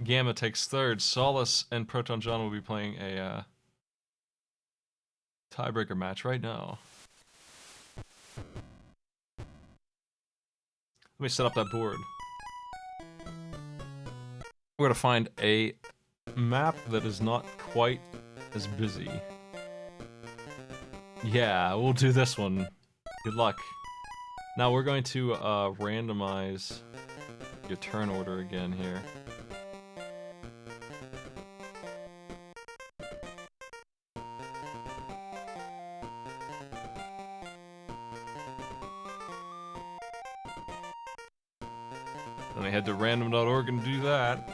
[SPEAKER 1] Gamma takes 3rd. Solace and Proton John will be playing a tiebreaker match right now. Let me set up that board. We're gonna find a map that is not quite as busy. Yeah, we'll do this one. Good luck. Now we're going to randomize your turn order again here. And I head to random.org and do that.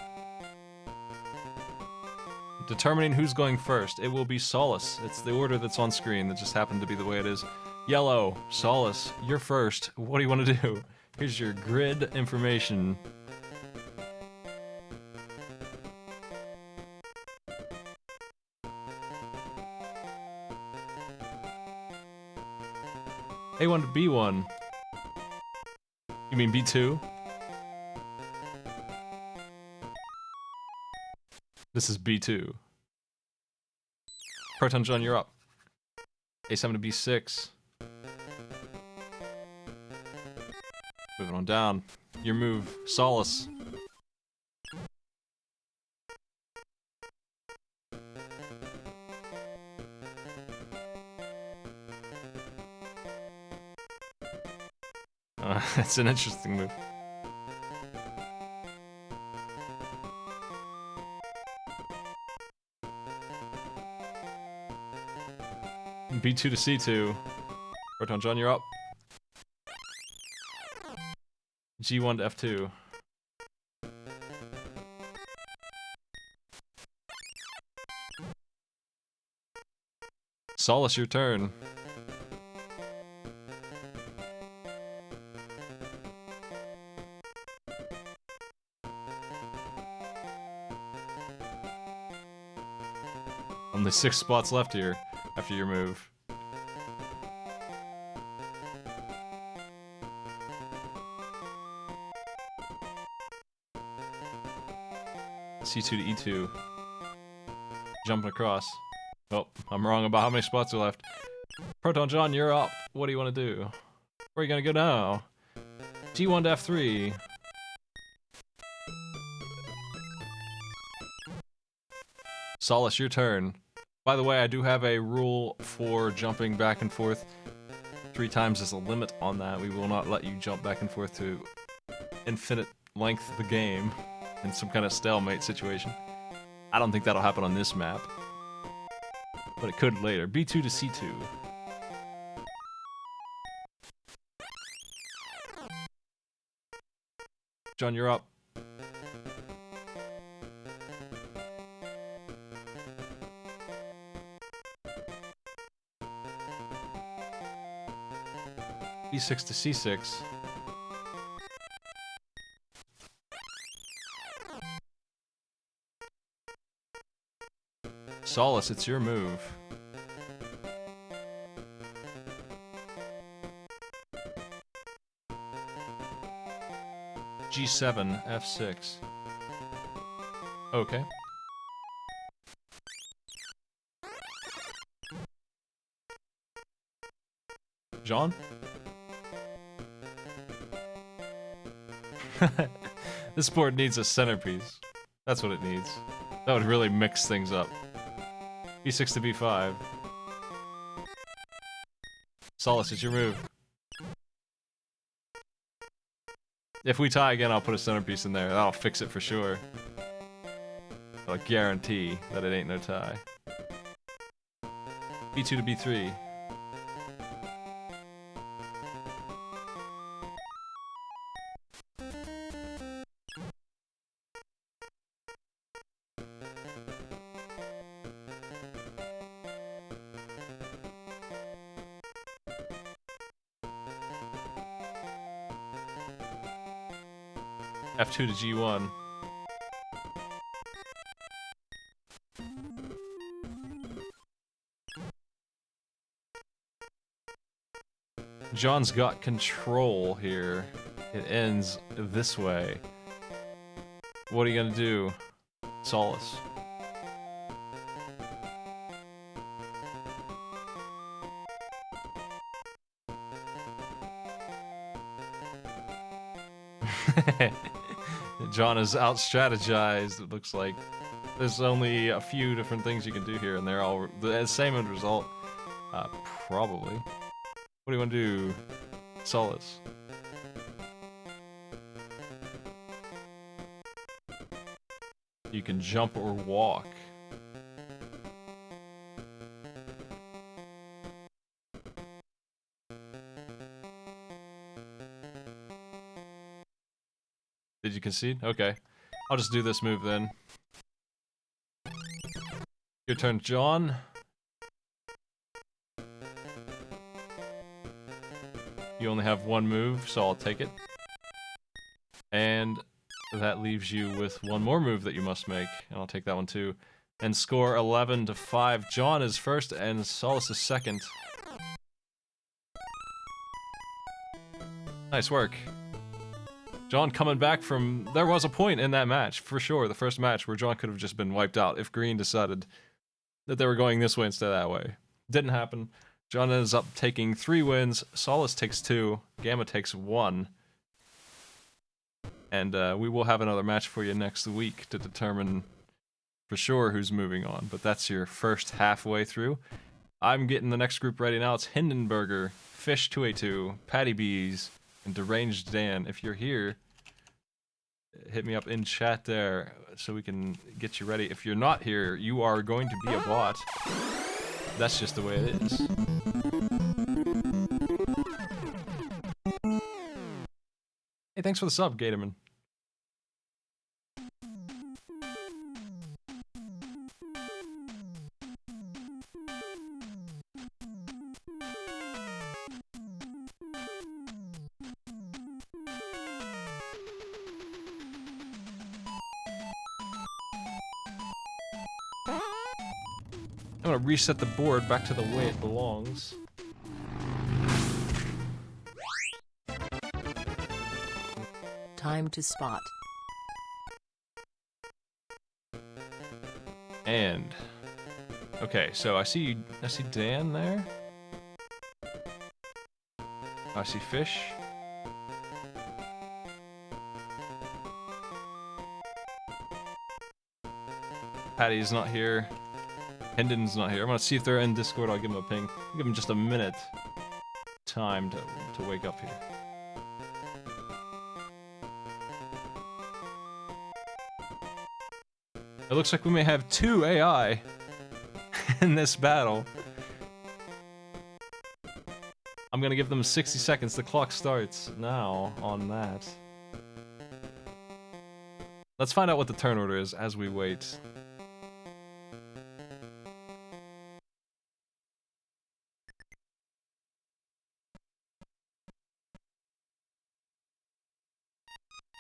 [SPEAKER 1] Determining who's going first. It will be Solace. It's the order that's on screen that just happened to be the way it is. Yellow, Solace, you're first. What do you want to do? Here's your grid information. A1 to B1. You mean B2? This is B2. Proton John, you're up. A7 to B6. Moving on down. Your move, Solace. That's an interesting move. B2 to C2. Proton John, you're up. G1 to F2. Solace, your turn. Only 6 spots left here after your move. C2 to E2. Jumping across. Oh, I'm wrong about how many spots are left. Proton John, you're up. What do you want to do? Where are you going to go now? G1 to F3. Solace, your turn. By the way, I do have a rule for jumping back and forth 3 times as a limit on that. We will not let you jump back and forth to infinite length of the game in some kind of stalemate situation. I don't think that'll happen on this map, but it could later. B2 to C2. John, you're up. B6 to C6. Solace, it's your move. G7, F6. Okay. John? This board needs a centerpiece. That's what it needs. That would really mix things up. B6 to B5. Solace, it's your move. If we tie again, I'll put a centerpiece in there. That'll fix it for sure. I'll guarantee that it ain't no tie. B2 to B3. F2 to G1. John's got control here. It ends this way. What are you gonna do? Solace. John is out-strategized, it looks like. There's only a few different things you can do here, and they're all the same end result. Probably. What do you want to do? Solace. You can jump or walk. Did you concede? Okay. I'll just do this move then. Your turn, John. You only have one move, so I'll take it. And that leaves you with one more move that you must make, and I'll take that one too. And score 11 to 5. John is first, and Solace is second. Nice work. John coming back from... There was a point in that match, for sure, the first match, where John could have just been wiped out if Green decided that they were going this way instead of that way. Didn't happen. John ends up taking 3 wins, Solace takes 2, Gamma takes 1. And we will have another match for you next week to determine for sure who's moving on. But that's your first halfway through. I'm getting the next group ready now. It's Hindenburger, Fish282, Patty Bees, and Deranged Dan. If you're here, hit me up in chat there so we can get you ready. If you're not here, you are going to be a bot. That's just the way it is. Hey, thanks for the sub, Gatorman. I'm gonna reset the board back to the way it belongs.
[SPEAKER 2] Time to spot.
[SPEAKER 1] And okay, so I see Dan there. I see Fish. Patty's not here. Hendon's not here. I'm gonna see if they're in Discord. I'll give them a ping. I'll give them just a minute time to wake up here. It looks like we may have 2 AI in this battle. I'm gonna give them 60 seconds. The clock starts now on that. Let's find out what the turn order is as we wait.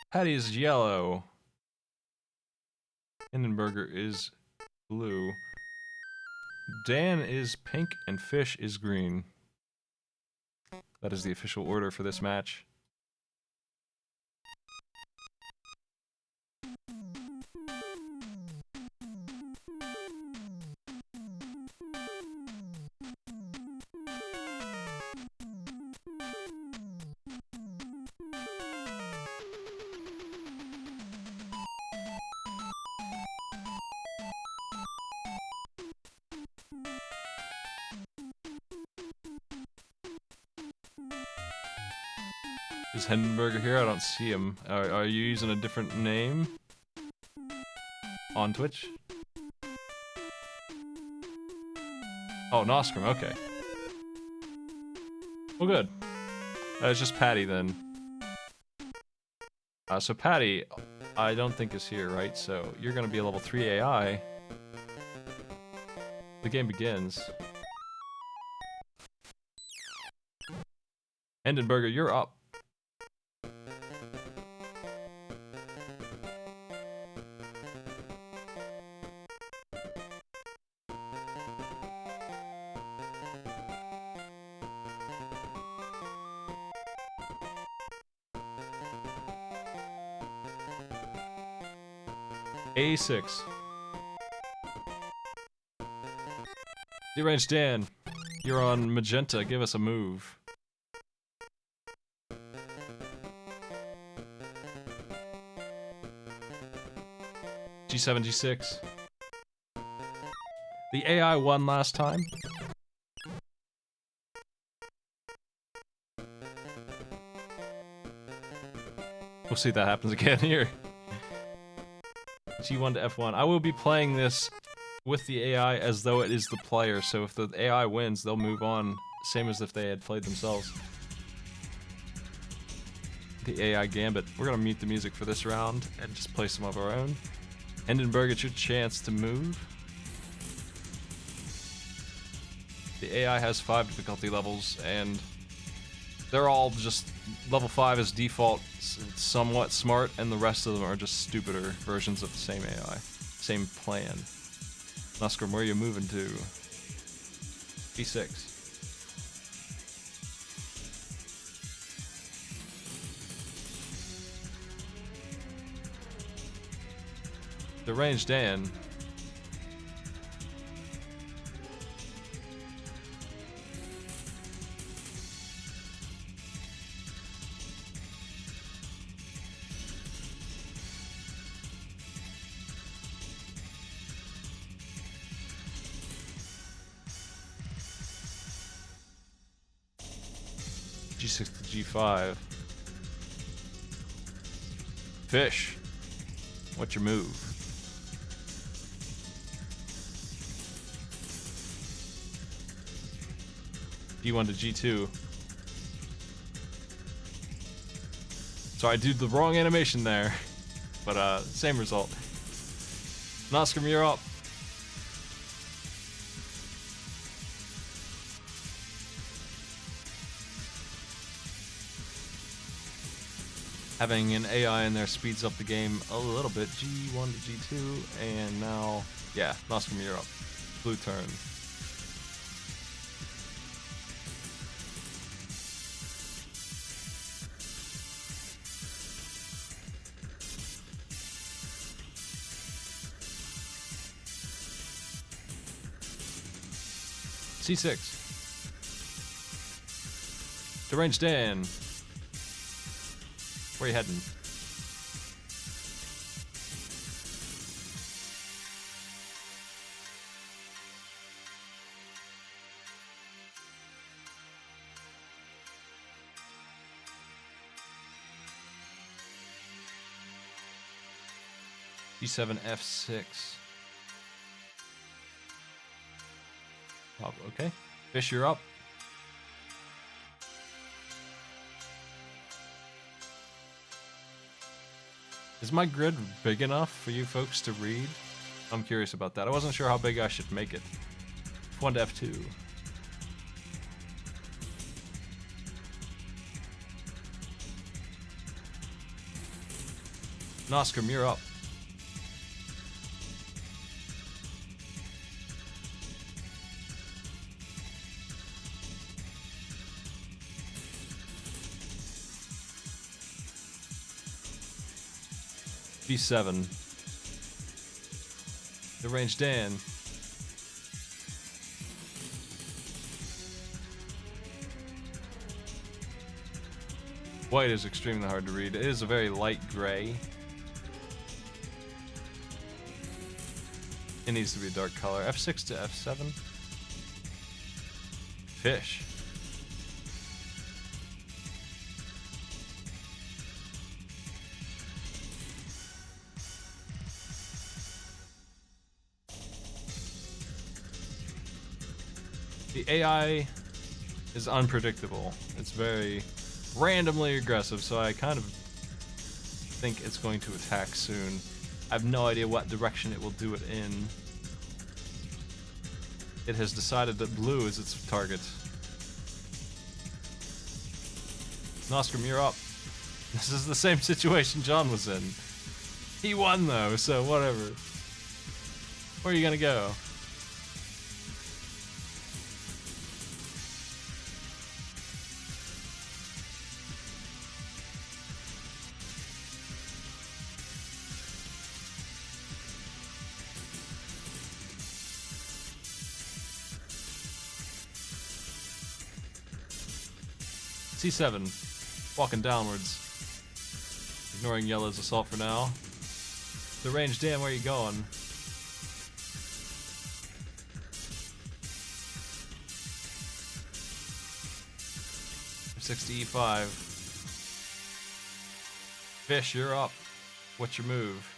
[SPEAKER 1] Patty is yellow. Hindenburger is blue. Dan is pink and Fish is green. That is the official order for this match. Is Hindenburger here? I don't see him. Are you using a different name on Twitch? Oh, Nostrum, okay. Well, good. It's just Patty then. So Patty, I don't think is here, right? So you're gonna be a level 3 AI. The game begins. Hindenburger, you're up. A6. Deranged Dan, you're on magenta. Give us a move. G7, G6. The AI won last time. We'll see if that happens again here. G1 to F1. I will be playing this with the AI as though it is the player, so if the AI wins, they'll move on, same as if they had played themselves. The AI Gambit. We're gonna mute the music for this round and just play some of our own. Hindenburg, it's your chance to move. The AI has 5 difficulty levels, and they're all just level 5 is default, somewhat smart, and the rest of them are just stupider versions of the same AI, same plan. Nuskrim, where are you moving to? B6. The range Dan. G6 to G5. Fish. What's your move? E1 to G2. So I did the wrong animation there, but same result. Nostrum, you're up. Having an AI in there speeds up the game a little bit. G1 to G2, and now, yeah, Nostrum, you're up. Blue turn. C6. Deranged Dan. Where you heading? G7, F6. Oh, okay. Fish, you're up. Is my grid big enough for you folks to read? I'm curious about that. I wasn't sure how big I should make it. F1 to F2. Nostrum, you're up. B7. Deranged Dan. White is extremely hard to read. It is a very light gray. It needs to be a dark color. F6 to F7. Fish. The AI is unpredictable. It's very randomly aggressive, so I kind of think it's going to attack soon. I have no idea what direction it will do it in. It has decided that blue is its target. Nostrum, you're up. This is the same situation John was in. He won though, so whatever. Where are you gonna go? C7, walking downwards, ignoring yellow's assault for now. Deranged Dan, where are you going? F6 to E5. Fish, you're up. What's your move?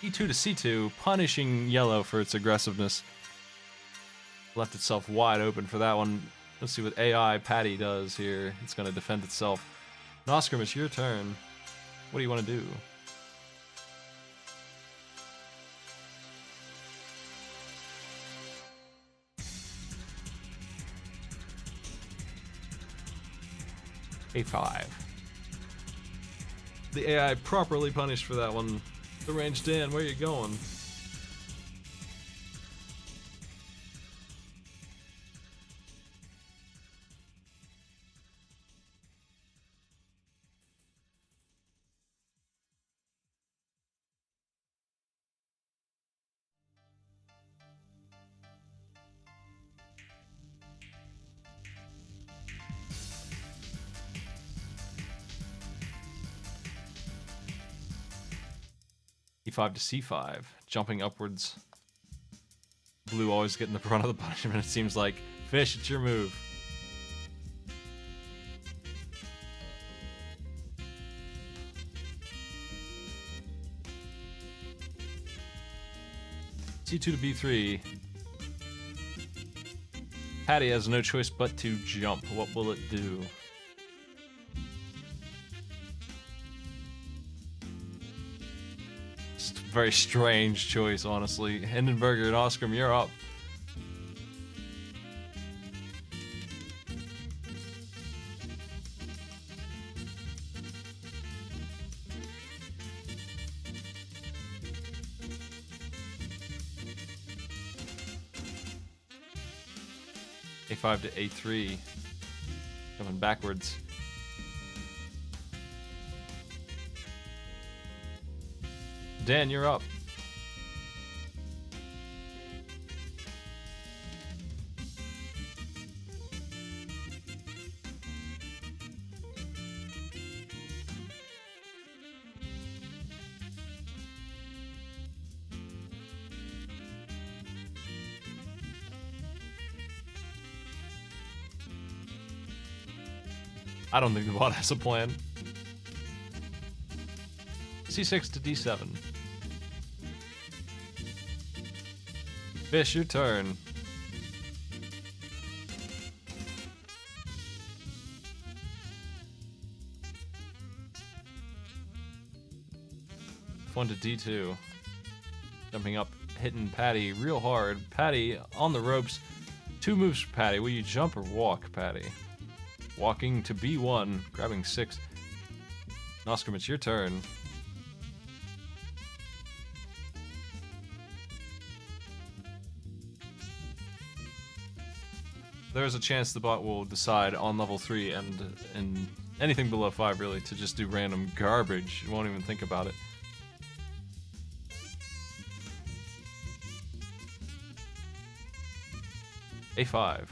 [SPEAKER 1] E2 to C2, punishing yellow for its aggressiveness. Left itself wide open for that one. Let's see what AI Patty does here. It's going to defend itself. Nostrum, it's your turn. What do you want to do? A5. The AI properly punished for that one. Deranged Dan, where you going? E5 to C5, jumping upwards. Blue always getting the brunt of the punishment, it seems like. Fish, it's your move. C2 to B3. Patty has no choice but to jump. What will it do? It's a very strange choice, honestly. Hindenburger and Oscar, you're up. A5 to A3. Coming backwards. Dan, you're up. I don't think the bot has a plan. C6 to D7. Fish, your turn. F1 to D2. Jumping up, hitting Patty real hard. Patty on the ropes. 2 moves for Patty. Will you jump or walk, Patty? Walking to B1, grabbing 6. Noskrim, it's your turn. There's a chance the bot will decide on level 3 and anything below 5 really to just do random garbage. You won't even think about it. A5.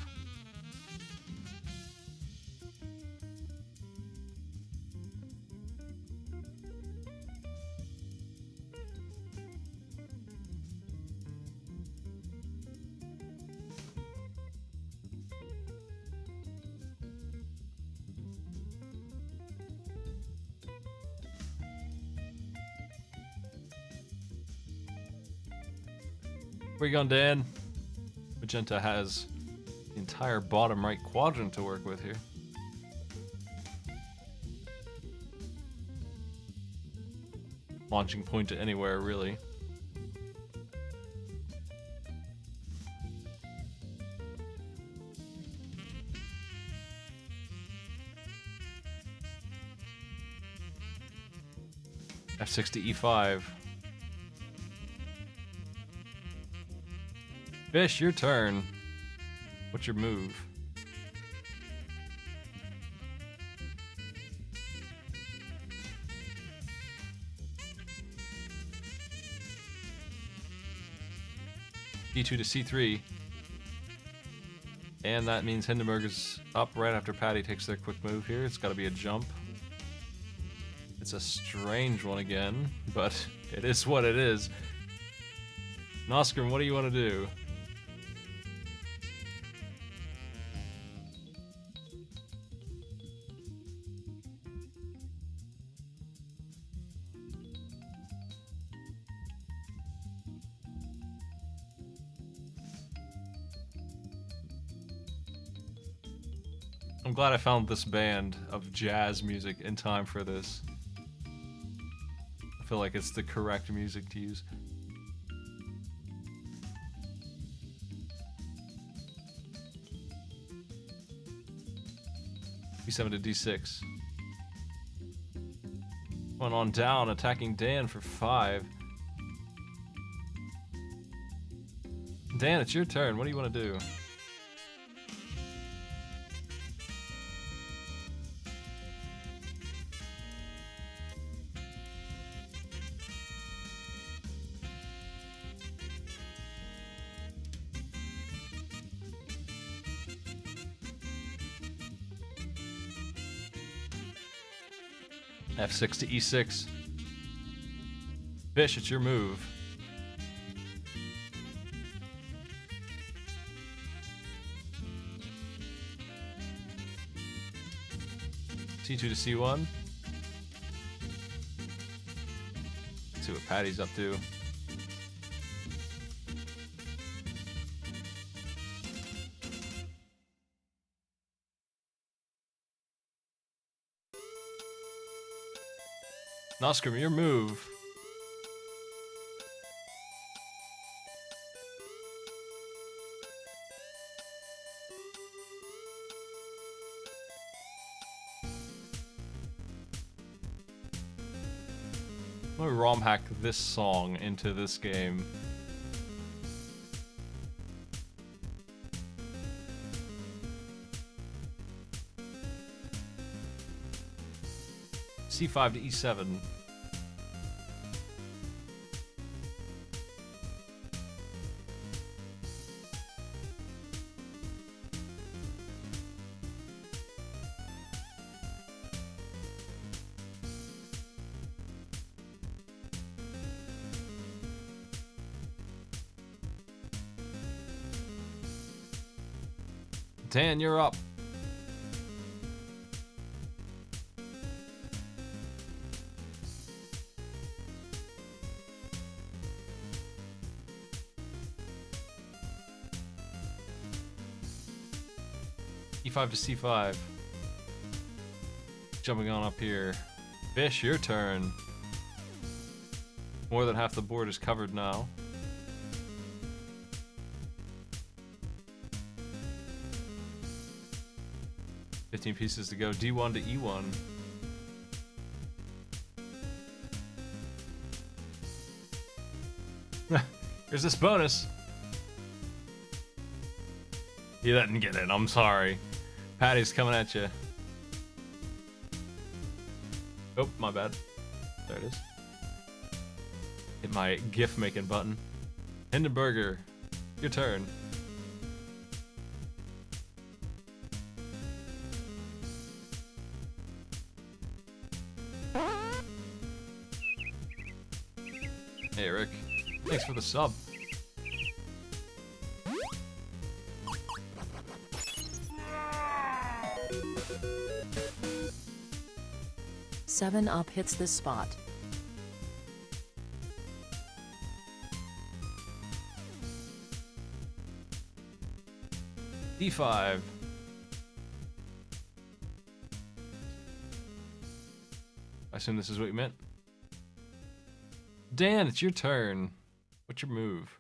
[SPEAKER 1] Where you going, Dan? Magenta has the entire bottom right quadrant to work with here. Launching point to anywhere, really. F6 to E5. Fish, your turn. What's your move? D2 to C3. And that means Hindenburg's up right after Patty takes their quick move here. It's got to be a jump. It's a strange one again, but it is what it is. Noskrim, what do you want to do? I'm glad I found this band of jazz music in time for this. I feel like it's the correct music to use. B7 to D6. Going on down, attacking Dan for 5. Dan, it's your turn. What do you want to do? F6 to E6. Fish, it's your move. C2 to C1. See what Patty's up to. Nostrum, your move. Let me ROM hack this song into this game. C5 to E7. Dan, you're up. E5 to C5. Jumping on up here. Fish, your turn. More than half the board is covered now. $15 pieces to go. D1 to E1. Here's this bonus. You didn't get it. I'm sorry. Patty's coming at you. Oh, my bad. There it is. Hit my GIF making button. Hindenburger, your turn. Hey, Rick. Thanks for the sub.
[SPEAKER 2] Seven Up hits the spot.
[SPEAKER 1] D5. I assume this is what you meant. Dan, it's your turn. What's your move?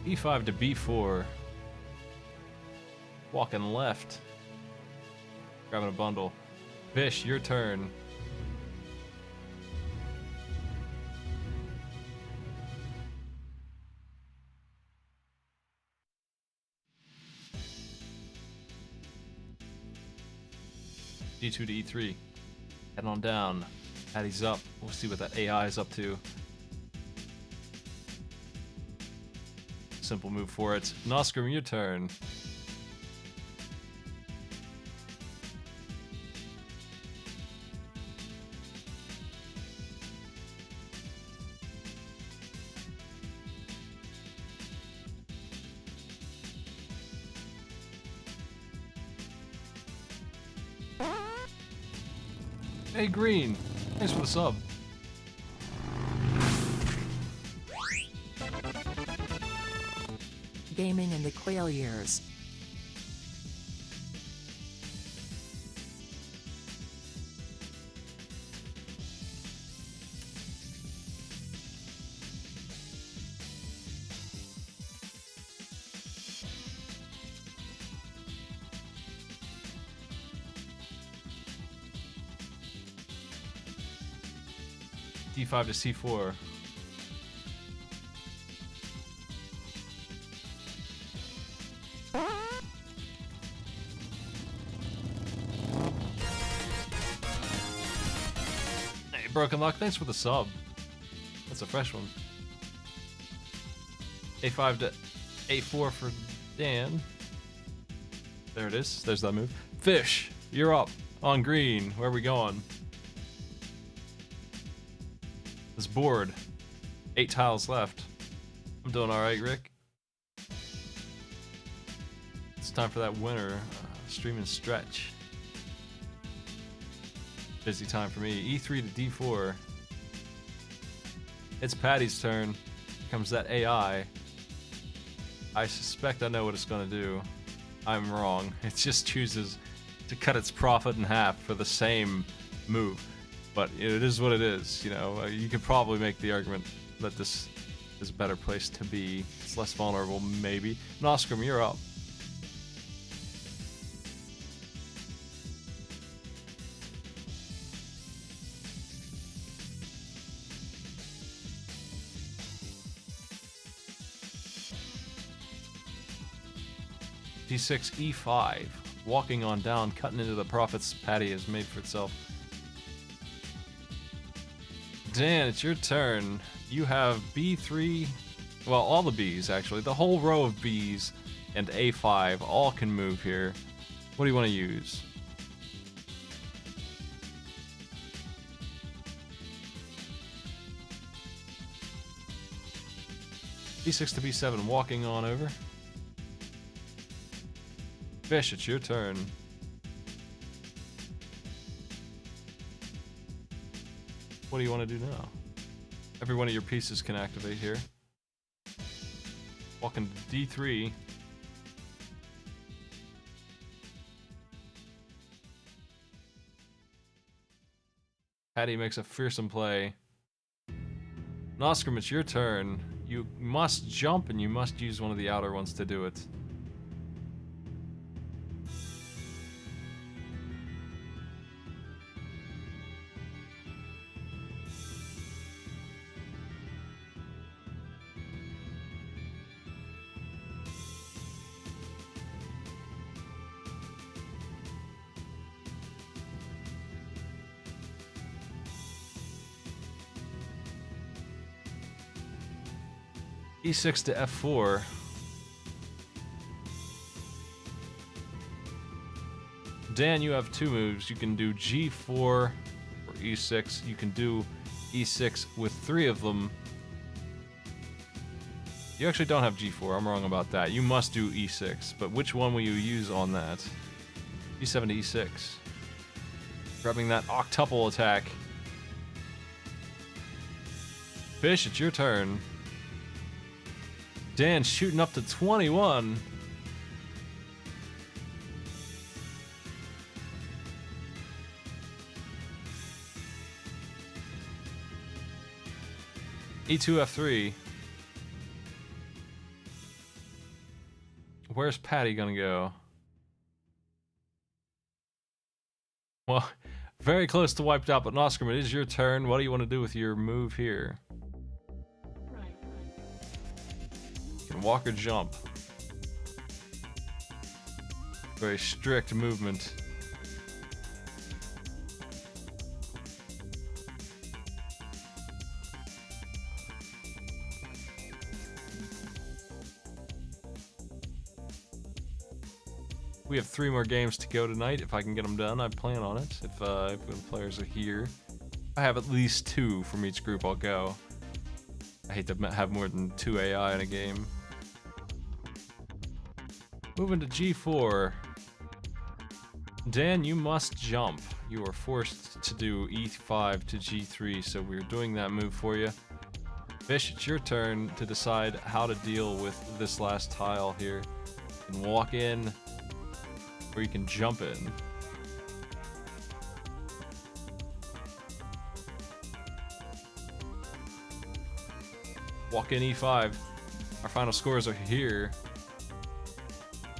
[SPEAKER 1] E5 to B4. Walking left. Grabbing a bundle. Fish, your turn. D2 to E3. Head on down. Patty's up. We'll see what that AI is up to. Simple move for it. Nostrum, your turn. Hey, Green. Thanks for the sub.
[SPEAKER 2] Gaming in the Quail years.
[SPEAKER 1] D5 to C4. Hey, Broken Luck, thanks for the sub. That's a fresh one. A5 to A4 for Dan. There it is. There's that move. Fish, you're up on green. Where are we going? This board. 8 tiles left. I'm doing alright, Rick. time for that winner. Stream and stretch. Busy time for me. E3 to D4. It's Patty's turn. Here comes that AI. I suspect I know what it's gonna do. I'm wrong. It just chooses to cut its profit in half for the same move. But it is what it is, you know. You could probably make the argument that this is a better place to be. It's less vulnerable, maybe. Nostrum, you're up. D6, E5. Walking on down, cutting into the profits Patty has made for itself. Dan, it's your turn. You have B3, well, all the Bs actually. The whole row of Bs and A5 all can move here. What do you want to use? B6 to B7, walking on over. Fish, it's your turn. What do you want to do now? Every one of your pieces can activate here. Walking to D3. Patty makes a fearsome play. Nostrum, it's your turn. You must jump and you must use one of the outer ones to do it. E6 to F4. Dan, you have two moves. You can do G4 or E6. You can do E6 with three of them. You actually don't have G4. I'm wrong about that. You must do E6. But which one will you use on that? E7 to E6. Grabbing that octuple attack. Fish, it's your turn. Dan shooting up to 21. E2, F3. Where's Patty gonna go? Well, very close to wiped out, but Nostrum, it is your turn. What do you want to do with your move here? Walk or jump. Very strict movement. We have 3 more games to go tonight. If I can get them done, I plan on it. If the players are here, I have at least 2 from each group. I'll go. I hate to have more than 2 AI in a game. Moving to G4. Dan, you must jump. You are forced to do E5 to G3, so we're doing that move for you. Fish, it's your turn to decide how to deal with this last tile here. You can walk in, or you can jump in. Walk in E5. Our final scores are here.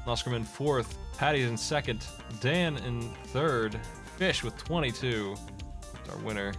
[SPEAKER 1] Nostrum in 4th, Patty's in 2nd, Dan in 3rd, Fish with 22 is our winner.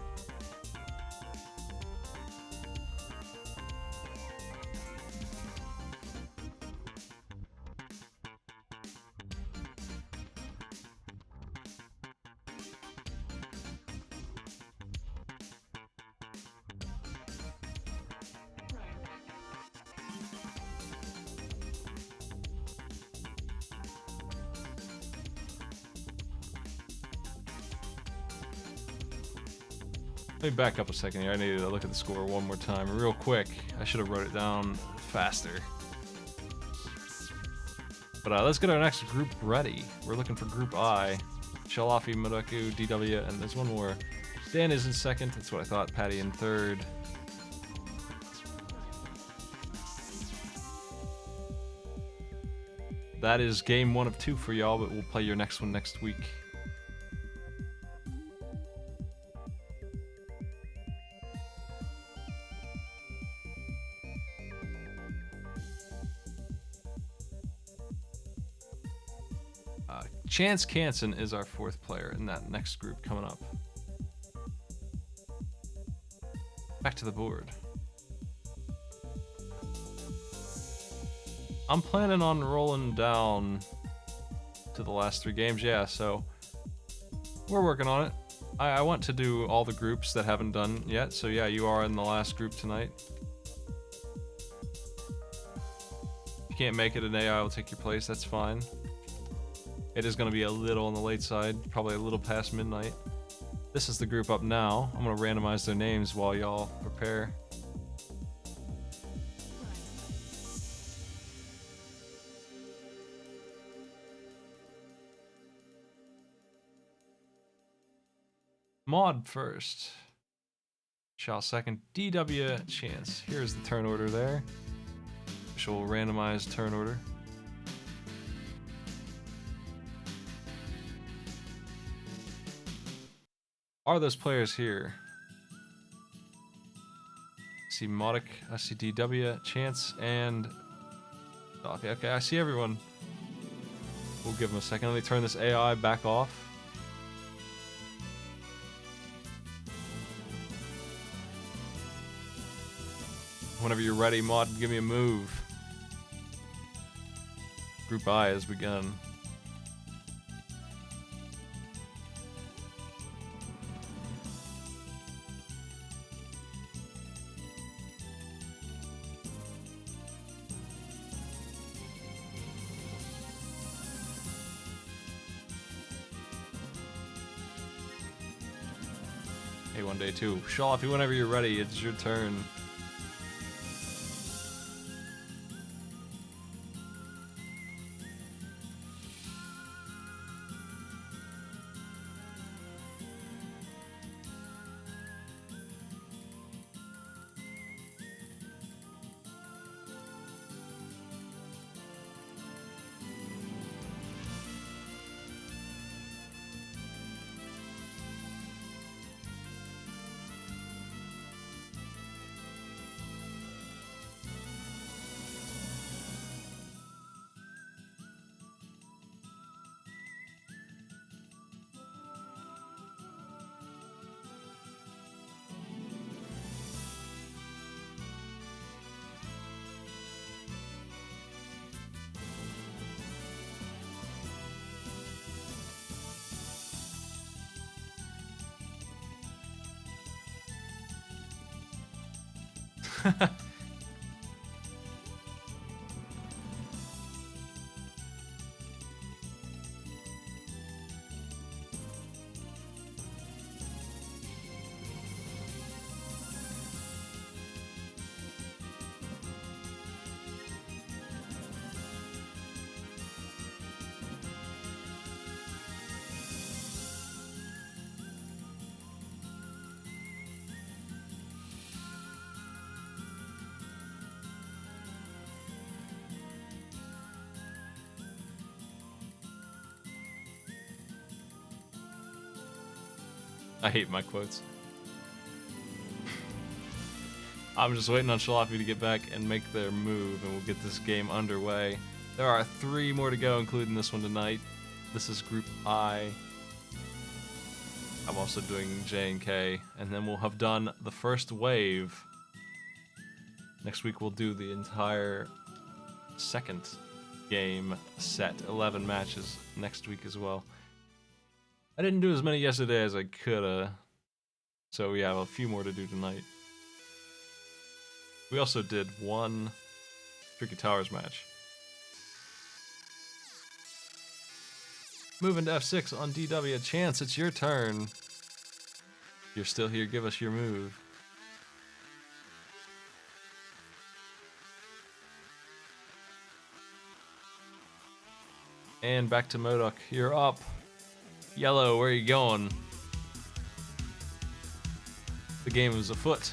[SPEAKER 1] Let me back up a second here. I need to look at the score one more time real quick. I should have wrote it down faster. But let's get our next group ready. We're looking for Group I. Shalafi, Muraku, DW, and there's one more. Dan is in second. That's what I thought. Patty in third. That is game 1 of 2 for y'all, but we'll play your next one next week. Chance Canson is our 4th player in that next group coming up. Back to the board. I'm planning on rolling down to the last 3 games, yeah, so we're working on it. I want to do all the groups that haven't done yet, so yeah, you are in the last group tonight. If you can't make it, an AI will take your place, that's fine. It is going to be a little on the late side, probably a little past midnight. This is the group up now. I'm going to randomize their names while y'all prepare. Mod first. Shao second. DW Chance. Here's the turn order there. Official randomized turn order. Are those players here? I see Modic, I see DW, Chance, and Coffee. Okay, I see everyone. We'll give them a second. Let me turn this AI back off. Whenever you're ready, Mod, give me a move. Group I has begun. Hey, one day too. Shalafi, whenever you're ready, it's your turn. I hate my quotes. I'm just waiting on Shalafi to get back and make their move, and we'll get this game underway. There are 3 more to go, including this one tonight. This is Group I. I'm also doing J and K, and then we'll have done the first wave. Next week we'll do the entire second game set, 11 matches next week as well. I didn't do as many yesterday as I coulda, so we have a few more to do tonight. We also did one Tricky Towers match. Moving to F6 on DW. Chance, it's your turn. You're still here, give us your move. And back to Modok. You're up. Yellow, where are you going? The game is afoot.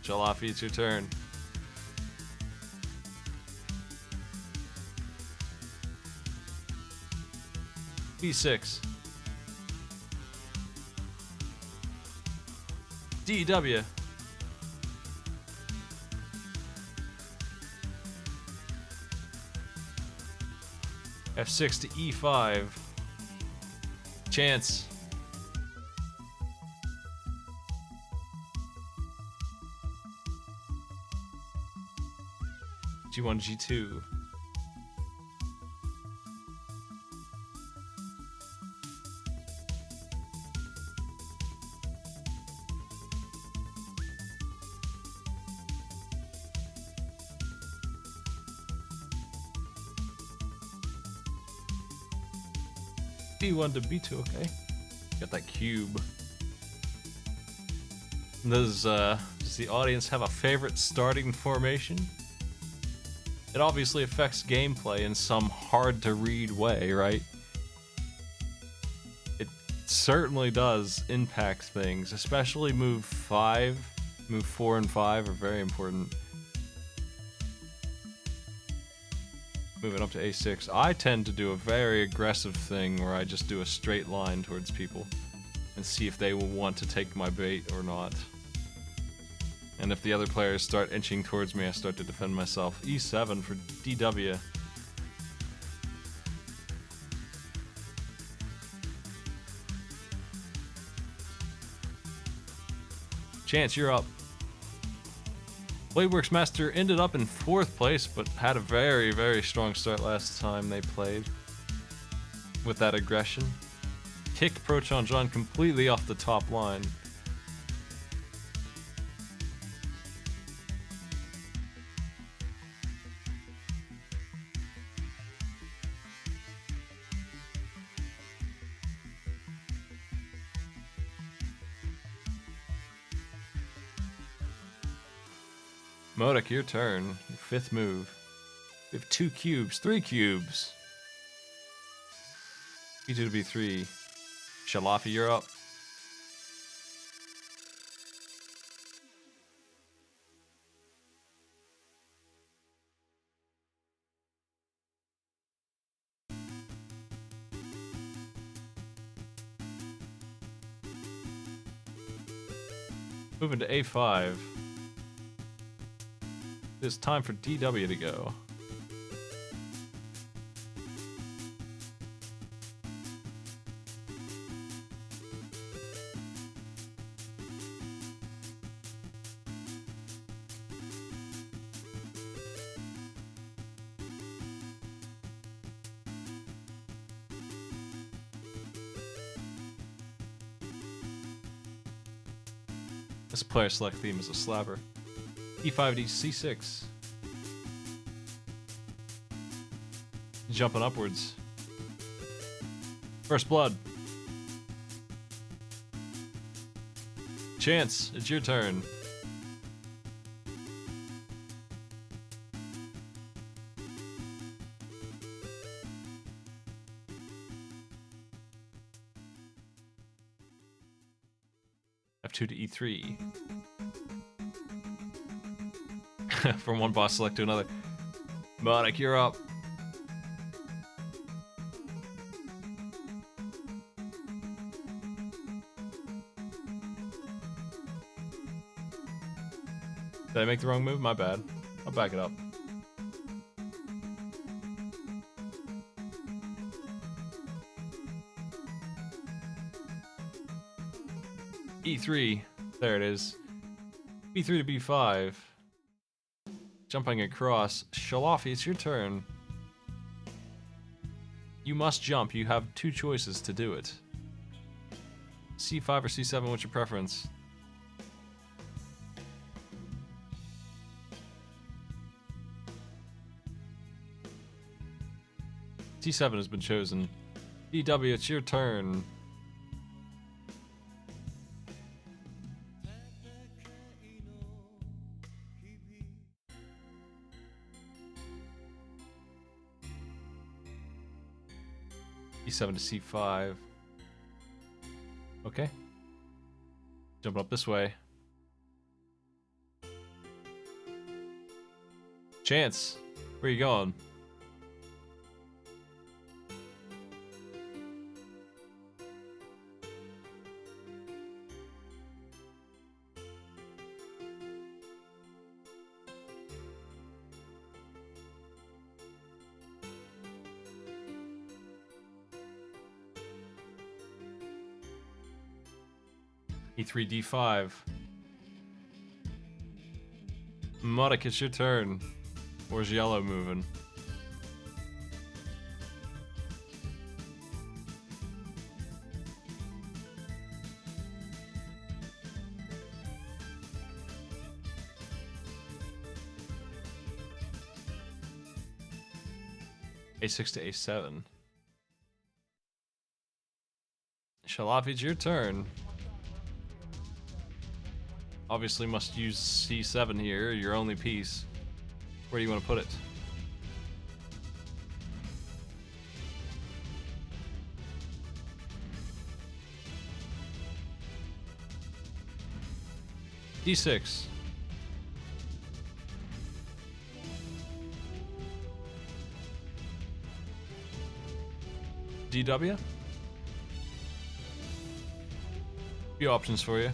[SPEAKER 1] Jalafi, it's your turn. B6. DW. F6 to E5. Chance. G1, G2. B1 to B2, okay. Got that cube. Does the audience have a favorite starting formation? It obviously affects gameplay in some hard-to-read way, right? It certainly does impact things, especially move 5. Move 4 and 5 are very important. Moving up to A6. I tend to do a very aggressive thing where I just do a straight line towards people and see if they will want to take my bait or not. And if the other players start inching towards me, I start to defend myself. E7 for DW. Chance, you're up. Bladeworks Master ended up in 4th place, but had a very, very strong start last time they played. With that aggression. Kicked Proton John completely off the top line. Modok, your turn. Your 5th move. We have 2 cubes, 3 cubes. B2 to B3. Shalafi, you're up. Moving to A5. It's time for DW to go. This player select theme is a slapper. E5 to C6. Jumping upwards. First blood. Chance, it's your turn. F2 to E3. From one boss select to another. Modok, you're up. Did I make the wrong move? My bad. I'll back it up. E3. There it is. B3 to B5. Jumping across. Shalafi, it's your turn. You must jump. You have 2 choices to do it. C5 or C7, what's your preference? C7 has been chosen. DW, it's your turn. E7 to C5. Okay. Jumping up this way. Chance, where you going? E3, D5. Muddick, it's your turn. Where's yellow moving? A6 to A7. Shalafi, it's your turn. Obviously must use C7 here, your only piece. Where do you want to put it? D6. DW? Few options for you.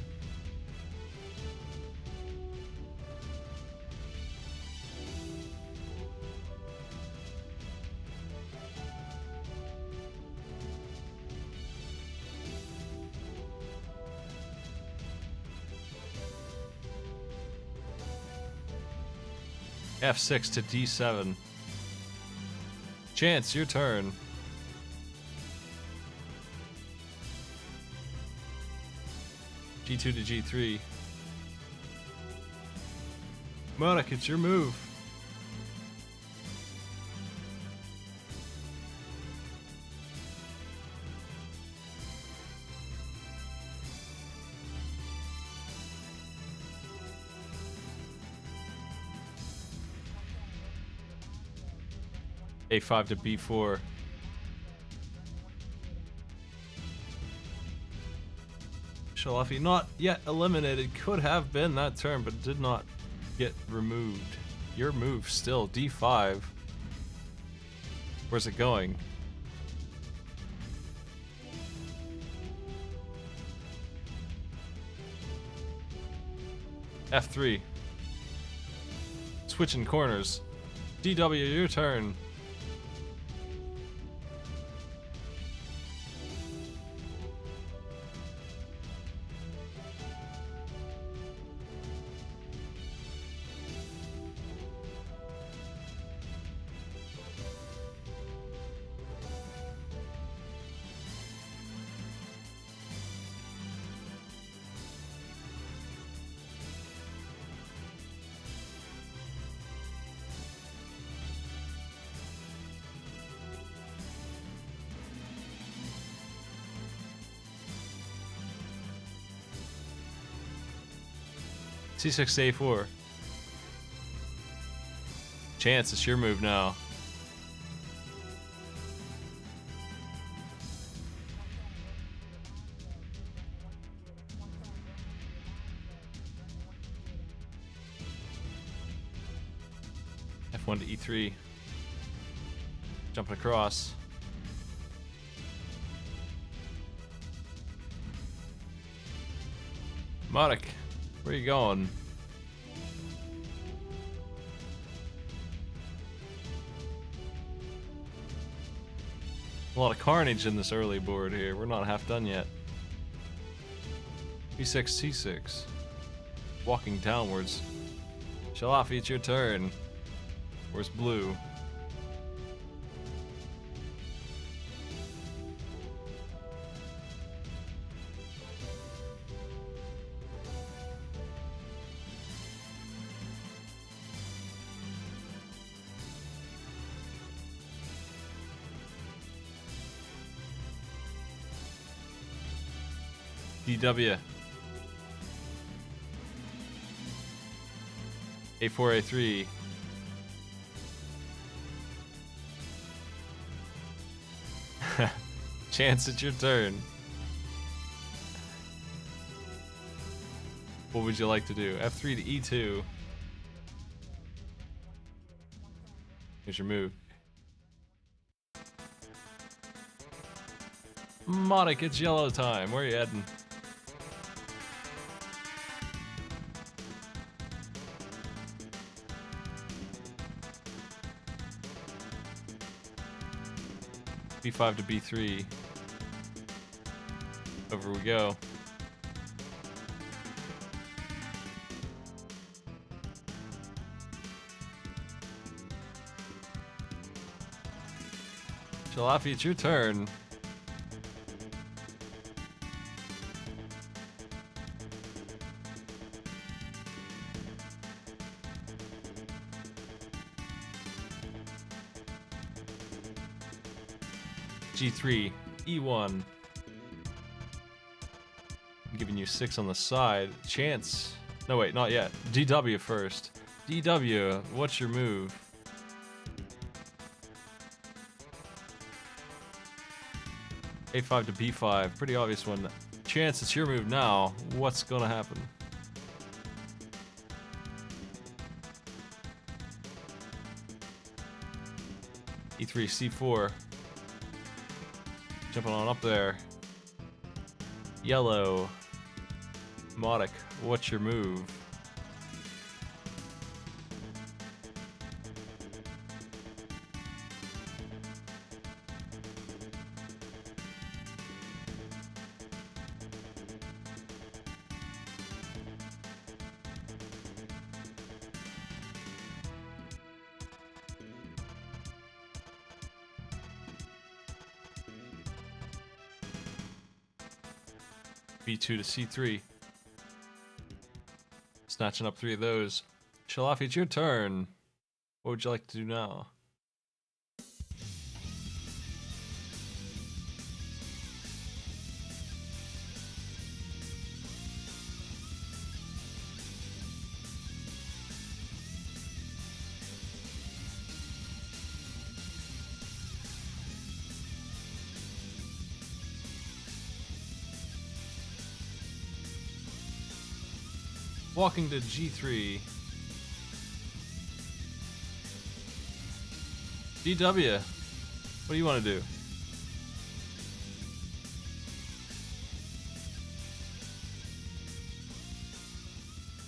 [SPEAKER 1] F6 to D7. Chance, your turn. G2 to G3. Muddick, it's your move. A5 to B4. Shalafi not yet eliminated. Could have been that turn, but did not get removed. Your move still D5. Where's it going? F3. Switching corners. DW, your turn. C6 to A4. Chance, it's your move now. F1 to E3. Jumping across. Muddick, where you going? A lot of carnage in this early board here. We're not half done yet. B6, C6. Walking downwards. Shalafi, it's your turn. Where's blue? DW. A4, A3. Chance, it's your turn. What would you like to do? F3 to E2. Here's your move. Modic, it's yellow time. Where are you heading? B5 to B3. Over we go. Jalafi, it's your turn. G3, E1. I'm giving you 6 on the side. Chance. No, wait, not yet. DW first. DW, what's your move? A5 to B5. Pretty obvious one. Chance, it's your move now. What's gonna happen? E3, C4. Jumping on up there. Yellow. Modic, what's your move? B2 to C3. Snatching up 3 of those. Shalafi, it's your turn. What would you like to do now? Walking to G3. DW, what do you want to do?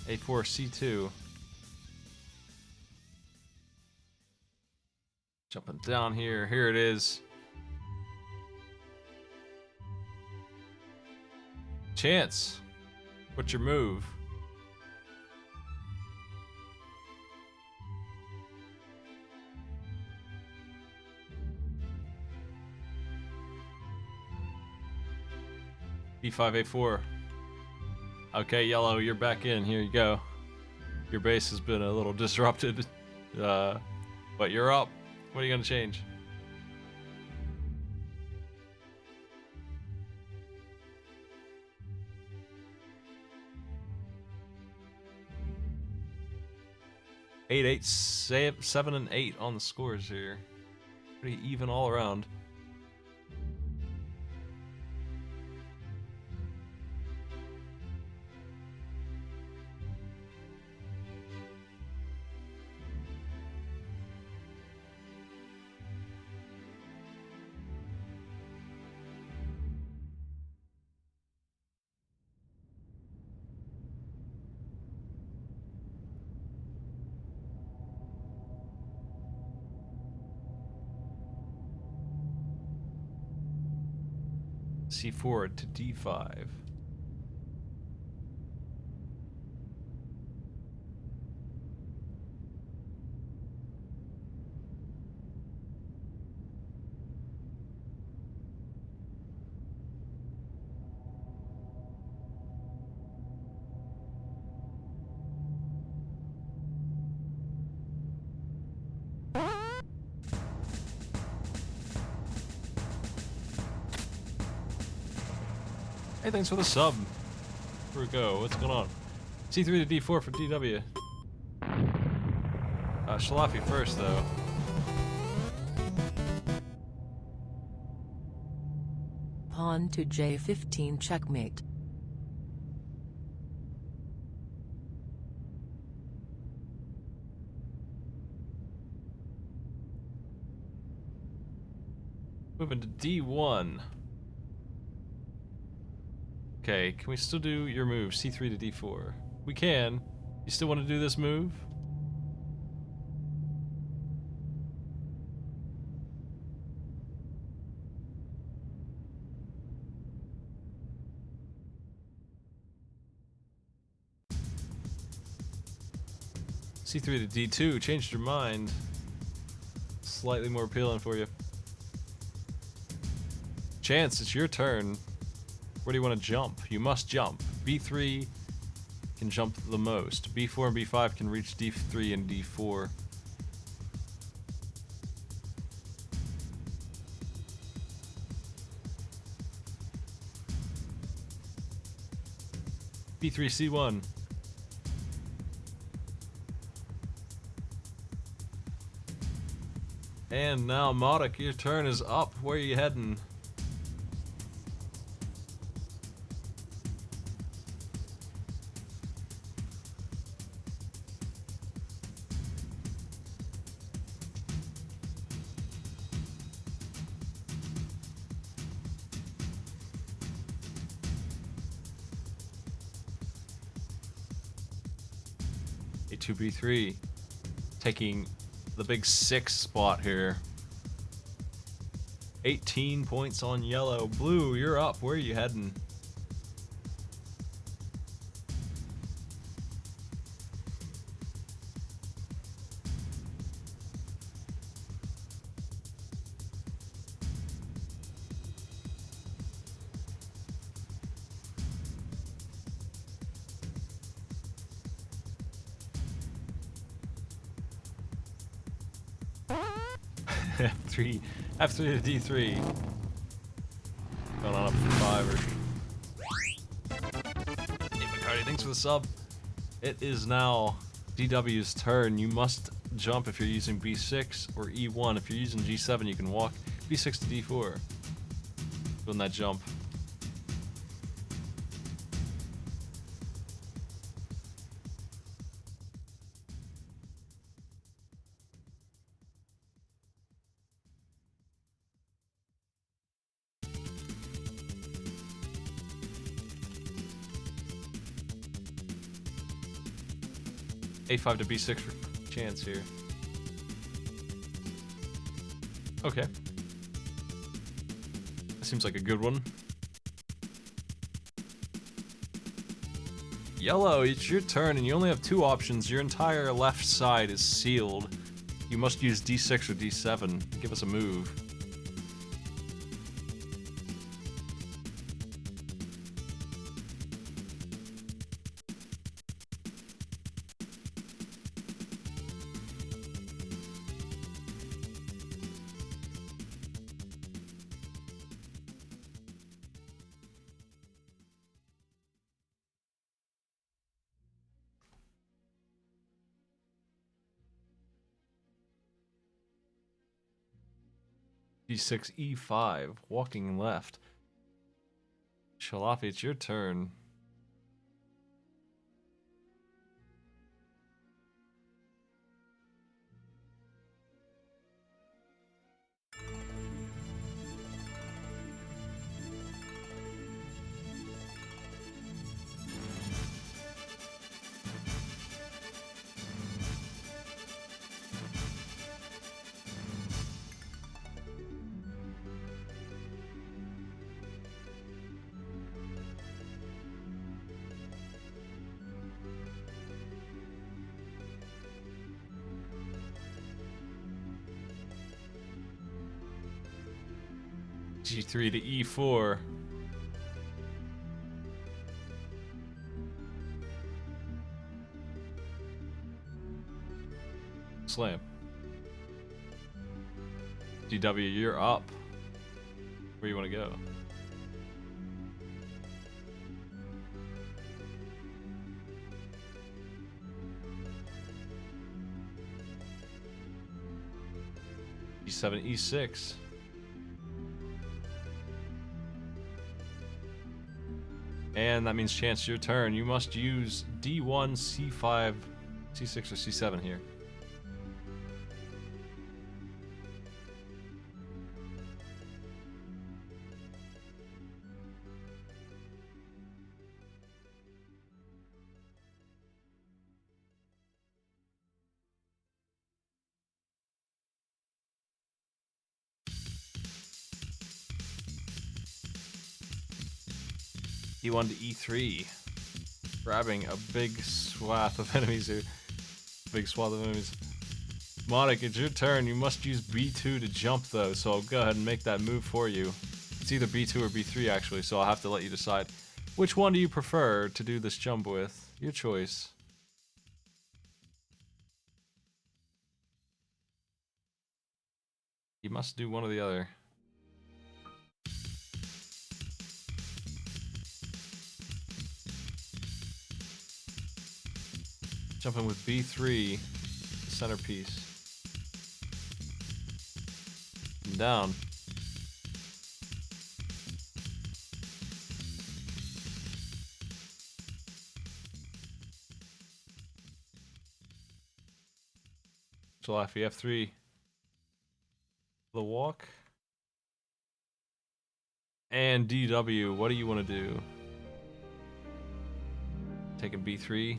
[SPEAKER 1] A4, C2. Jumping down here. Here it is. Chance, what's your move? B5, A4. Okay, yellow, you're back in. Here you go. Your base has been a little disrupted, but you're up. What are you gonna change? Eight, 7, and 8 on the scores here. Pretty even all around. C4 to D5. Hey, thanks for the sub. Here we go. What's going on? C3 to D4 for DW. Shalafi first, though.
[SPEAKER 2] pawn to J15 checkmate.
[SPEAKER 1] Moving to D1. Okay, can we still do your move, C3 to D4? We can. You still want to do this move? C3 to D2, changed your mind. Slightly more appealing for you. Chance, it's your turn. Where do you want to jump? You must jump. B3 can jump the most. B4 and B5 can reach D3 and D4. B3 C1. And now, Modic, your turn is up. Where are you heading? A2, B3. Taking the big 6 spot here. 18 points on yellow. Blue, you're up. Where are you heading? F3 to D3. Going on up for 5 Hey, McCarty, thanks for the sub. It is now DW's turn. You must jump if you're using B6 or E1. If you're using G7, you can walk B6 to D4. Doing that jump. A5 to B6 for chance here. Okay. That seems like a good one. Yellow, it's your turn and you only have 2 options. Your entire left side is sealed. You must use D6 or D7. Give us a move. D6, E5, walking left. Shalafi, it's your turn. G3 to E4. Slam. DW, you're up. Where you want to go? E7, E6. And that means Chance, your turn. You must use D1, C5, C6, or C7 here. E1 to E3. Grabbing a big swath of enemies here. Big swath of enemies. Monic, it's your turn. You must use B2 to jump though, so I'll go ahead and make that move for you. It's either B2 or B3 actually, so I'll have to let you decide. Which one do you prefer to do this jump with? Your choice. You must do one or the other. Jumping with B3, the centerpiece. And down. Jalafi F3. The walk. And DW, what do you want to do? Taking B3.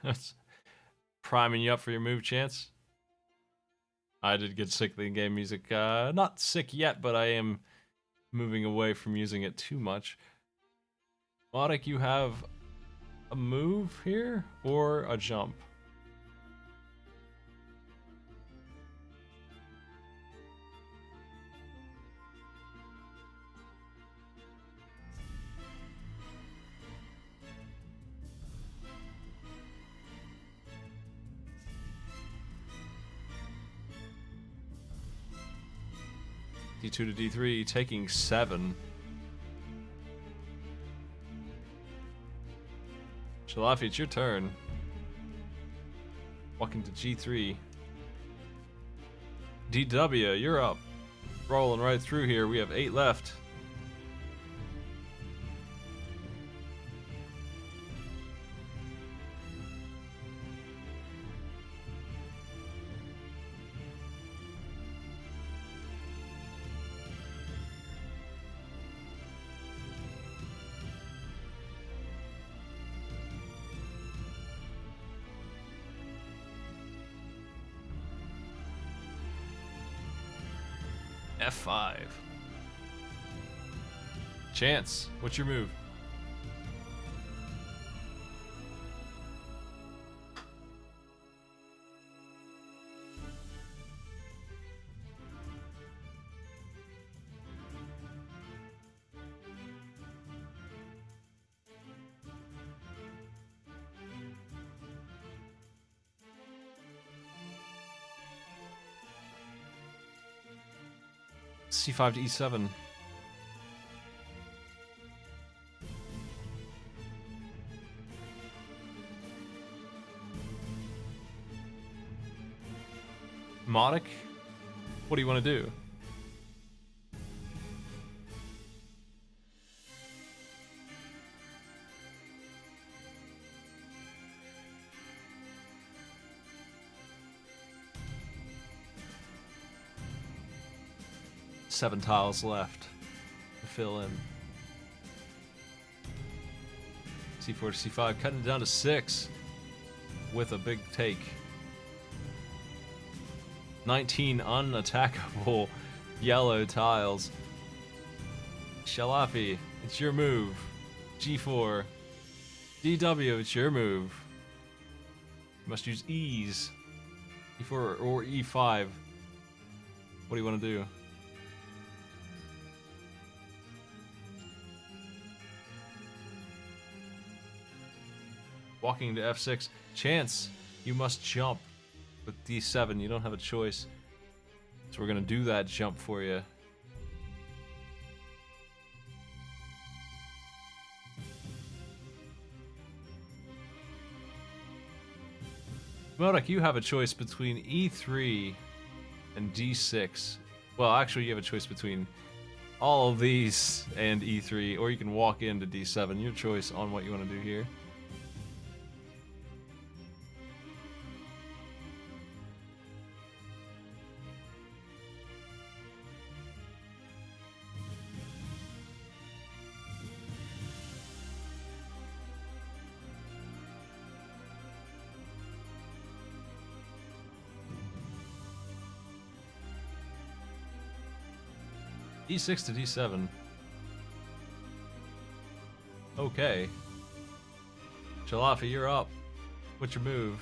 [SPEAKER 1] That's priming you up for your move, Chance. I did get sick of the game music. Not sick yet, but I am moving away from using it too much. Modic, you have a move here or a jump? D2 to D3, taking 7. Shalafi, it's your turn. Walking to G3. DW, you're up. Rolling right through here. We have 8 left. F5. Chance, what's your move? C5 to E7. Modic, what do you want to do? Seven tiles left to fill in. C4 to C5, cutting it down to 6 with a big take. 19 unattackable yellow tiles. Shalafi, it's your move. G4. DW, it's your move. You must use E's. E4 or E5. What do you want to do? Walking to F6. Chance, You must jump with D7. You don't have a choice. So we're gonna do that jump for you. Modak, you have a choice between E3 and D6. Well, actually, you have a choice between all of these and E3, or you can walk into D7. Your choice on what you want to do here. E6 to D7. Okay. Chalafi, you're up. What's your move?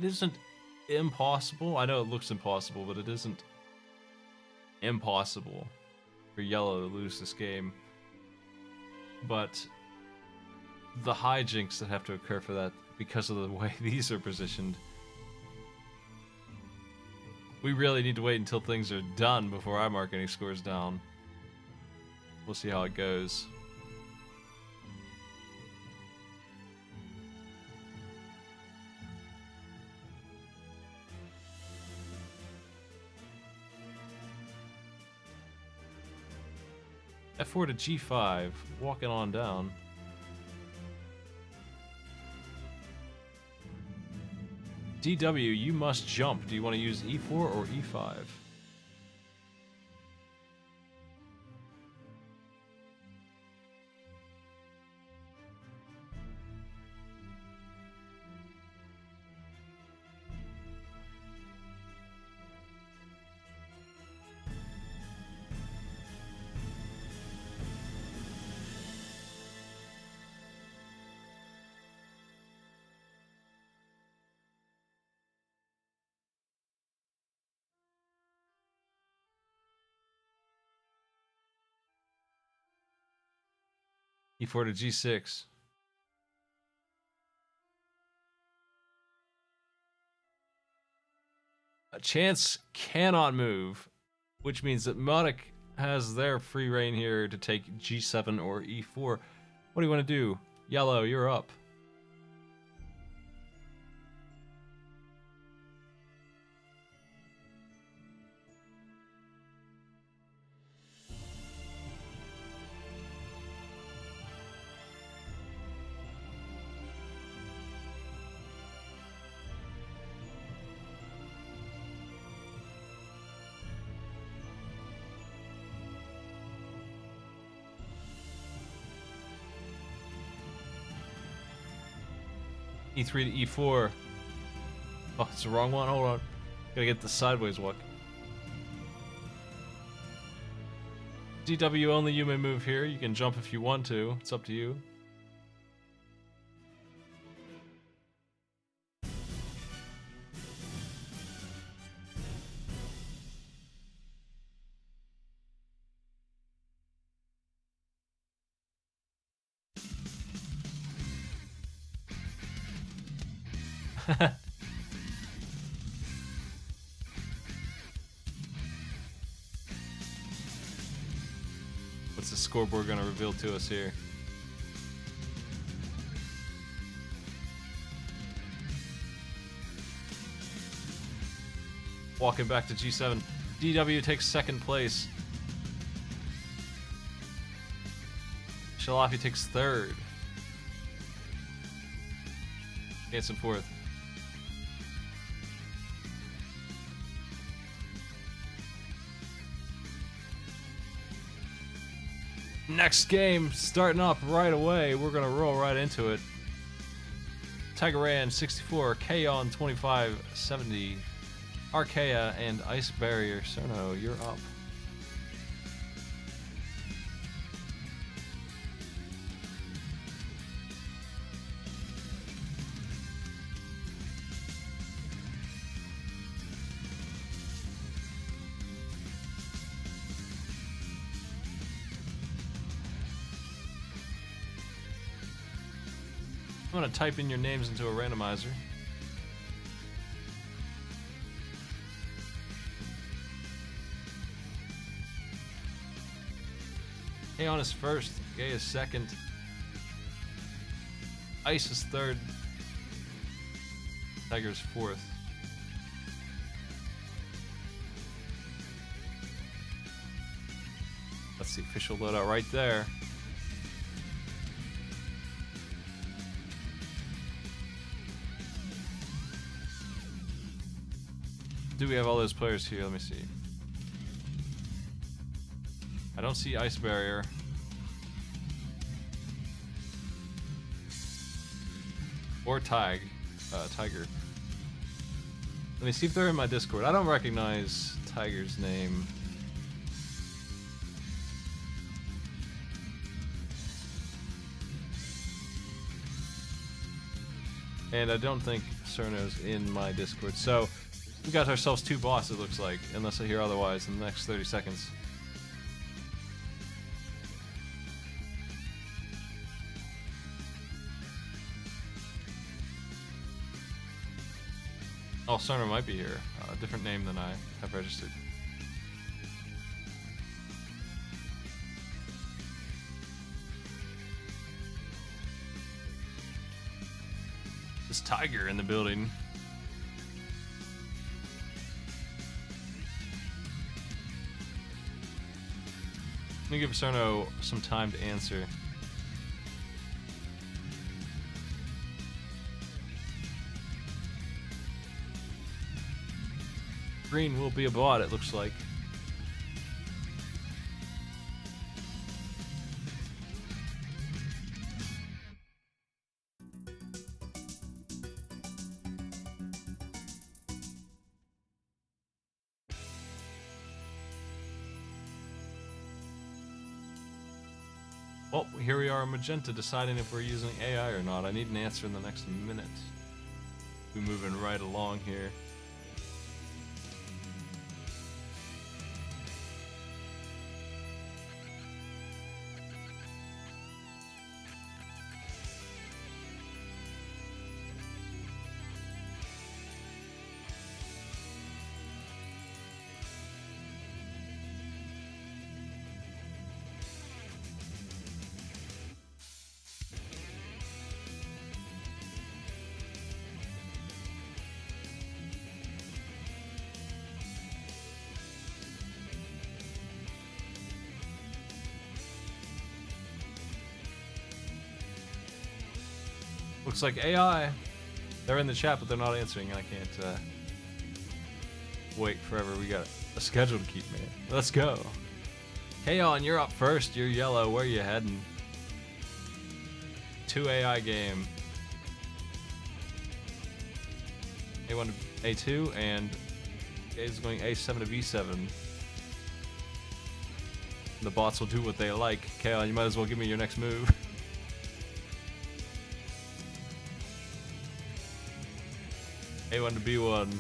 [SPEAKER 1] It isn't impossible. I know it looks impossible, but it isn't impossible for yellow to lose this game. But the hijinks that have to occur for that, because of the way these are positioned, we really need to wait until things are done before I mark any scores down. We'll see how it goes. F4 to G5, walking on down. DW, you must jump. Do you want to use E4 or E5? E4 to G6. A chance cannot move, which means that Modak has their free reign here to take G7 or E4. What do you want to do? Yellow, you're up. E3 to E4. Oh, it's the wrong one. Hold on. Gotta get the sideways walk. DW only you may move here. You can jump if you want to. It's up to you. What's the scoreboard gonna reveal to us here? Walking back to G7. DW takes second place. Shalafi takes third. Hanson fourth. Next game, starting up right away. We're gonna roll right into it. Tigeran 64, Kaon 2570, Archaea, and Ice Barrier. Cerno, you're up. I'm gonna type in your names into a randomizer. Aeon is first, Gay is second, Ice is third, Tiger is fourth. That's the official loadout right there. Do we have all those players here? Let me see. I don't see Ice Barrier. Or Tiger. Let me see if they're in my Discord. I don't recognize Tiger's name. And I don't think Cerno's in my Discord. So we got ourselves two bosses, it looks like, unless I hear otherwise in the next 30 seconds. Oh, Cerno might be here. A different name than I have registered. This Tiger in the building. Let me give Cerno some time to answer. Green will be a bot, it looks like. Well, here we are in Magenta deciding if we're using AI or not. I need an answer in the next minute. We're moving right along here. Looks like AI. They're in the chat, but they're not answering, and I can't wait forever. We got a schedule to keep, man. Let's go. Kaon, you're up first. You're yellow. Where are you heading? 2 AI game. A1 to A2, and is going A7 to B7. The bots will do what they like. Kaon, you might as well give me your next move. A1 to B1.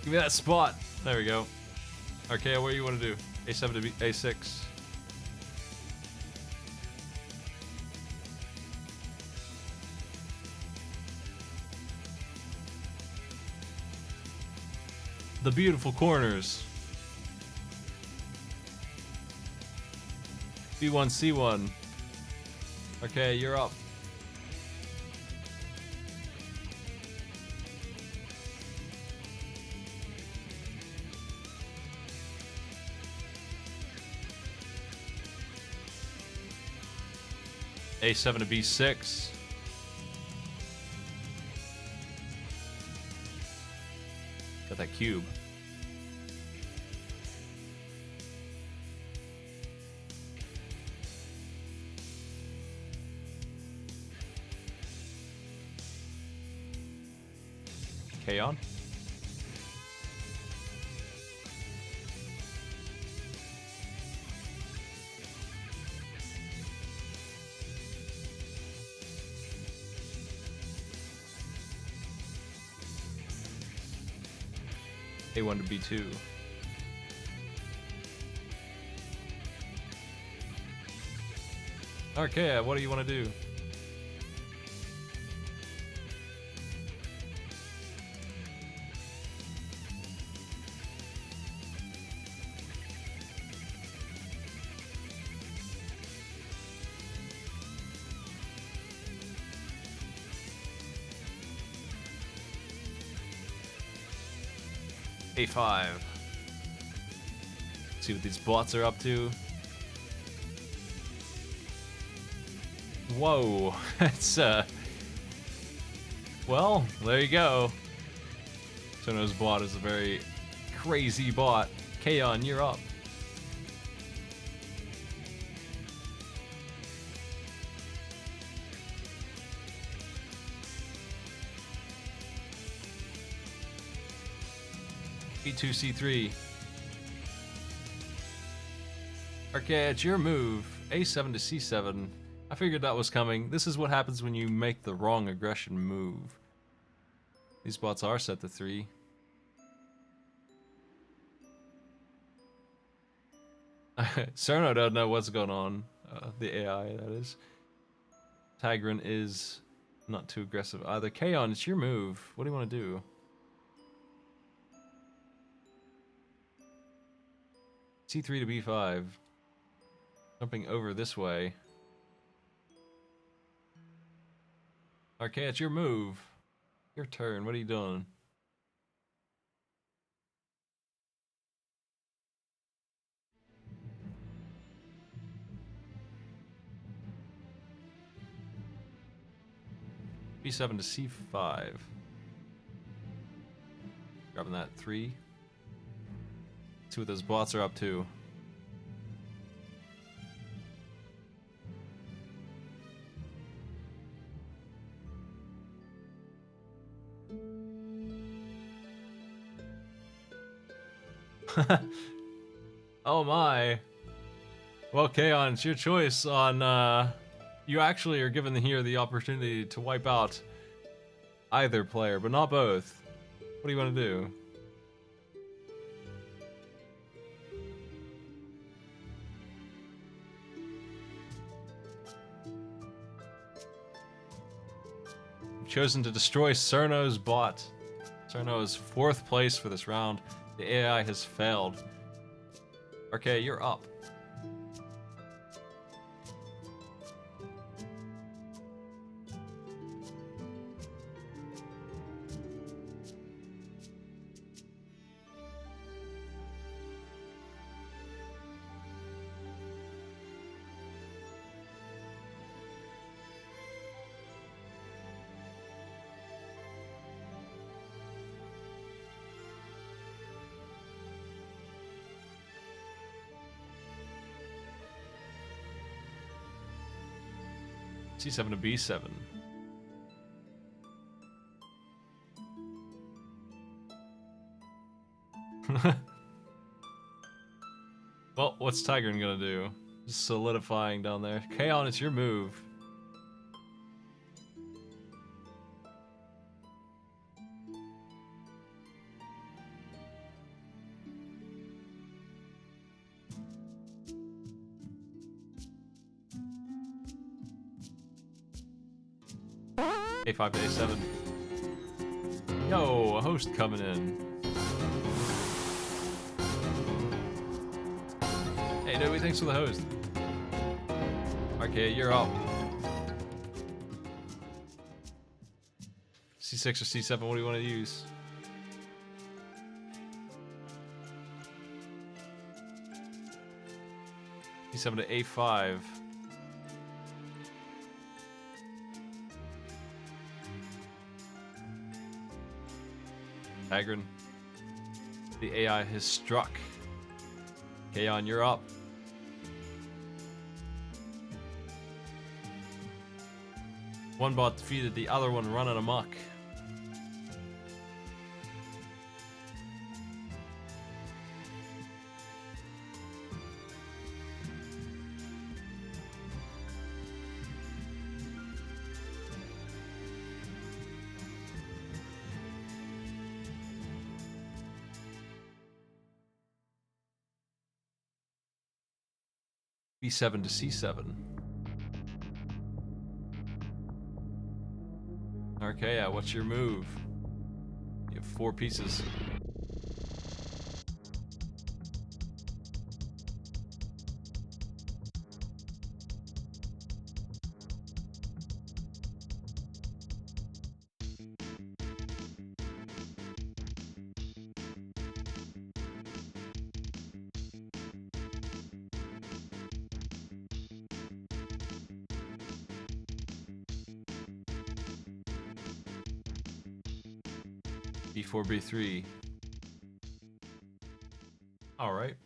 [SPEAKER 1] Give me that spot. There we go. Archaea, what do you want to do? A7 to A6. The beautiful corners. B1, C1. Okay, you're up. A7 to B6. Got that cube. Kaon. A1 to B2. Archaea, what do you want to do? A5. See what these bots are up to. Whoa, it's well, there you go. Sono's bot is a very crazy bot. Kaon, you're up. B2, C3. Archaea, it's your move. A7 to C7. I figured that was coming. This is what happens when you make the wrong aggression move. These bots are set to 3. Cerno doesn't know what's going on. The AI, that is. Tigran is not too aggressive either. Kaon, it's your move. What do you want to do? C3 to B5. Jumping over this way. Archaea, it's your move. Your turn. What are you doing? B7 to C5. Grabbing that 3. See what those bots are up to. Oh my. Well, Kaon, it's your choice on, you actually are given here the opportunity to wipe out either player, but not both. What do you want to do? You've chosen to destroy Cerno's bot. Cerno is 4th place for this round. The AI has failed. Okay, you're up. C7 to B7. Well, what's Tigran gonna do? Just solidifying down there. Kaon, it's your move. A5 to A7. Yo, a host coming in. Hey, Dobie, thanks for the host. Okay, you're up. C6 or C7, what do you want to use? C7 to A5. Tigran. The AI has struck. Kaon, you're up. One bot defeated, the other one running amok. B7 to C7. Archaea, what's your move? You have 4 pieces. B4, B3. All right.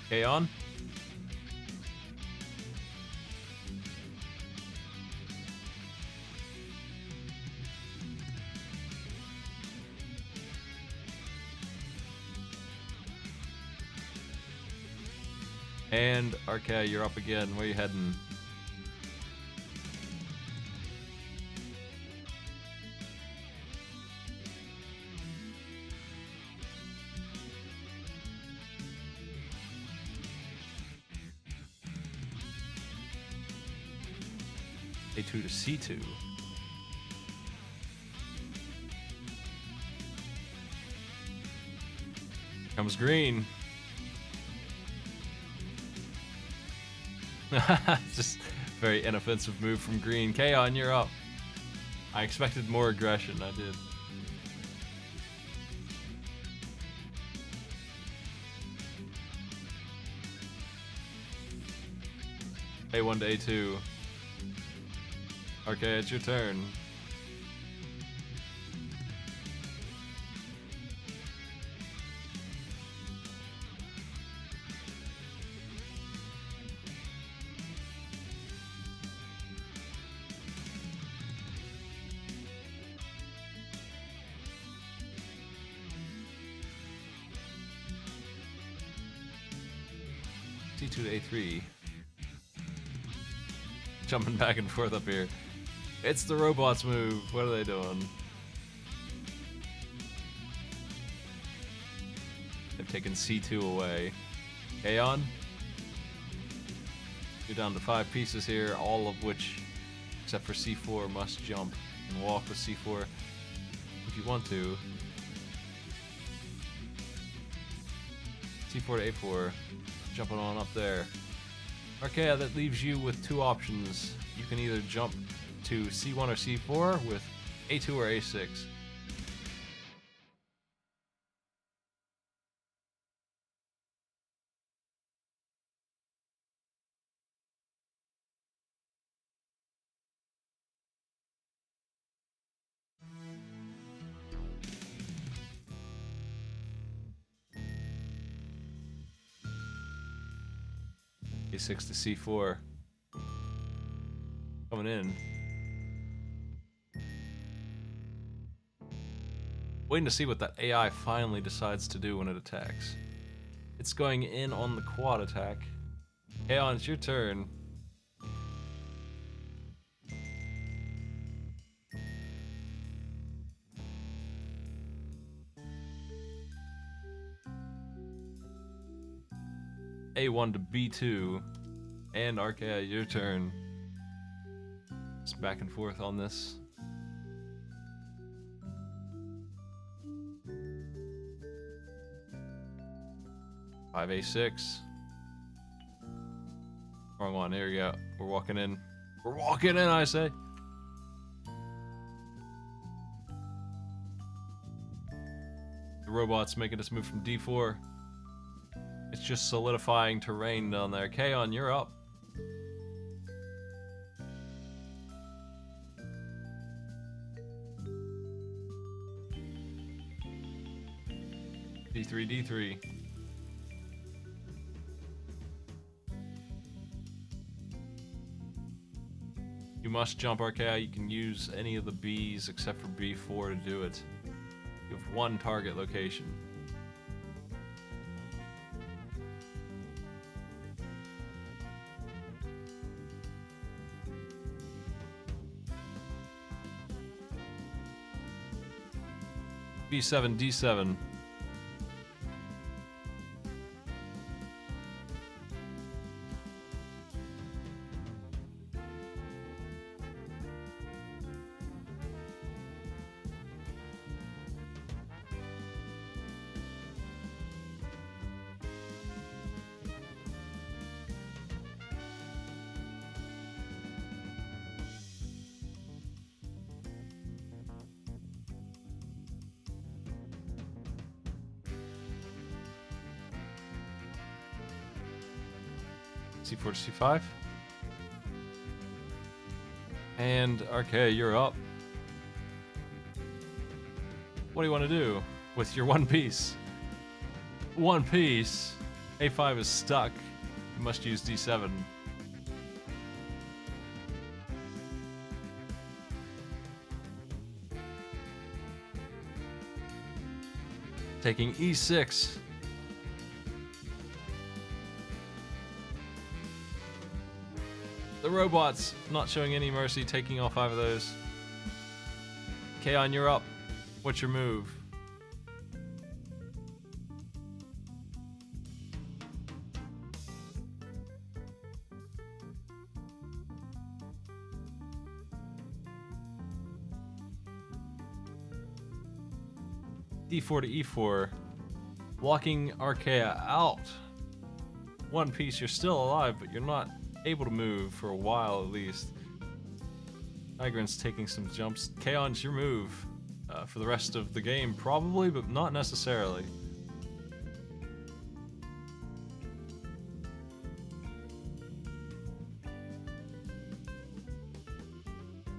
[SPEAKER 1] Okay, on. And Archaea, you're up again. Where you heading? A2 to C2. Comes green. Just very inoffensive move from green. Kaon, you're up. I expected more aggression. I did. A1 to A2. Okay, it's your turn. C2 to A3. Jumping back and forth up here. It's the robots' move. What are they doing? They've taken C2 away. Aeon? You're down to 5 pieces here, all of which, except for C4, must jump and walk with C4 if you want to. C4 to A4. Jumping on up there. Archaea, that leaves you with 2 options. You can either jump to C1 or C4 with A2 or A6. A6 to C4. Coming in. Waiting to see what that AI finally decides to do when it attacks. It's going in on the quad attack. Aeon, it's your turn. A1 to B2. And Archaea, your turn. It's back and forth on this. Five A6. Wrong one. Here we go. We're walking in. We're walking in, I say. The robot's making us move from D4. It's just solidifying terrain down there. Kaon, you're up. D3, D3. You must jump, Archaea. You can use any of the Bs except for B4 to do it. You have 1 target location. B7, D7. C4 to C5. And RK, you're up. What do you want to do with your one piece? One piece. A5 is stuck. You must use D7. Taking E6. The robot's not showing any mercy, taking all 5 of those. Kaon, you're up. What's your move? D4 to E4. Blocking Arkea out. One piece, you're still alive, but you're not able to move for a while at least. Tigran's taking some jumps. Kaon's your move for the rest of the game, probably, but not necessarily.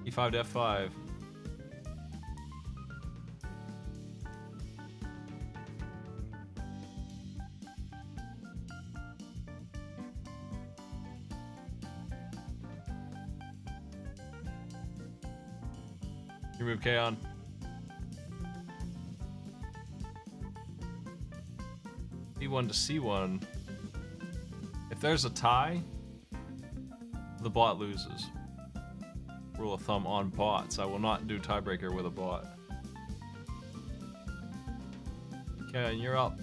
[SPEAKER 1] E5 to F5. Your move, Kaon. D1 to C1. If there's a tie, the bot loses. Rule of thumb on bots. I will not do tiebreaker with a bot. Kaon, you're up.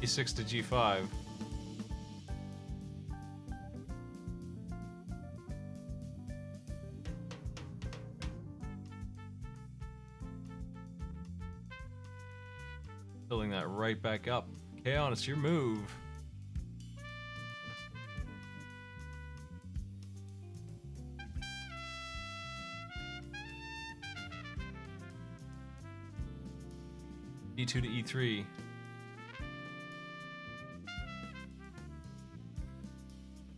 [SPEAKER 1] E6 to G5. Filling that right back up. Kaon, it's your move. E2 to E3.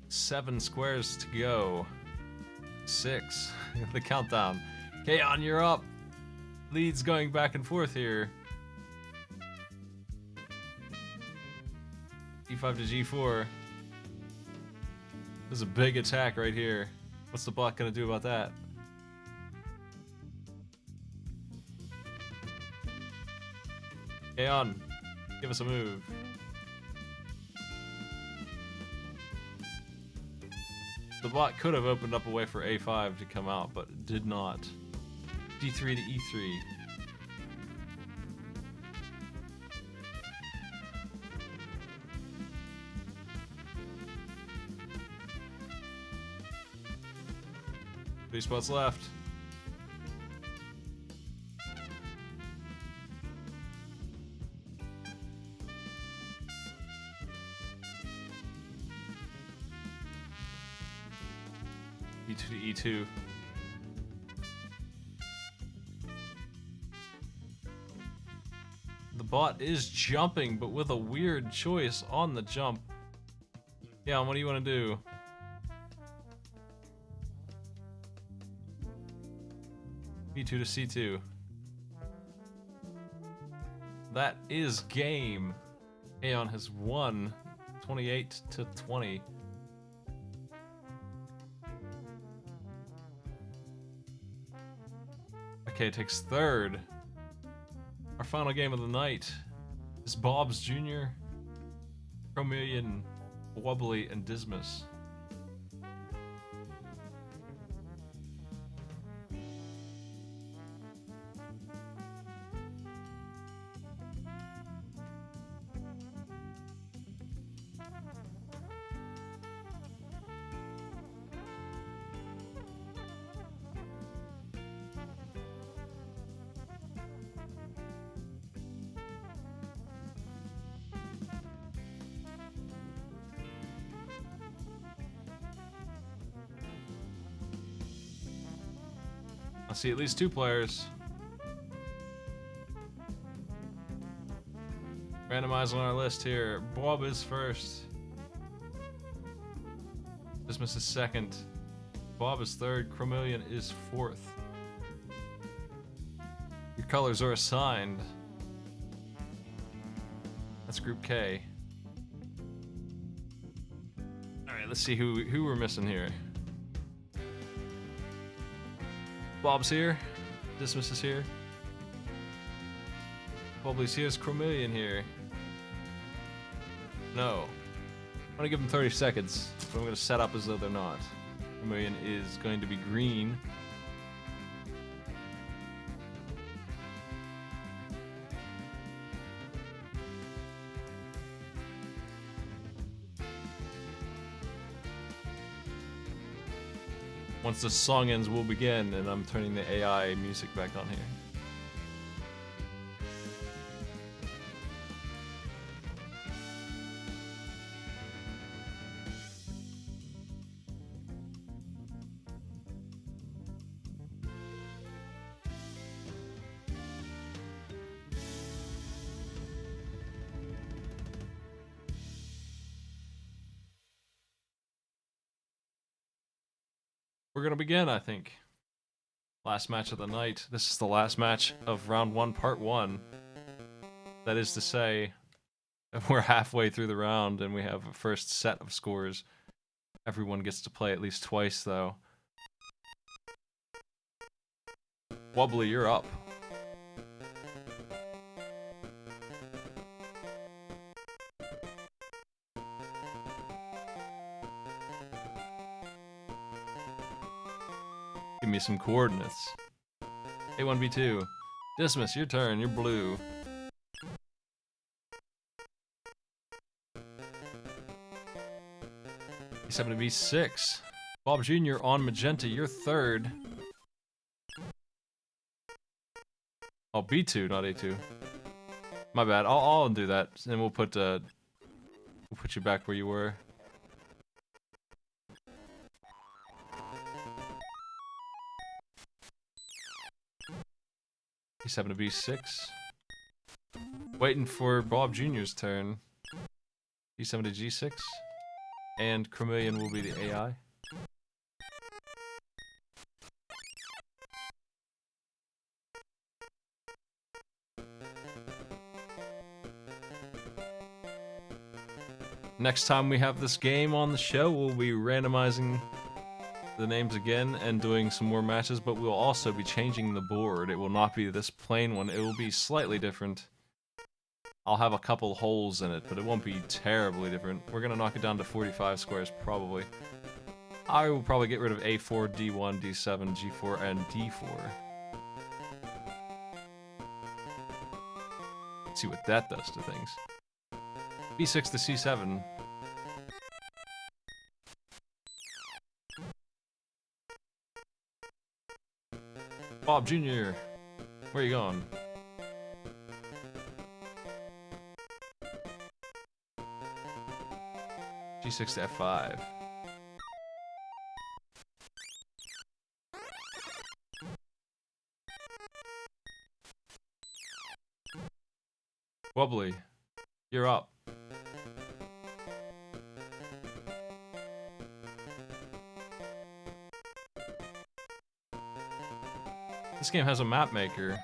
[SPEAKER 1] 7 squares to go. 6. The countdown. Kaon, you're up. Leads going back and forth here. E5 to G4. This is a big attack right here. What's the bot gonna do about that? Kaon, give us a move. The bot could have opened up a way for A5 to come out, but it did not. D3 to E3. Three spots left. E2 to E2. The bot is jumping, but with a weird choice on the jump. Yeah, what do you want to do? B2 to C2. That is game. Aeon has won 28 to 20. Okay, takes third. Our final game of the night is Bob's Jr., Chromillion, Wobbly, and Dismas. I see at least 2 players. Randomized on our list here. Bob is first. Dismas is second. Bob is third. Chromillion is fourth. Your colors are assigned. That's Group K. Alright, let's see who we're missing here. Bob's here. Dismas is here. Wobbly's here. Is Chromillion here? No. I'm gonna give them 30 seconds, but I'm gonna set up as though they're not. Chromillion is going to be green. Once the song ends, we'll begin, and I'm turning the AI music back on here. We're gonna begin, I think. Last match of the night. This is the last match of round 1, part 1. That is to say, we're halfway through the round and we have a first set of scores. Everyone gets to play at least twice, though. Wobbly, you're up. Give me some coordinates. A1B2. Dismas, your turn. You're blue. A7 to B6. Bob Jr. on magenta. You're third. Oh, B2, not A2. My bad. I'll undo that, and we'll put you back where you were. A7 to B6. Waiting for Bob Jr.'s turn. B7 to G6. And Chromillion will be the AI. Next time we have this game on the show, we'll be randomizing the names again and doing some more matches, but we'll also be changing the board. It will not be this plain one. It will be slightly different. I'll have a couple holes in it, but it won't be terribly different. We're gonna knock it down to 45 squares, probably. I will probably get rid of A4, D1, D7, G4, and D4. Let's see what that does to things. B6 to C7. Bob Jr., where are you going? G6 to F5. Wobbly, you're up. This game has a map maker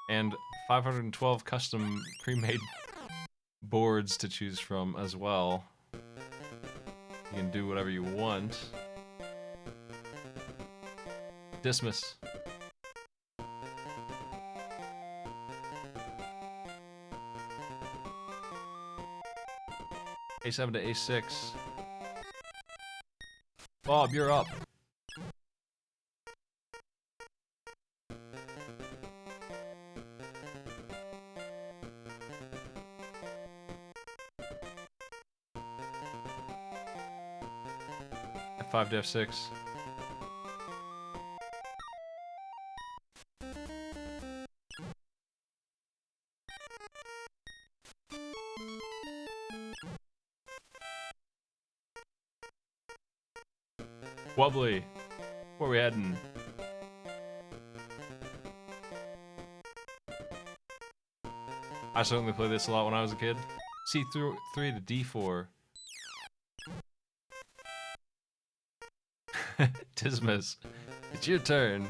[SPEAKER 1] and 512 custom pre-made boards to choose from as well. You can do whatever you want. A7 to A6. Bob, you're up. F5 to F6. Wobbly. Where we heading? I certainly played this a lot when I was a kid. C3 to D4. Dismas, it's your turn.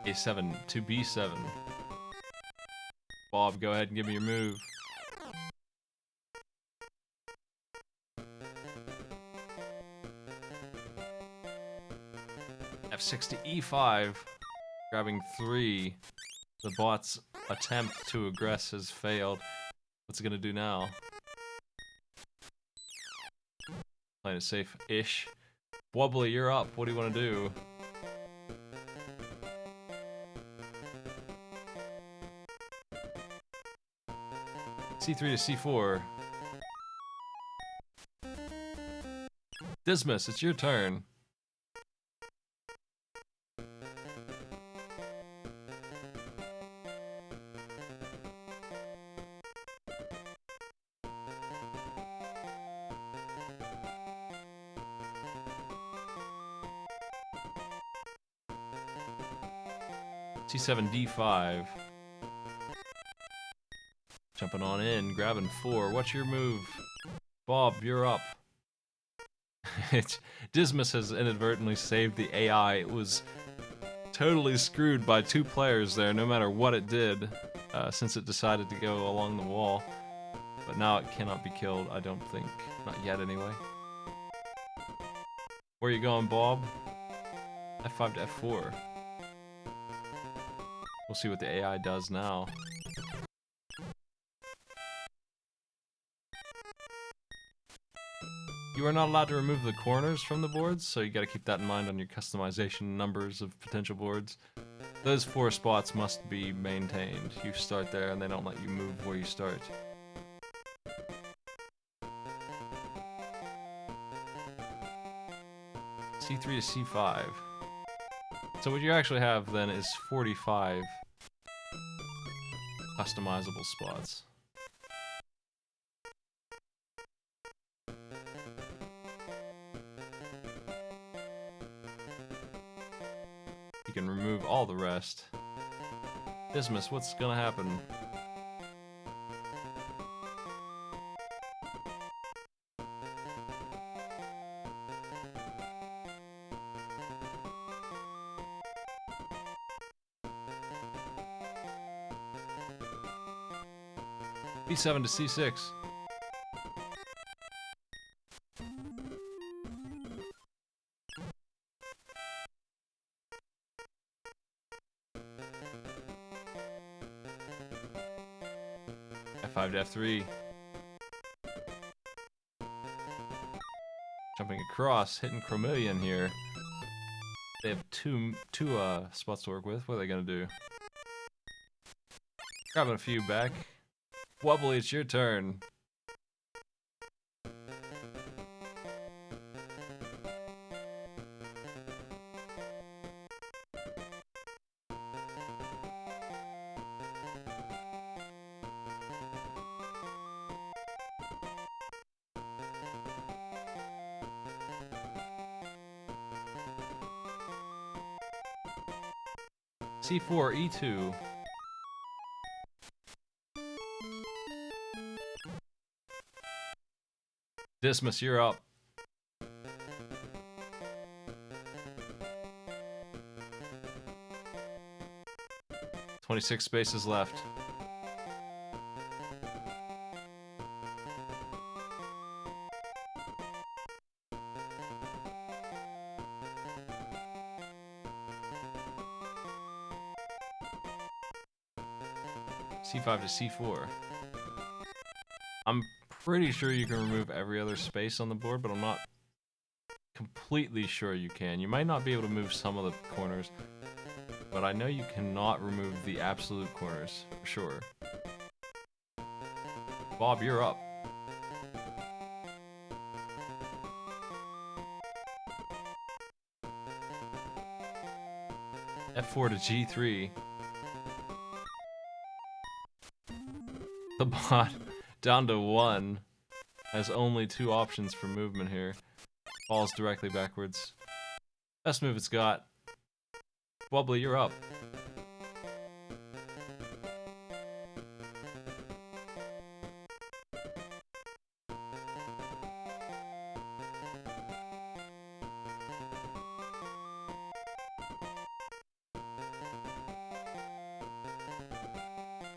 [SPEAKER 1] A7 to B7. Bob, go ahead and give me your move. F6 to E5. Grabbing 3. The bot's attempt to aggress has failed. What's it gonna do now? Playing it safe-ish. Wobbly, you're up. What do you want to do? C3 to C4. Dismas, it's your turn. C7 D5. Jumping on in, grabbing 4. What's your move? Bob, you're up. Dismas has inadvertently saved the AI. It was totally screwed by 2 players there, no matter what it did, since it decided to go along the wall. But now it cannot be killed, I don't think. Not yet, anyway. Where are you going, Bob? F5 to F4. We'll see what the AI does now. You are not allowed to remove the corners from the boards, so you gotta keep that in mind on your customization numbers of potential boards. Those 4 spots must be maintained. You start there and they don't let you move where you start. C3 to C5. So what you actually have then is 45 customizable spots. You can remove all the rest. Dismas, what's gonna happen? B7 to C6. F5 to F3. Jumping across, hitting Chromillion here. They have two spots to work with. What are they gonna do? Grabbing a few back. Wobbly, it's your turn. C4, E2. Dismas, you're up. "26 spaces left. C5 to C4. I'm pretty sure you can remove every other space on the board, but I'm not completely sure you can. You might not be able to move some of the corners, but I know you cannot remove the absolute corners, for sure. Bob, you're up. F4 to G3. The bot, down to 1, has only 2 options for movement here. Falls directly backwards. Best move it's got. Wobbly, you're up.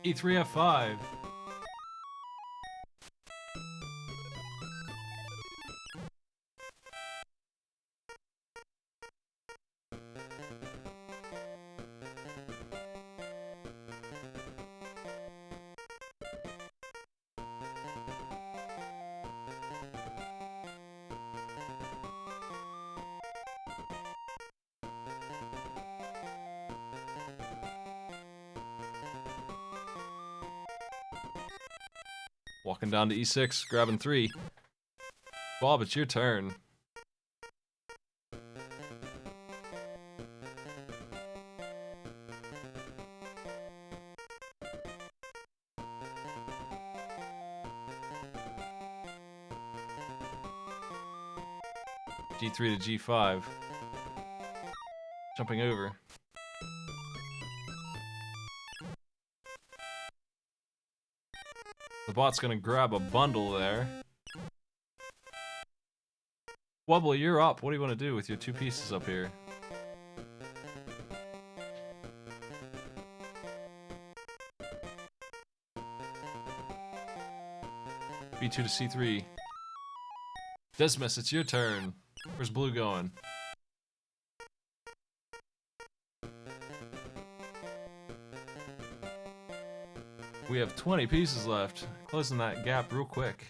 [SPEAKER 1] E3 F5. Walking down to E6, grabbing 3. Bob, it's your turn. G3 to G5. Jumping over. The bot's gonna grab a bundle there. Wubble, you're up. What do you want to do with your 2 pieces up here? B2 to C3. Dismiss, it's your turn. Where's blue going? We have 20 pieces left. Closing that gap real quick.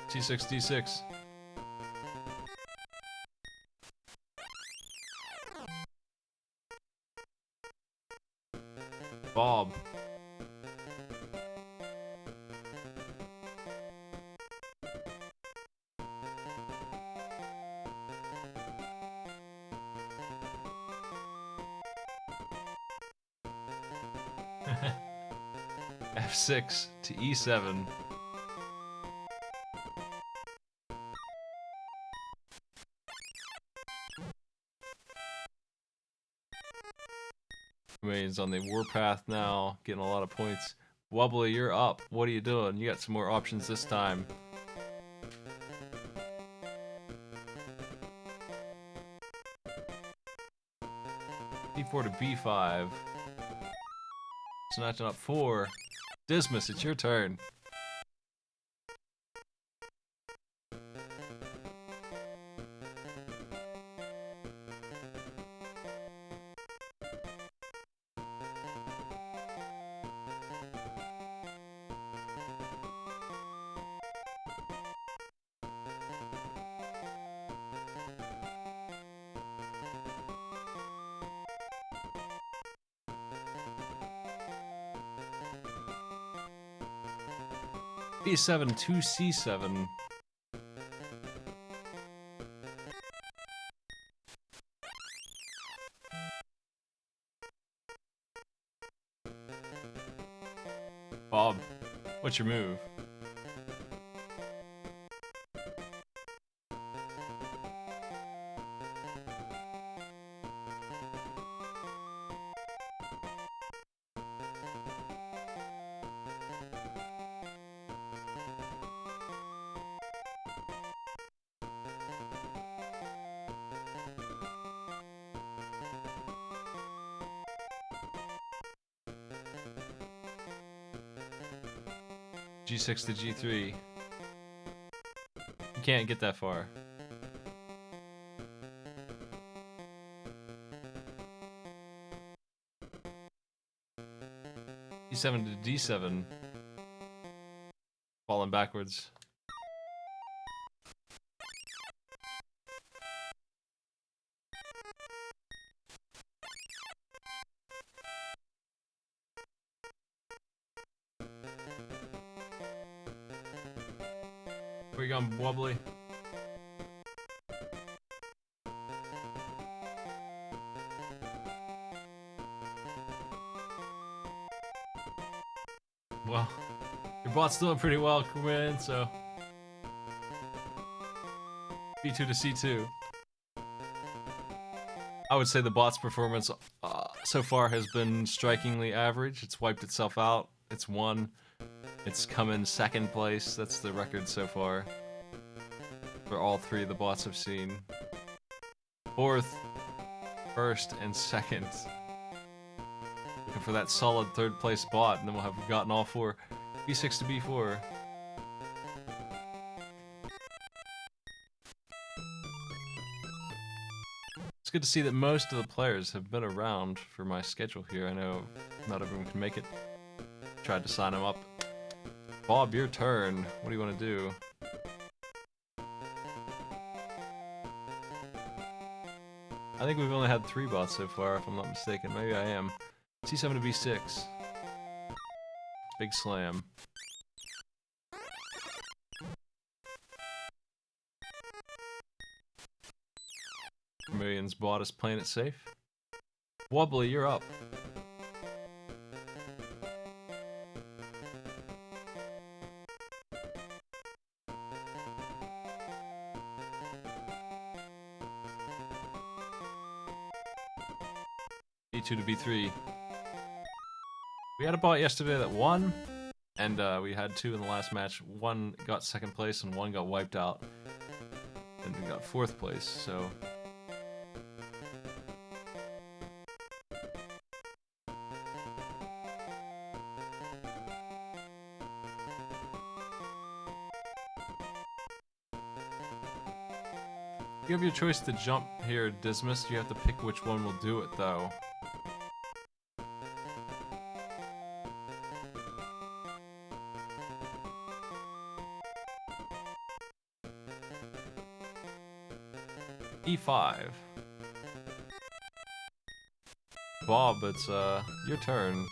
[SPEAKER 1] G6, D6. Bob. F6 to E7. Remains on the warpath now, getting a lot of points. Wobbly, you're up. What are you doing? You got some more options this time. D4 to B5. Snatching up 4. Dismiss, it's your turn. B7 to C7. Bob, what's your move? G6 to G3. You can't get that far. E7 to D7. Falling backwards. Where you going, Wobbly? Well, your bot's doing pretty well, Quinn, so B2 to C2. I would say the bot's performance so far has been strikingly average. It's wiped itself out. It's won. It's come in second place. That's the record so far for all three of the bots I've seen. Fourth, first, and second. Looking for that solid third place bot, and then we'll have gotten all four. B6 to B4. It's good to see that most of the players have been around for my schedule here. I know not everyone can make it. Tried to sign them up. Bob, your turn. What do you want to do? I think we've only had 3 bots so far, if I'm not mistaken. Maybe I am. C7 to B6. Big slam. Vermilion's bot is playing it safe. Wobbly, you're up. B2 to B3. We had a bot yesterday that won, and we had 2 in the last match. 1 got second place and 1 got wiped out. And we got 4th place, so... You have your choice to jump here, Dismas. You have to pick which one will do it, though. E5. Bob, it's your turn.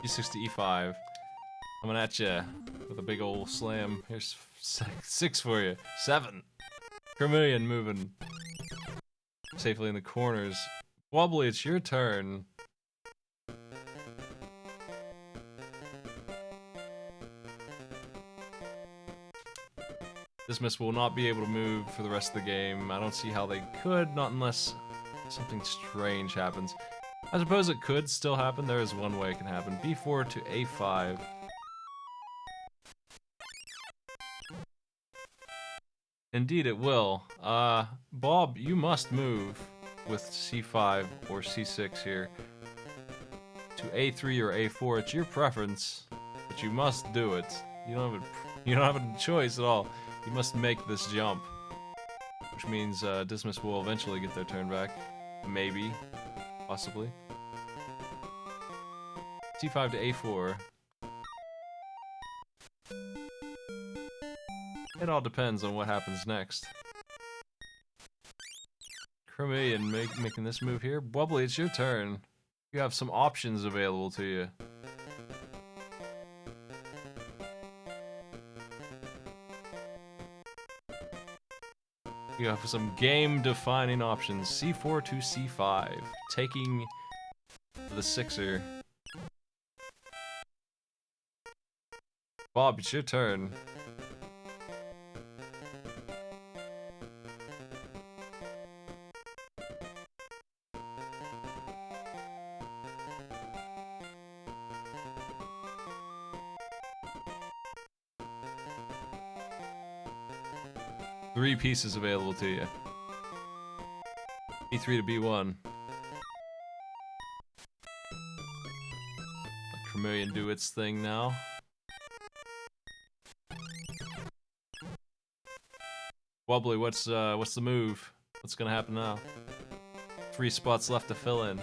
[SPEAKER 1] E6 to E5. Coming at you with a big old slam. Here's 6 for you. 7. Vermilion moving safely in the corners. Wobbly, it's your turn. Dismas will not be able to move for the rest of the game. I don't see how they could, not unless something strange happens. I suppose it could still happen. There is one way it can happen. B4 to A5. Indeed it will. Bob, you must move with C5 or C6 here to A3 or A4. It's your preference, but you must do it. You don't have a choice at all. You must make this jump, which means Dismas will eventually get their turn back. Maybe. Possibly. C5 to A4. It all depends on what happens next. Vermilion making this move here. Wobbly, it's your turn. You have some options available to you. You have some game-defining options. C4 to C5. Taking the 6er. Bob, it's your turn. 3 pieces available to you. B3 to B1. Let Chameleon do its thing now. Wobbly, what's the move? What's gonna happen now? 3 spots left to fill in.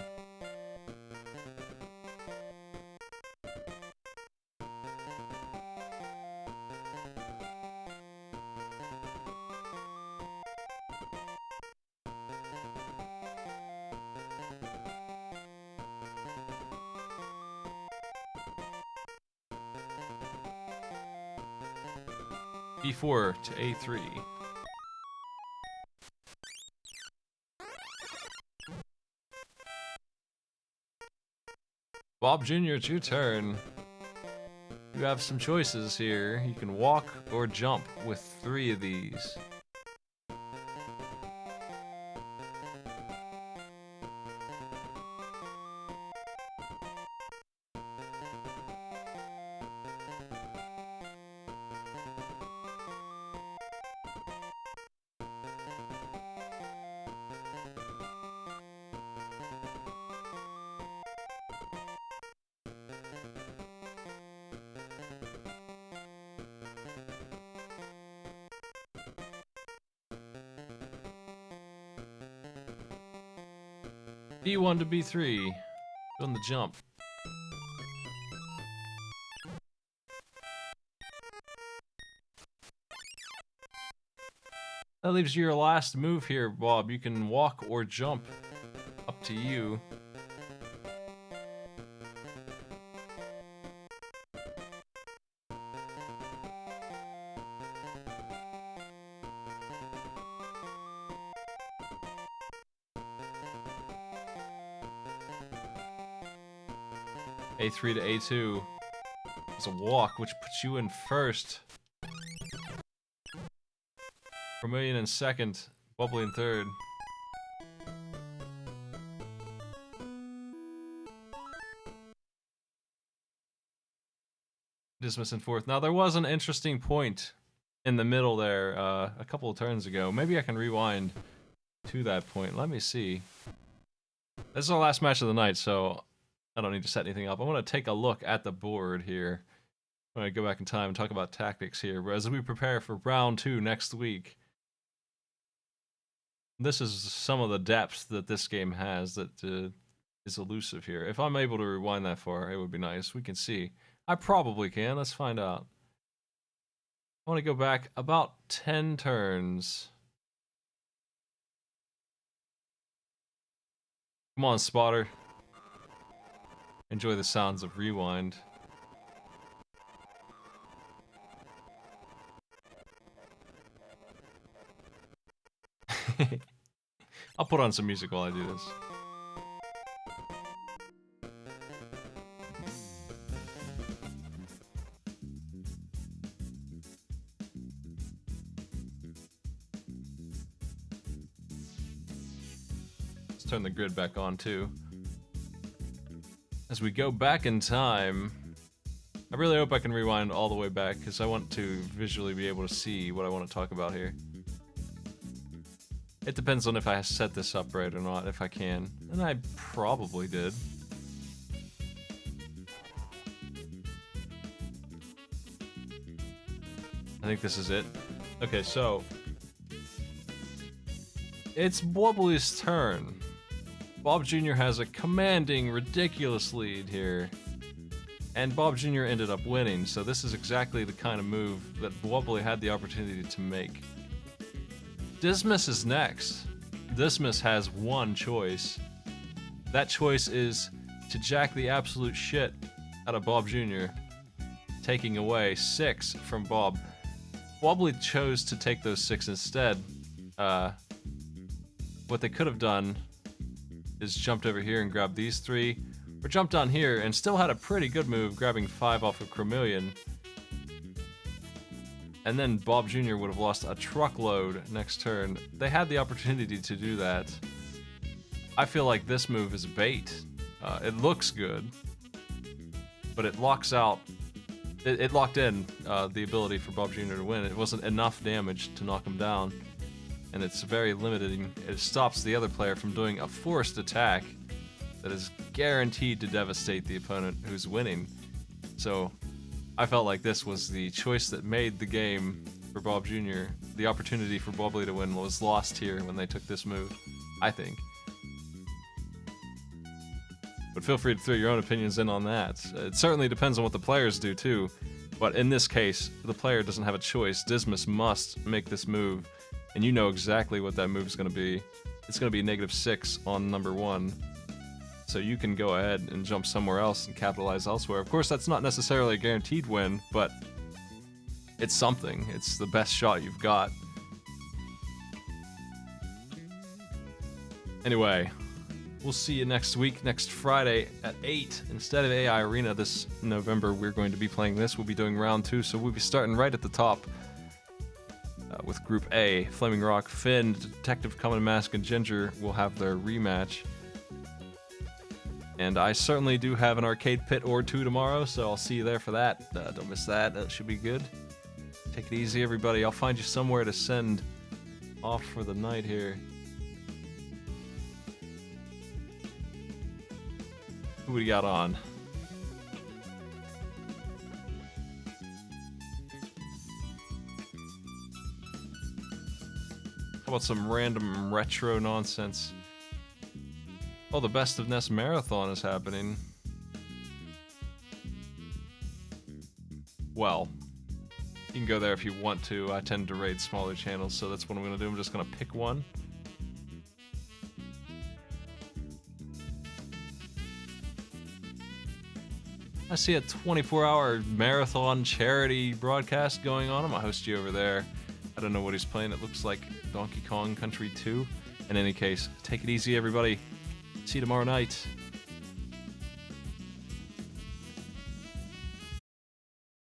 [SPEAKER 1] B4 to A3. Bob Jr., it's your turn. You have some choices here. You can walk or jump with 3 of these. B1 to B3. Doing the jump. That leaves your last move here, Bob. You can walk or jump. Up to you. A3 to A2. It's a walk, which puts you in first. Vermilion in second. Bubbly in third. Dismiss in fourth. Now, there was an interesting point in the middle there a couple of turns ago. Maybe I can rewind to that point. Let me see. This is our last match of the night, so I don't need to set anything up. I want to take a look at the board here. I'm going to go back in time and talk about tactics here. But as we prepare for round 2 next week, this is some of the depth that this game has that is elusive here. If I'm able to rewind that far, it would be nice. We can see. I probably can. Let's find out. I want to go back about 10 turns. Come on, spotter. Enjoy the sounds of rewind. I'll put on some music while I do this. Let's turn the grid back on too. As we go back in time, I really hope I can rewind all the way back because I want to visually be able to see what I want to talk about here. It depends on if I set this up right or not, if I can. And I probably did. I think this is it. Okay, so it's Wobbly's turn. Bob Jr. has a commanding, ridiculous lead here. And Bob Jr. ended up winning, so this is exactly the kind of move that Wobbly had the opportunity to make. Dismiss is next. Dismiss has one choice. That choice is to jack the absolute shit out of Bob Jr., taking away 6 from Bob. Wobbly chose to take those 6 instead. What they could have done is jumped over here and grabbed these 3, or jumped down here and still had a pretty good move, grabbing 5 off of Chromillion. And then Bob Jr. would have lost a truckload next turn. They had the opportunity to do that. I feel like this move is bait. It looks good, but it locks out it locked in the ability for Bob Jr. to win. It wasn't enough damage to knock him down, and it's very limiting. It stops the other player from doing a forced attack that is guaranteed to devastate the opponent who's winning. So I felt like this was the choice that made the game for Bob Jr. The opportunity for Bobbly to win was lost here when they took this move, I think. But feel free to throw your own opinions in on that. It certainly depends on what the players do too. But in this case, the player doesn't have a choice. Dismas must make this move, and you know exactly what that move is going to be. It's going to be -6 on number 1. So you can go ahead and jump somewhere else and capitalize elsewhere. Of course, that's not necessarily a guaranteed win, but it's something. It's the best shot you've got. Anyway, we'll see you next week, next Friday at 8. Instead of AI Arena this November, we're going to be playing this. We'll be doing round 2, so we'll be starting right at the top with Group A. Flaming Rock, Finn, Detective Common Mask, and Ginger will have their rematch. And I certainly do have an arcade pit or 2 tomorrow, so I'll see you there for that. Don't miss that. That should be good. Take it easy, everybody. I'll find you somewhere to send off for the night here. Who we got on? How about some random retro nonsense? Oh, the Best of Nest Marathon is happening. Well, you can go there if you want to. I tend to raid smaller channels, so that's what I'm going to do. I'm just going to pick one. I see a 24-hour marathon charity broadcast going on. I'm going to host you over there. I don't know what he's playing. It looks like Donkey Kong Country 2. In any case, take it easy, everybody. See you tomorrow night.